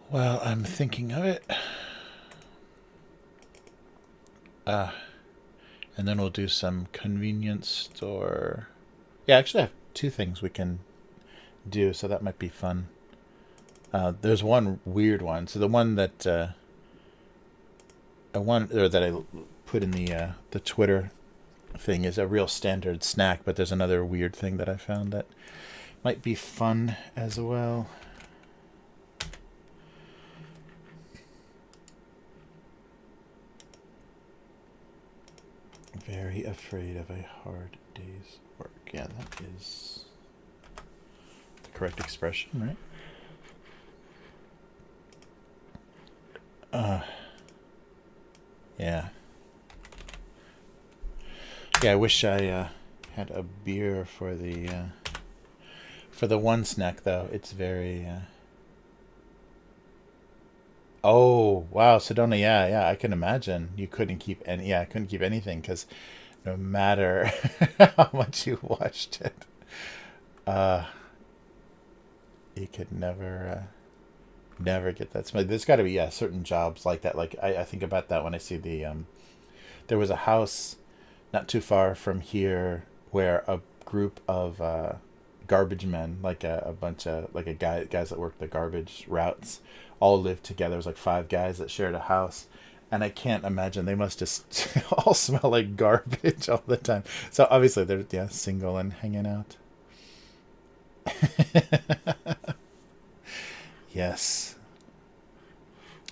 while I'm thinking of it. And then we'll do some convenience store. Yeah, actually I have two things we can do, so that might be fun. There's one weird one. So the one that that I put in the Twitter thing is a real standard snack, but there's another weird thing that I found that Might be fun as well. Very afraid of a hard day's work. Yeah, that is the correct expression, right? Yeah. Yeah, I wish I had a beer for the one snack though. It's very Oh, wow, Sedona, yeah, I can imagine. You couldn't keep any, yeah, I couldn't keep anything because no matter how much you watched it, uh, you could never get that smell. There's got to be, yeah, certain jobs like that. Like I think about that when I see there was a house not too far from here where a group of garbage men, like a bunch of like guys that work the garbage routes, all lived together. It was like 5 guys that shared a house, and I can't imagine they must just all smell like garbage all the time. So obviously they're single and hanging out. Yes,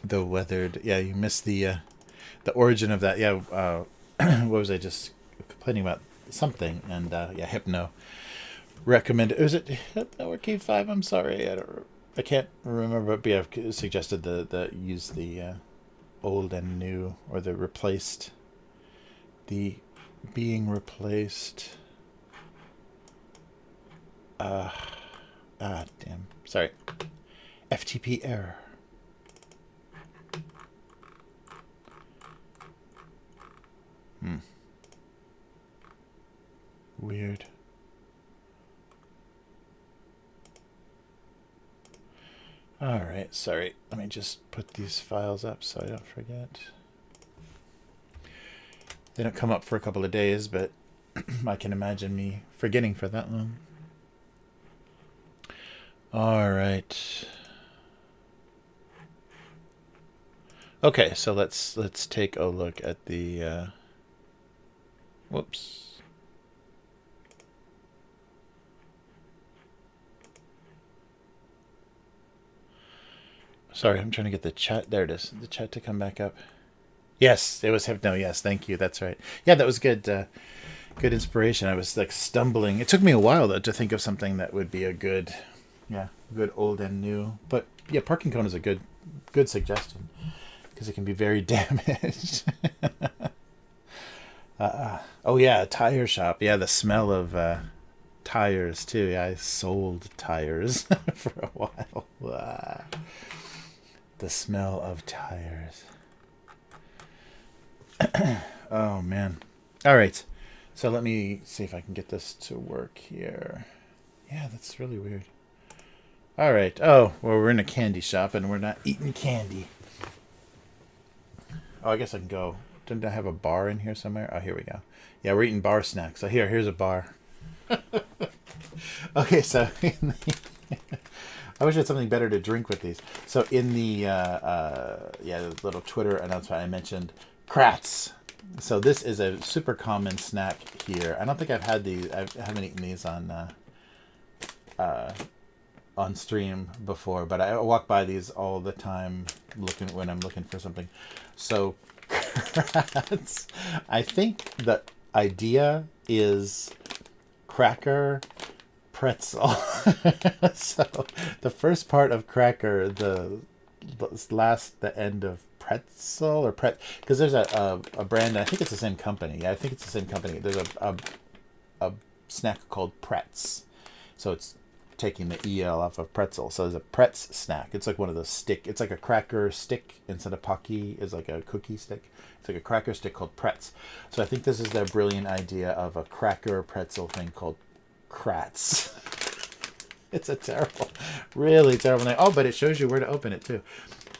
the weathered. Yeah, you missed the origin of that. Yeah, what was I just complaining about something? And yeah, Hypno recommended. Was it Hypno or K5? I'm sorry, I can't remember. But yeah, I've suggested the use the old and new, or the replaced, the being replaced. Damn. Sorry. FTP error. Weird. Alright, sorry. Let me just put these files up so I don't forget. They don't come up for a couple of days, but I can imagine me forgetting for that long. Alright. Okay, so let's take a look at the whoops. Sorry, I'm trying to get the chat. There it is. The chat to come back up. Yes, it was Hypno. Yes, thank you. That's right. Yeah, that was good. Good inspiration. I was like stumbling. It took me a while though to think of something that would be a good, good old and new. But yeah, parking cone is a good suggestion because it can be very damaged. Oh yeah, a tire shop. Yeah, the smell of tires too. Yeah, I sold tires for a while. The smell of tires. Oh man. All right. So let me see if I can get this to work here. Yeah, that's really weird. All right. Oh, well, we're in a candy shop and we're not eating candy. Oh, I guess I can go. Didn't I have a bar in here somewhere? Oh, here we go. Yeah, we're eating bar snacks. So here's a bar. Okay, so I wish I had something better to drink with these. So in the the little Twitter announcement I mentioned Kratz. So this is a super common snack here. I don't think I've had these. I haven't eaten these on stream before, but I walk by these all the time when I'm looking for something. So Kratz, I think the idea is cracker pretzel. So the first part of cracker, the end of pretzel or because there's a brand, I think it's the same company. Yeah, I think it's the same company. There's a snack called Pretz. So it's taking the EL off of pretzel. So there's a Pretz snack. It's like one of those it's like a cracker stick instead of Pocky is like a cookie stick. It's like a cracker stick called Pretz. So I think this is their brilliant idea of a cracker pretzel thing called Kratz. It's a really terrible name. Oh, but it shows you where to open it too.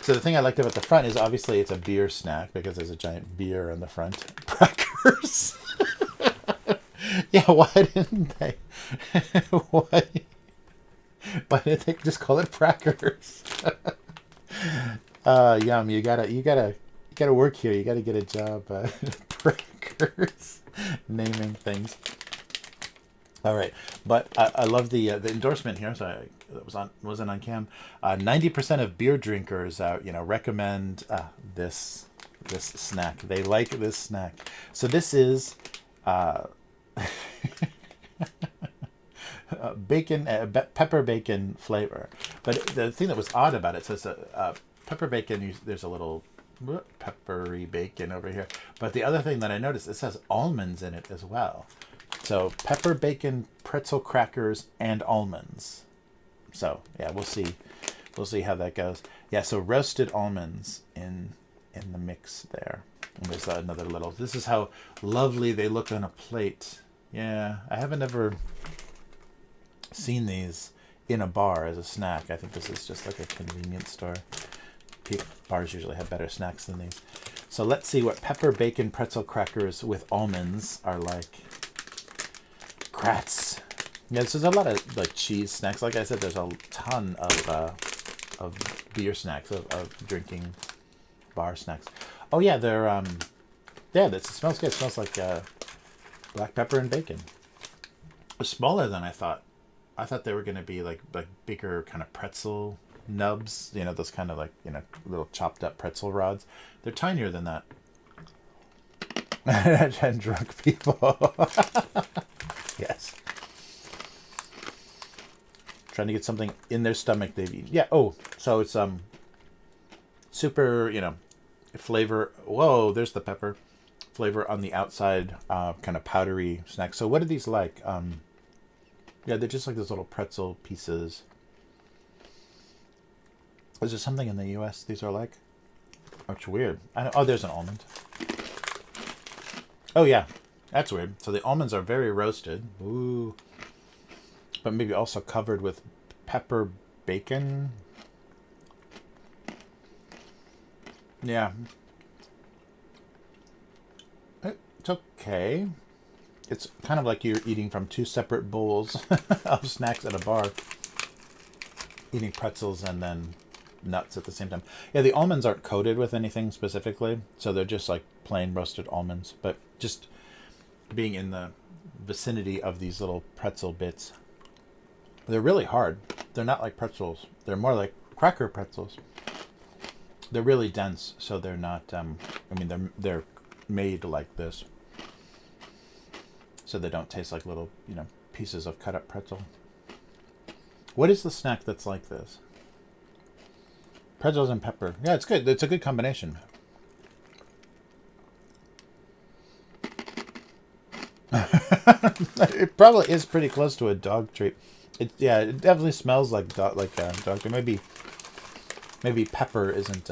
So the thing I liked about the front is obviously it's a beer snack because there's a giant beer on the front. Crackers. Yeah, why didn't they? Why didn't they just call it crackers? Yum. You gotta work here. You gotta get a job. Crackers. Naming things. All right, but I love the endorsement here. So that wasn't on cam. 90% of beer drinkers, recommend this snack. They like this snack. So this is bacon, pepper bacon flavor. But the thing that was odd about it says pepper bacon. There's a little peppery bacon over here. But the other thing that I noticed, it says almonds in it as well. So pepper bacon, pretzel crackers, and almonds. So yeah, we'll see how that goes. Yeah, so roasted almonds in the mix there. And there's another little. This is how lovely they look on a plate. Yeah, I haven't ever seen these in a bar as a snack. I think this is just like a convenience store. Bars usually have better snacks than these. So let's see what pepper bacon pretzel crackers with almonds are like. Kratz. Yeah, this is a lot of like cheese snacks. Like I said, there's a ton of beer snacks, of drinking bar snacks. Oh yeah, they're it smells good. It smells like black pepper and bacon. It's smaller than I thought. I thought they were going to be like bigger kind of pretzel nubs, those kind of like, little chopped up pretzel rods. They're tinier than that. And drunk people. Yes. Trying to get something in their stomach they've eaten. Yeah, so it's super, flavor. Whoa, there's the pepper. Flavor on the outside, kind of powdery snack. So what are these like? Yeah, they're just like those little pretzel pieces. Is there something in the U.S. these are like? Oh, it's weird. There's an almond. Oh, yeah. That's weird. So the almonds are very roasted. Ooh. But maybe also covered with pepper bacon. Yeah. It's okay. It's kind of like you're eating from two separate bowls of snacks at a bar. Eating pretzels and then nuts at the same time. Yeah, the almonds aren't coated with anything specifically, so they're just like plain roasted almonds. But just being in the vicinity of these little pretzel bits, they're really hard. They're not like pretzels. They're more like cracker pretzels. They're really dense, so they're not. They're made like this, so they don't taste like little, pieces of cut up pretzel. What is the snack that's like this? Pretzels and pepper. Yeah, it's good. It's a good combination. It probably is pretty close to a dog treat. It definitely smells like dog treat. Maybe pepper isn't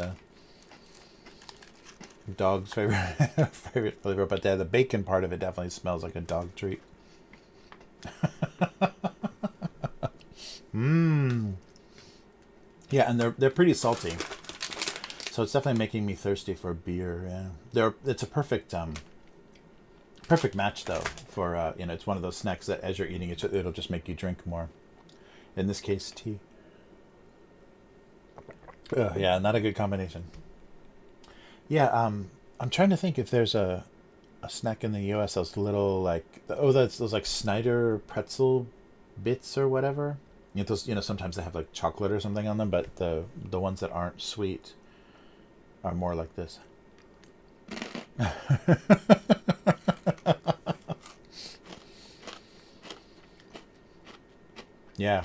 dog's favorite flavor, but the bacon part of it definitely smells like a dog treat. Mmm. Yeah, and they're pretty salty, so it's definitely making me thirsty for beer. Yeah, it's a perfect match though for it's one of those snacks that as you're eating it, it'll just make you drink more. In this case, tea. Yeah, not a good combination. Yeah, I'm trying to think if there's a snack in the U.S. Those little that's those like Snyder pretzel bits or whatever. Those sometimes they have like chocolate or something on them, but the ones that aren't sweet are more like this. Yeah.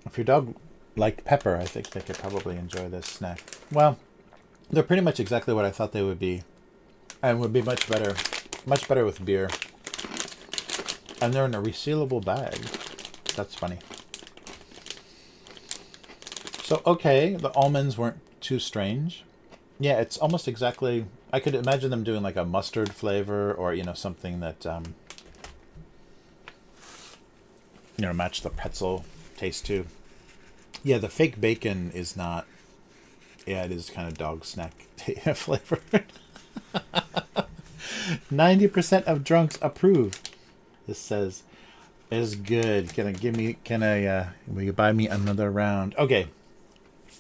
If your dog liked pepper, I think they could probably enjoy this snack. Well, they're pretty much exactly what I thought they would be, and would be much better with beer. And they're in a resealable bag. That's funny. So, okay, the almonds weren't too strange. Yeah, it's almost exactly... I could imagine them doing like a mustard flavor or, something that, match the pretzel taste too. Yeah, the fake bacon is not... Yeah, it is kind of dog snack flavor. 90% of drunks approve. This says... Is good. Will you buy me another round? Okay.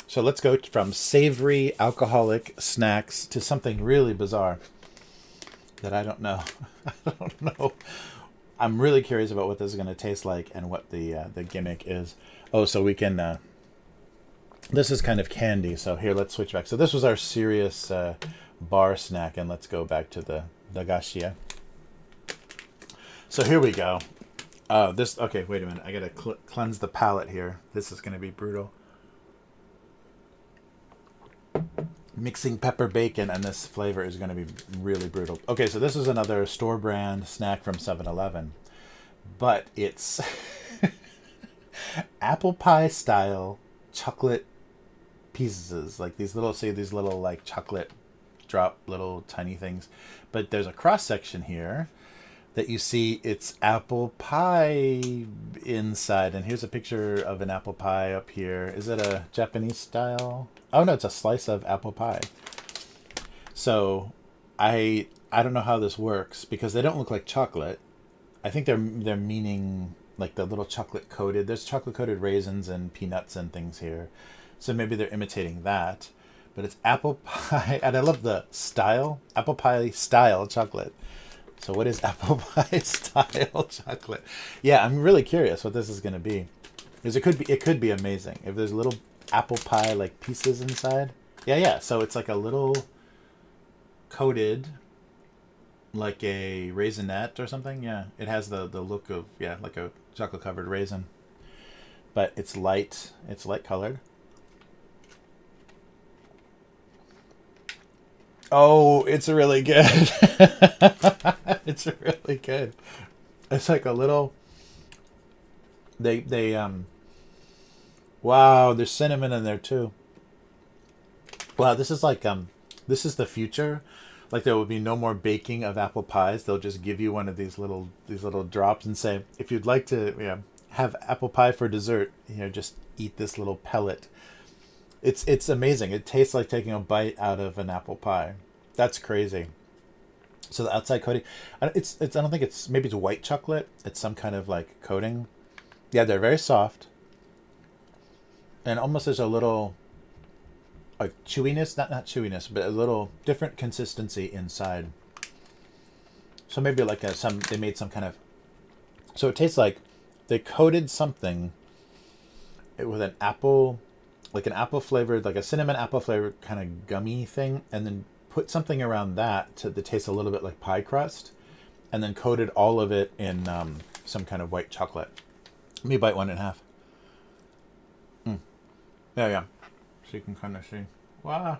So let's go from savory alcoholic snacks to something really bizarre that I don't know. I don't know I'm really curious about what this is going to taste like and what the gimmick is. Oh, so we can. This is kind of candy. So here, let's switch back. So this was our serious bar snack, and let's go back to the dagashia. So here we go. This. Okay, wait a minute. I gotta cleanse the palate here. This is gonna be brutal. Mixing pepper bacon and this flavor is going to be really brutal. Okay, so this is another store brand snack from 7-Eleven, but it's apple pie style chocolate pieces, like these little, say these little like chocolate drop little tiny things, but there's a cross section here that you see it's apple pie inside, and here's a picture of an apple pie up here. Is it a Japanese style? Oh no, it's a slice of apple pie. So I don't know how this works because they don't look like chocolate. I think they're meaning like the little chocolate coated. There's chocolate coated raisins and peanuts and things here. So maybe they're imitating that. But it's apple pie, and I love the style, apple pie style chocolate. So what is apple pie style chocolate? Yeah, I'm really curious what this is going to be. Because it could be amazing if there's little apple pie like pieces inside. Yeah. So it's like a little coated, like a raisinette or something. Yeah, it has the look of like a chocolate covered raisin, but it's light. It's light colored. Oh, it's really good. It's really good. It's like a little. They Wow, there's cinnamon in there too. Wow, this is like this is the future. Like there will be no more baking of apple pies. They'll just give you one of these little drops and say, if you'd like to have apple pie for dessert, just eat this little pellet. It's amazing. It tastes like taking a bite out of an apple pie. That's crazy. So the outside coating, it's I don't think it's, maybe it's white chocolate. It's some kind of like coating. Yeah, they're very soft. And almost there's a little like chewiness, not chewiness, but a little different consistency inside. So maybe like they made some kind of, so it tastes like they coated something with an apple, like an apple flavored, like a cinnamon apple flavored kind of gummy thing, and then put something around that to taste a little bit like pie crust, and then coated all of it in some kind of white chocolate. Let me bite one in half. Yeah. So you can kind of see. Wow.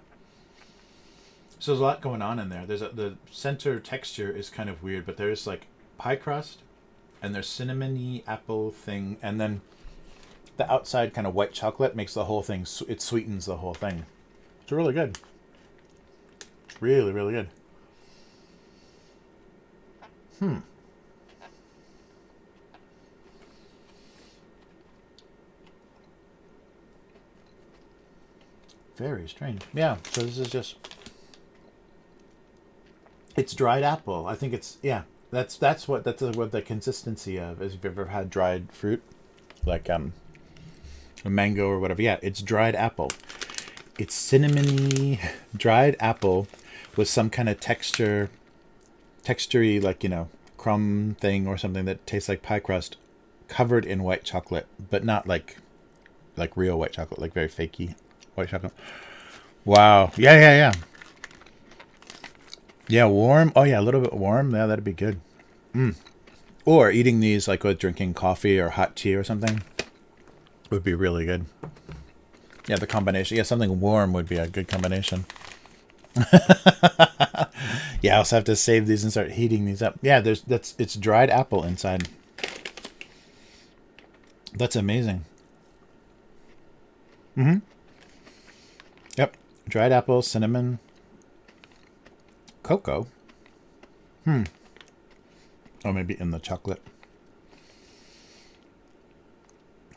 So there's a lot going on in there. The center texture is kind of weird, but there's like pie crust, and there's cinnamony apple thing, and then the outside kind of white chocolate makes the whole thing, it sweetens the whole thing. It's really good. Really, really good. Very strange. Yeah, so this is just, it's dried apple. I think it's, that's what the consistency of is. If you've ever had dried fruit, like a mango or whatever, it's dried apple. It's cinnamony dried apple with some kind of textury, like crumb thing or something that tastes like pie crust, covered in white chocolate, but not like real white chocolate, like very fakey white chocolate. Wow. Yeah. Yeah, warm. Oh yeah, a little bit warm. Yeah, that'd be good. Or eating these like with drinking coffee or hot tea or something would be really good. Yeah, the combination. Yeah, something warm would be a good combination. Yeah, I also have to save these and start heating these up. Yeah, it's dried apple inside. That's amazing. Yep. Dried apple, cinnamon, cocoa. Or maybe in the chocolate.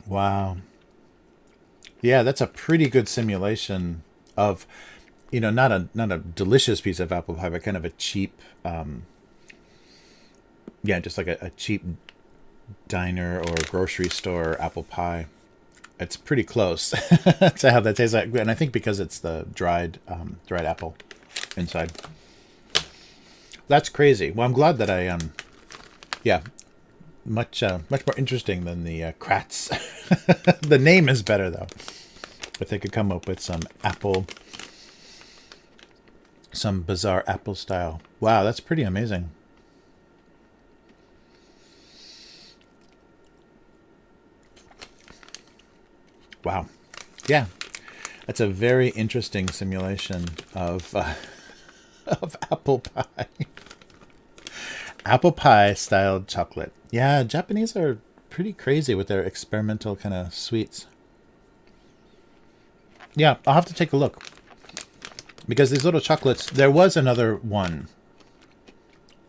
Wow. Yeah, that's a pretty good simulation of, not a delicious piece of apple pie, but kind of a cheap, just like a cheap diner or grocery store apple pie. It's pretty close to how that tastes like, and I think because it's the dried apple inside. That's crazy. Well, I'm glad that I much more interesting than the Kratz. The name is better though. If they could come up with some bizarre apple style. Wow, that's pretty amazing. Wow. Yeah. That's a very interesting simulation of of apple pie. Apple pie styled chocolate. Yeah, Japanese are pretty crazy with their experimental kind of sweets. Yeah, I'll have to take a look. Because these little chocolates, there was another one.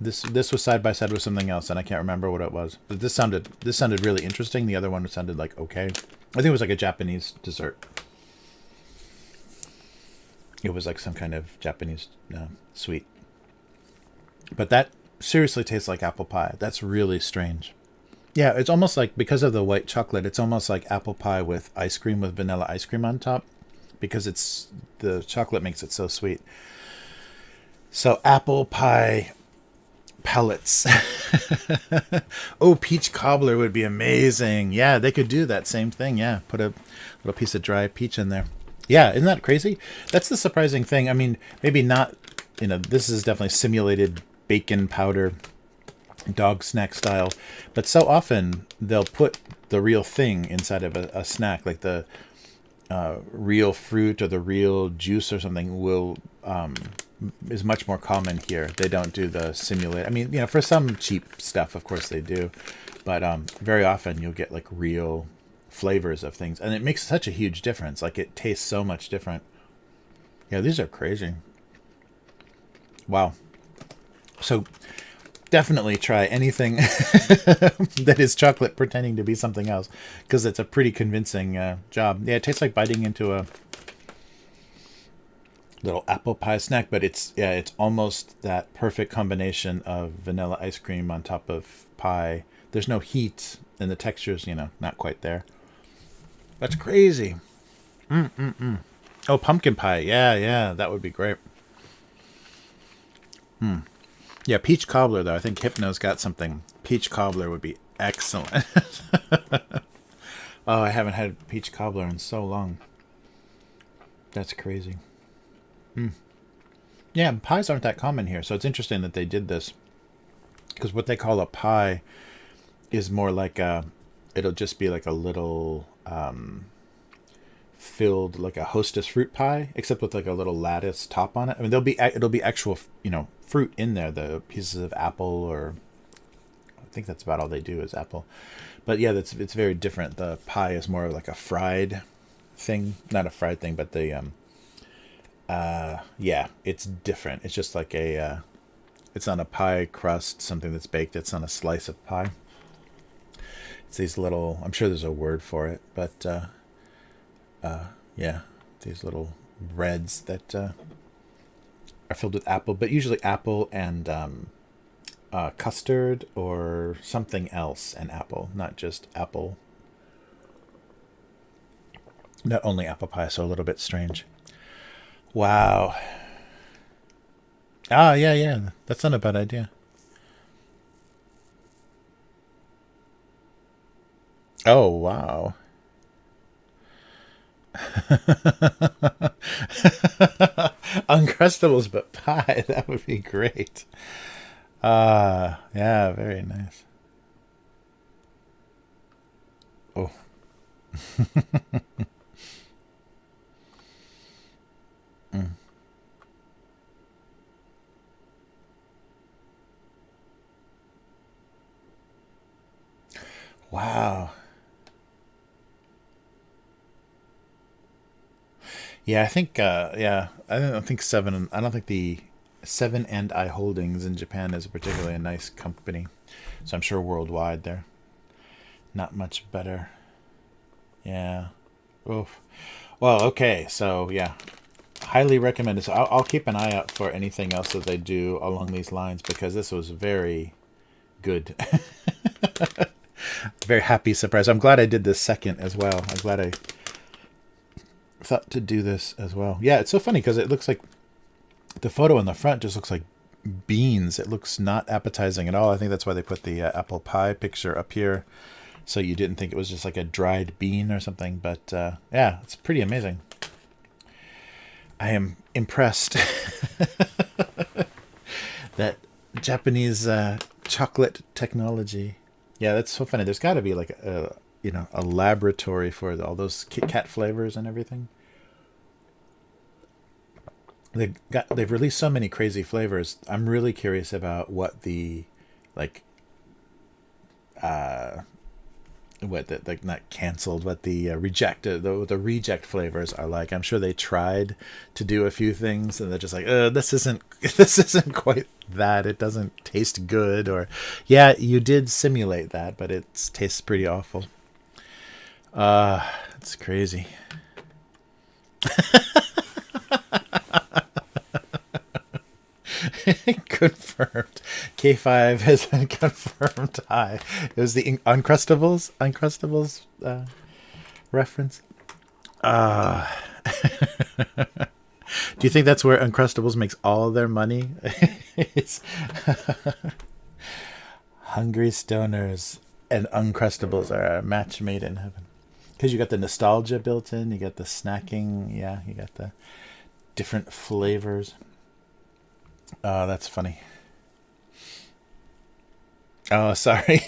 This was side by side with something else, and I can't remember what it was. But this sounded really interesting. The other one sounded like okay. I think it was like a Japanese dessert. It was like some kind of Japanese sweet. But that seriously tastes like apple pie. That's really strange. Yeah, it's almost like, because of the white chocolate, it's almost like apple pie with ice cream, with vanilla ice cream on top. Because the chocolate makes it so sweet. So apple pie pellets. Oh, peach cobbler would be amazing. Yeah, they could do that same thing. Yeah, put a little piece of dry peach in there. Yeah, isn't that crazy? That's the surprising thing. I mean, maybe not, this is definitely simulated bacon powder, dog snack style. But so often they'll put the real thing inside of a snack, like the real fruit or the real juice or something is much more common here. They don't do the simulate. I mean, for some cheap stuff, of course they do, but very often you'll get like real flavors of things, and it makes such a huge difference. Like, it tastes so much different. Yeah, these are crazy. Wow. So definitely try anything that is chocolate pretending to be something else, because it's a pretty convincing job. Yeah, it tastes like biting into a little apple pie snack, but it's almost that perfect combination of vanilla ice cream on top of pie. There's no heat, and the texture's, not quite there. That's crazy. Oh, pumpkin pie. Yeah, that would be great. Yeah, peach cobbler, though. I think Hypno's got something. Peach cobbler would be excellent. Oh, I haven't had peach cobbler in so long. That's crazy. Yeah, pies aren't that common here, so it's interesting that they did this. Because what they call a pie is more like it'll just be like a little filled, like a Hostess fruit pie, except with like a little lattice top on it. I mean, it'll be actual, fruit in there, the pieces of apple, or I think that's about all they do is apple. But yeah, it's very different. The pie is more like a fried thing, not a fried thing, but the yeah, it's different. It's just like it's on a pie crust, something that's baked. It's on a slice of pie. It's these little, I'm sure there's a word for it, but yeah, these little breads that are filled with apple, but usually apple and custard or something else and apple, not just apple. Not only apple pie, so a little bit strange. Wow. Ah, yeah. That's not a bad idea. Oh, wow. Uncrustables but pie. That would be great. Yeah, very nice. Oh. Mm. Wow. Yeah, I think I don't think the Seven and I Holdings in Japan is particularly a nice company. So I'm sure worldwide they're not much better. Yeah. Oof. Well, okay. So yeah, highly recommended. So I'll keep an eye out for anything else that they do along these lines, because this was very good. Very happy surprise. I'm glad I did this second as well. I'm glad I thought to do this as well. Yeah, it's so funny because it looks like the photo in the front just looks like beans. It looks not appetizing at all. I think that's why they put the apple pie picture up here, so you didn't think it was just like a dried bean or something. But yeah, it's pretty amazing. I am impressed that Japanese chocolate technology. Yeah, that's so funny. There's got to be like a laboratory for all those Kit Kat flavors and everything. They've released so many crazy flavors. I'm really curious about what the not canceled, but the rejected, the reject flavors are like. I'm sure they tried to do a few things and they're just like, this isn't quite that. It doesn't taste good. Or yeah, you did simulate that, but it tastes pretty awful. It's crazy. Confirmed. K5 has been confirmed high. It was the Uncrustables reference. Do you think that's where Uncrustables makes all their money? It's Hungry Stoners and Uncrustables are a match made in heaven. Because you got the nostalgia built in, you got the snacking, yeah, you got the different flavors. That's funny. Oh, sorry.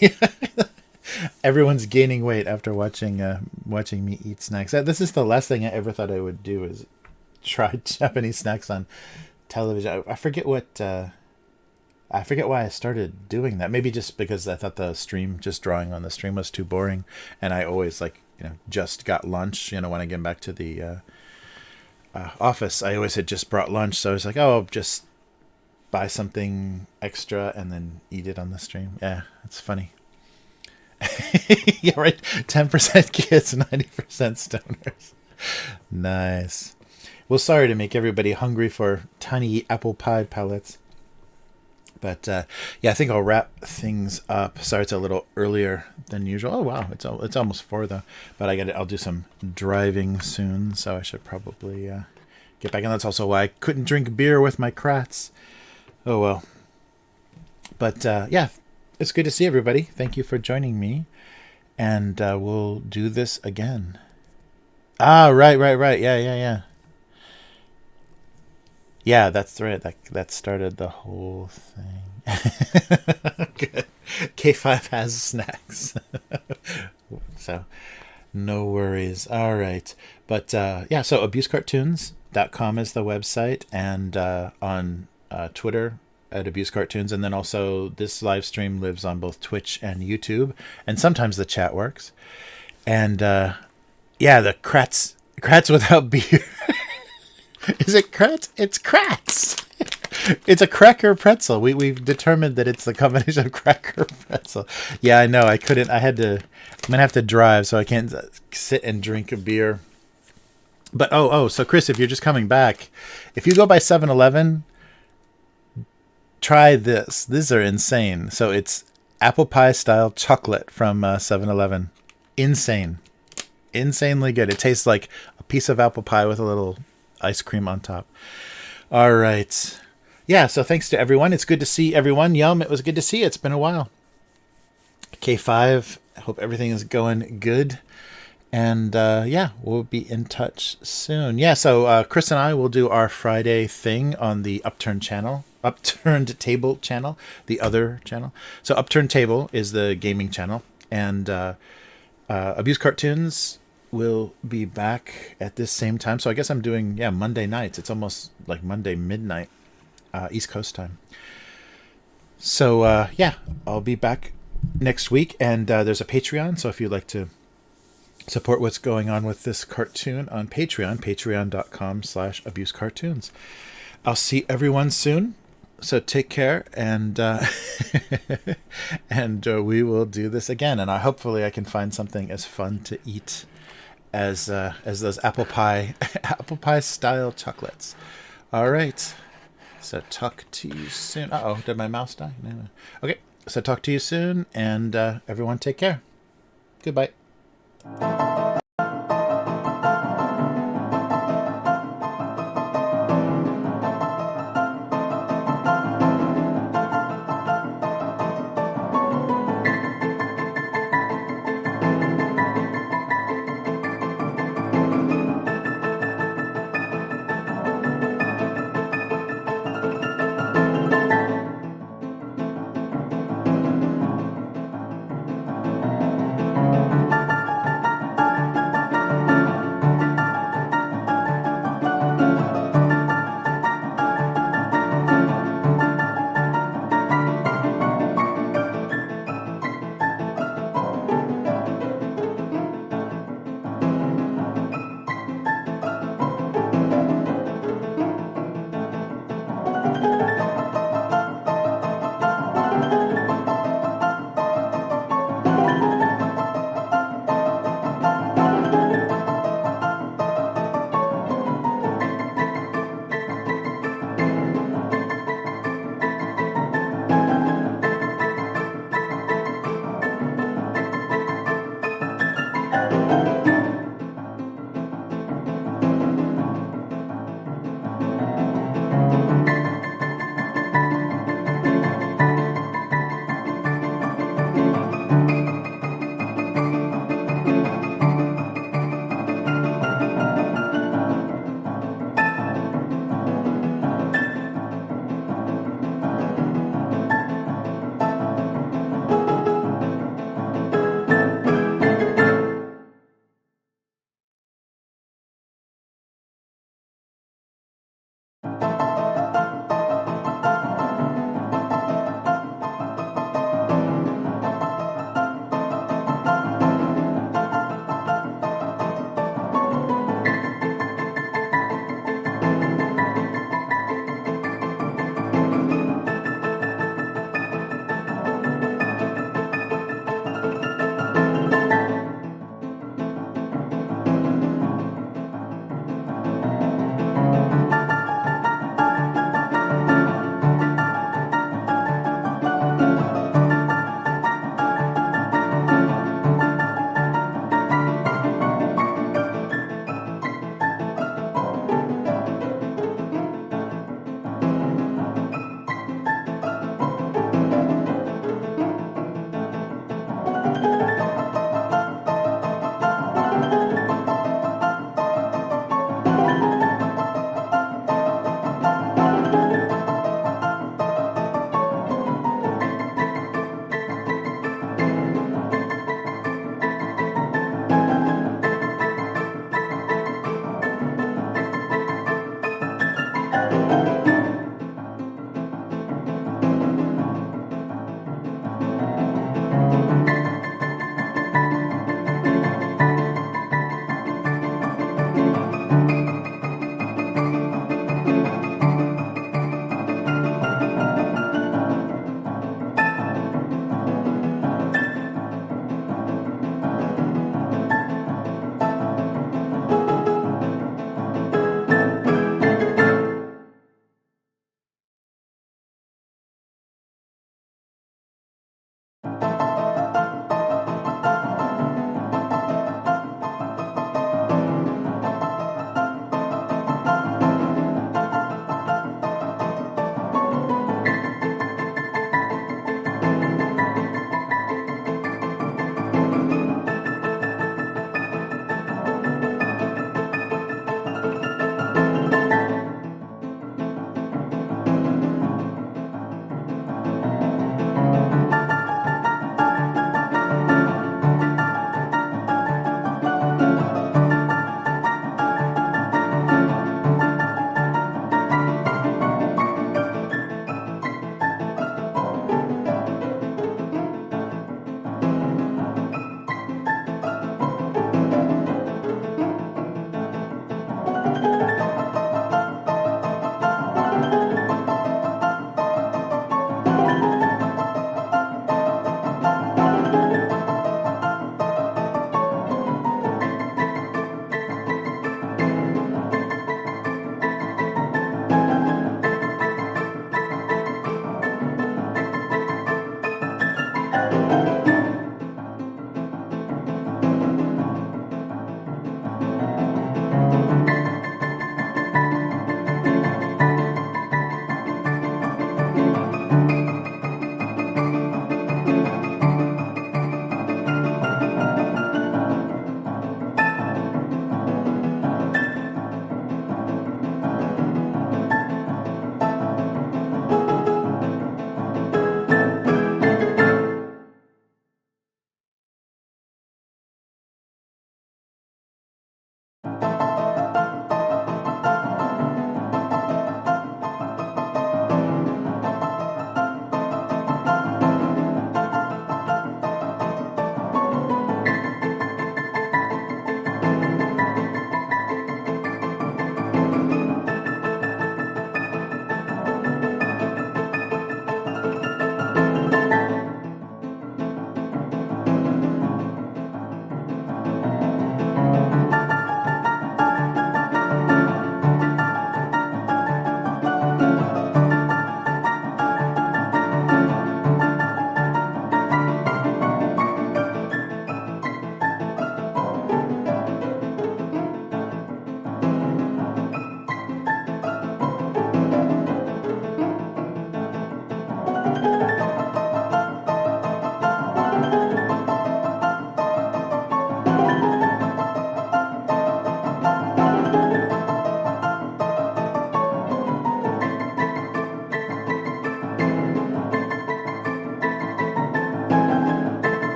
Everyone's gaining weight after watching me eat snacks. This is the last thing I ever thought I would do, is try Japanese snacks on television. I forget why I started doing that. Maybe just because I thought just drawing on the stream was too boring, and I always just got lunch. When I get back to the office, I always had just brought lunch, so I was like, oh, just buy something extra and then eat it on the stream. Yeah, it's funny. Yeah, right. 10% kids, 90% stoners. Nice. Well, sorry to make everybody hungry for tiny apple pie pellets. But yeah, I think I'll wrap things up. Sorry, it's a little earlier than usual. Oh wow, it's almost 4 though. But I'll do some driving soon, so I should probably get back. And that's also why I couldn't drink beer with my crats. Oh well. But yeah, it's good to see everybody. Thank you for joining me, and we'll do this again. Right. Yeah. Yeah, that's right. That started the whole thing. Good. K5 has snacks. So, no worries. All right. But, yeah, so abusecartoons.com is the website, and on Twitter at Abuse Cartoons, and then also this live stream lives on both Twitch and YouTube, and sometimes the chat works. And, yeah, the Kratz without beer. Is it Kratz? It's Kratz. It's a cracker pretzel. We've determined that it's the combination of cracker pretzel. Yeah, I know. I'm gonna have to drive, so I can't sit and drink a beer. But so Chris, if you're just coming back, if you go by 7-Eleven, try this. These are insane. So it's apple pie style chocolate from 7-Eleven. Insane. Insanely good. It tastes like a piece of apple pie with a little ice cream on top. All right. Yeah, so thanks to everyone. It's good to see everyone. Yum, it was good to see you. It's been a while. K5, I hope everything is going good. And yeah, we'll be in touch soon. Yeah, so Chris and I will do our Friday thing on the Upturned Table channel, the other channel. So Upturned Table is the gaming channel. And Abuse Cartoons will be back at this same time. So I guess I'm doing, Monday nights. It's almost like Monday midnight, East Coast time. So, yeah, I'll be back next week. And there's a Patreon. So if you'd like to support what's going on with this cartoon on Patreon, patreon.com/abusecartoons. I'll see everyone soon. So take care, and and we will do this again. And hopefully I can find something as fun to eat as those apple pie style chocolates. All right. So talk to you soon. Did my mouse die? No. Okay. So talk to you soon, and everyone take care. Goodbye.